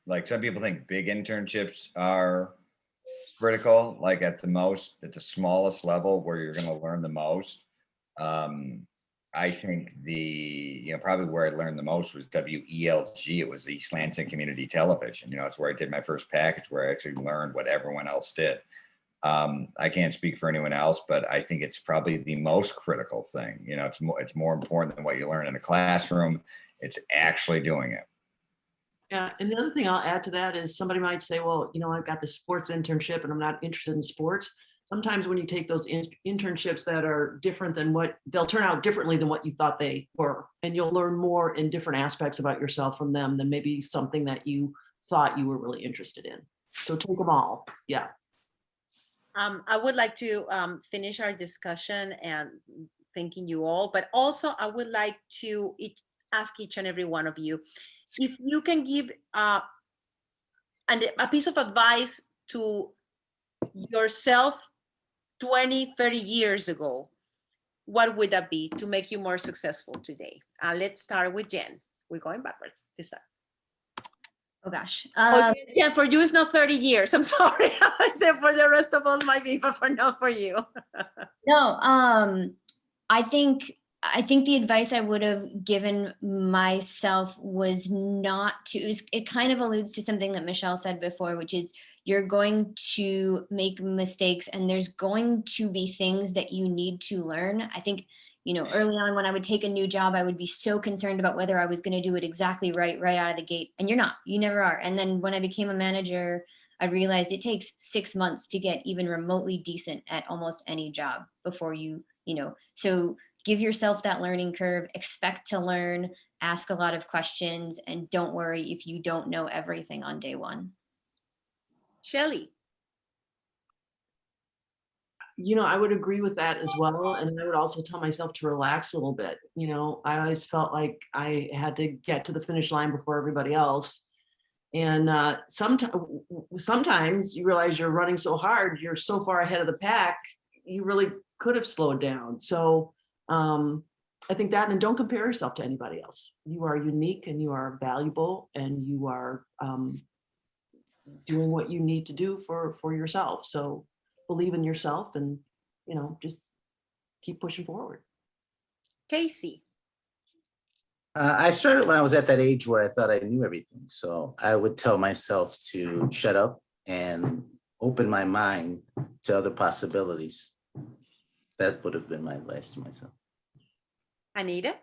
like some people think big internships are critical, like at the smallest level where you're going to learn the most. I think probably where I learned the most was WELG. It was East Lansing Community Television. It's where I did my first package, where I actually learned what everyone else did. I can't speak for anyone else, but I think it's probably the most critical thing. It's more important than what you learn in a classroom. It's actually doing it. Yeah, and the other thing I'll add to that is somebody might say, well, I've got this sports internship and I'm not interested in sports. Sometimes when you take those internships that are different than they'll turn out differently than what you thought they were. And you'll learn more in different aspects about yourself from them than maybe something that you thought you were really interested in. So take them all. Yeah. I would like to finish our discussion and thanking you all, but also I would like to ask each and every one of you, if you can give a piece of advice to yourself 20, 30 years ago, what would that be to make you more successful today? Let's start with Jen. We're going backwards this time. Oh gosh. Yeah, for you it's not 30 years. I'm sorry. For the rest of us might be, but not for you. No, I think the advice I would have given myself was not to, it kind of alludes to something that Michele said before, which is you're going to make mistakes and there's going to be things that you need to learn. I think, early on when I would take a new job, I would be so concerned about whether I was going to do it exactly right out of the gate. And you're not, you never are. And then when I became a manager, I realized it takes 6 months to get even remotely decent at almost any job before so give yourself that learning curve, expect to learn, ask a lot of questions, and don't worry if you don't know everything on day one. Shelley. I would agree with that as well. And I would also tell myself to relax a little bit. I always felt like I had to get to the finish line before everybody else. And sometimes you realize you're running so hard, you're so far ahead of the pack, you really could have slowed down. So I think that, and don't compare yourself to anybody else. You are unique and you are valuable, and you are doing what you need to do for yourself. So believe in yourself, and just keep pushing forward. Casey. I started when I was at that age where I thought I knew everything. So I would tell myself to shut up and open my mind to other possibilities. That would have been my advice to myself. Anita.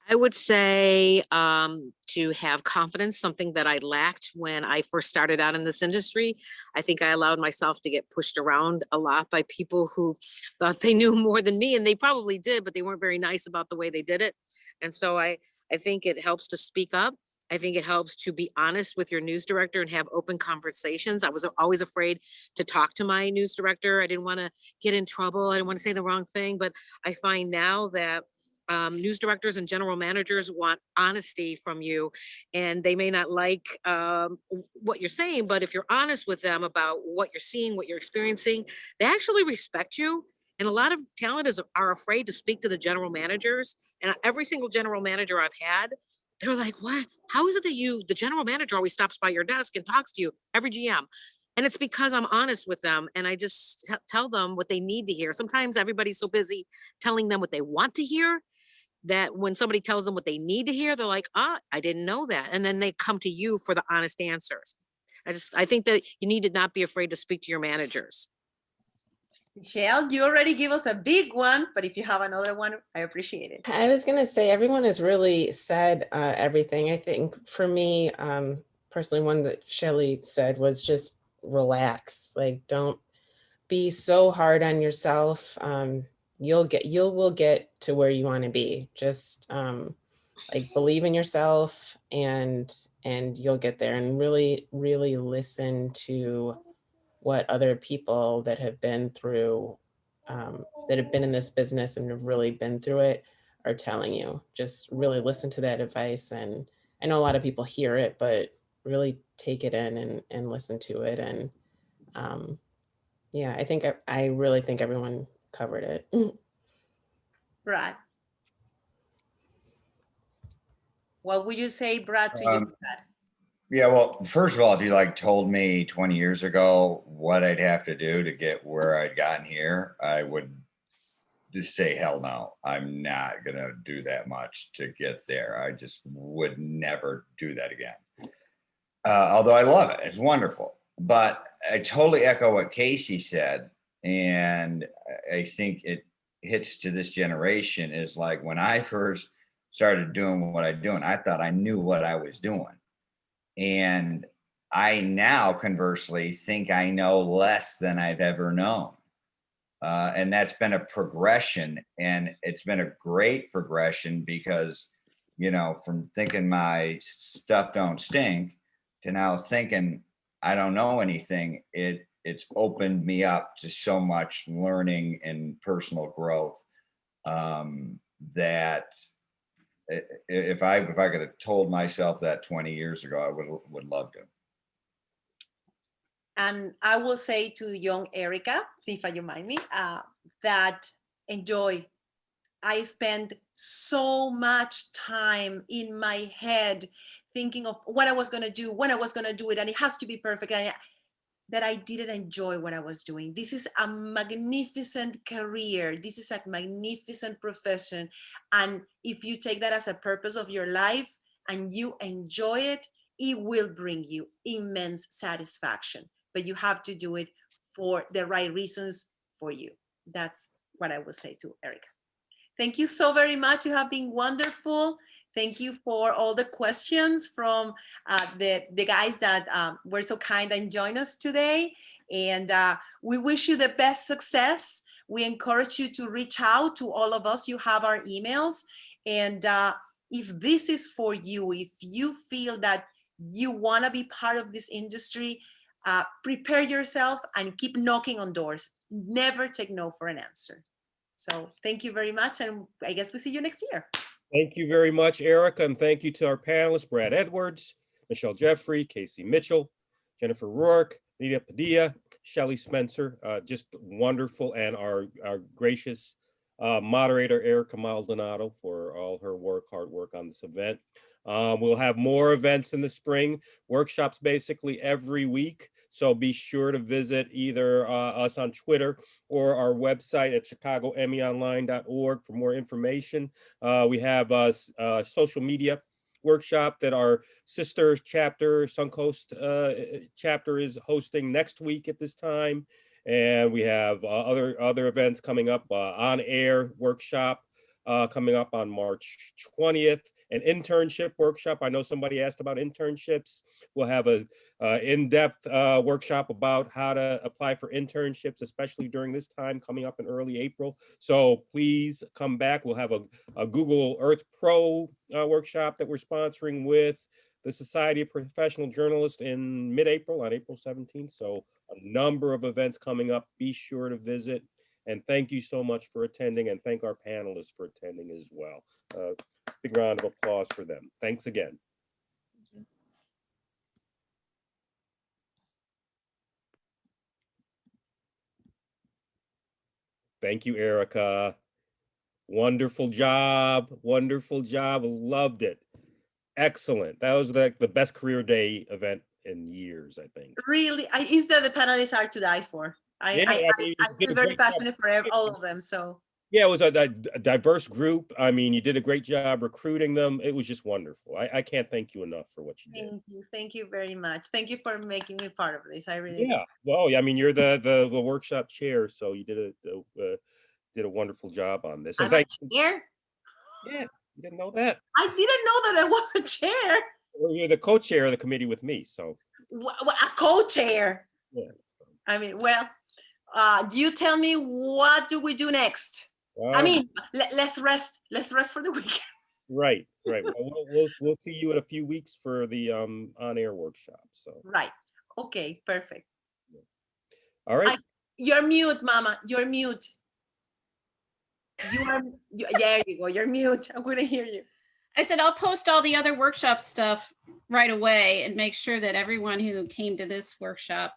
I would say to have confidence, something that I lacked when I first started out in this industry. I think I allowed myself to get pushed around a lot by people who thought they knew more than me, and they probably did, but they weren't very nice about the way they did it. And so I think it helps to speak up. I think it helps to be honest with your news director and have open conversations. I was always afraid to talk to my news director. I didn't want to get in trouble. I didn't want to say the wrong thing, but I find now that news directors and general managers want honesty from you, and they may not like what you're saying, but if you're honest with them about what you're seeing, what you're experiencing, they actually respect you. And a lot of talent are afraid to speak to the general managers. And every single general manager I've had, they're like, what? How is it that the general manager always stops by your desk and talks to you, every GM? And it's because I'm honest with them, and I just tell them what they need to hear. Sometimes everybody's so busy telling them what they want to hear that when somebody tells them what they need to hear, they're like, I didn't know that. And then they come to you for the honest answers. I think that you need to not be afraid to speak to your managers. Michele, you already give us a big one, but if you have another one, I appreciate it. I was going to say, everyone has really said everything. I think for me, personally, one that Shelley said was just relax. Like, don't be so hard on yourself. You will get to where you want to be. Just like believe in yourself, and you'll get there. And really, really listen to what other people that have been through, that have been in this business and have really been through it are telling you. Just really listen to that advice. And I know a lot of people hear it, but really take it in and listen to it. And yeah, I really think everyone covered it. Brad. What would you say, Brad, to you? Brad? Yeah, well, first of all, if you told me 20 years ago what I'd have to do to get where I'd gotten here, I would just say, hell no, I'm not going to do that much to get there. I just would never do that again. Although I love it. It's wonderful. But I totally echo what Casey said. And I think it hits to this generation is like when I first started doing what I'm doing, I thought I knew what I was doing. And I now conversely think I know less than I've ever known. And that's been a progression, and it's been a great progression because, from thinking my stuff don't stink to now thinking I don't know anything, it's opened me up to so much learning and personal growth that if I could have told myself that 20 years ago, I would love to. And I will say to young Erika, if you mind me, that enjoy. I spent so much time in my head thinking of what I was going to do, when I was going to do it, and it has to be perfect. And that I didn't enjoy what I was doing. This is a magnificent career. This is a magnificent profession. And if you take that as a purpose of your life and you enjoy it, it will bring you immense satisfaction. But you have to do it for the right reasons for you. That's what I would say to Erika. Thank you so very much. You have been wonderful. Thank you for all the questions from the guys that were so kind and joined us today. And we wish you the best success. We encourage you to reach out to all of us. You have our emails. And if this is for you, if you feel that you want to be part of this industry, prepare yourself and keep knocking on doors. Never take no for an answer. So thank you very much. And I guess we'll see you next year. Thank you very much, Erika, and thank you to our panelists, Brad Edwards, Michele Jeffrey, Casey Mitchell, Jennifer Rourke, Anita Padilla, Shelley Spencer, just wonderful, and our gracious moderator, Erika Maldonado, for all her hard work on this event. We'll have more events in the spring, workshops basically every week. So be sure to visit either us on Twitter or our website at chicagomeonline.org for more information. We have a social media workshop that our sister chapter, Suncoast chapter, is hosting next week at this time. And we have other events coming up, on air workshop coming up on March 20th. An internship workshop. I know somebody asked about internships. We'll have a in-depth workshop about how to apply for internships, especially during this time coming up in early April. So please come back. We'll have a Google Earth Pro workshop that we're sponsoring with the Society of Professional Journalists in mid-April, on April 17th. So a number of events coming up. Be sure to visit. And thank you so much for attending, and thank our panelists for attending as well. Big round of applause for them. Thanks again. Thank you, Erika. Wonderful job. Wonderful job. Loved it. Excellent. That was the best career day event in years, I think. Really, is that the panelists are to die for. Yeah, I mean, you did feel a very great job. passionate for all of them. So Yeah, it was a diverse group. I mean, you did a great job recruiting them. It was just wonderful. I can't thank you enough for what you did. thank you. Thank you very much. Thank you for making me part of this. I really Yeah. Well, I mean, you're the workshop chair, so you did a wonderful job on this. And I'm a thank chair. Yeah, you didn't know that. I didn't know that I was a chair. Well, you're the co-chair of the committee with me, so. A co-chair. Yeah. I mean, well, you tell me, what do we do next? I Well, mean, let's rest. Let's rest for the weekend. right. Well, we'll see you in a few weeks for the on-air workshop. So. Right. Okay. Perfect. All right. You're mute, Mama. You're mute. There you go. You're mute. I'm going to hear you. I said I'll post all the other workshop stuff right away and make sure that everyone who came to this workshop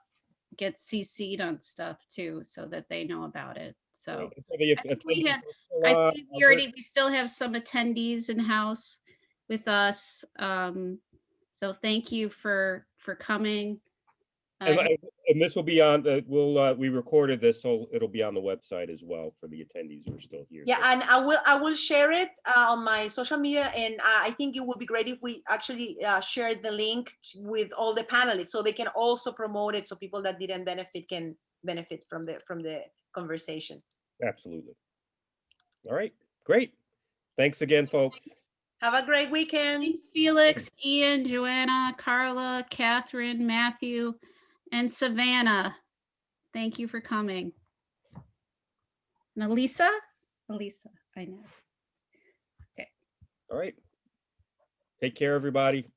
gets CC'd on stuff too, so that they know about it. So I think we still have some attendees in house with us. So thank you for coming. And this will be on. We recorded this, so it'll be on the website as well for the attendees who are still here. Yeah, and I will share it on my social media, and I think it would be great if we actually share the link with all the panelists, so they can also promote it, so people that didn't benefit can benefit from the conversation. Absolutely. All right, great. Thanks again, folks. Have a great weekend. Thanks, Felix, Ian, Joanna, Carla, Catherine, Matthew, and Savannah. Thank you for coming. And Elisa, I know. Okay. All right. Take care, everybody.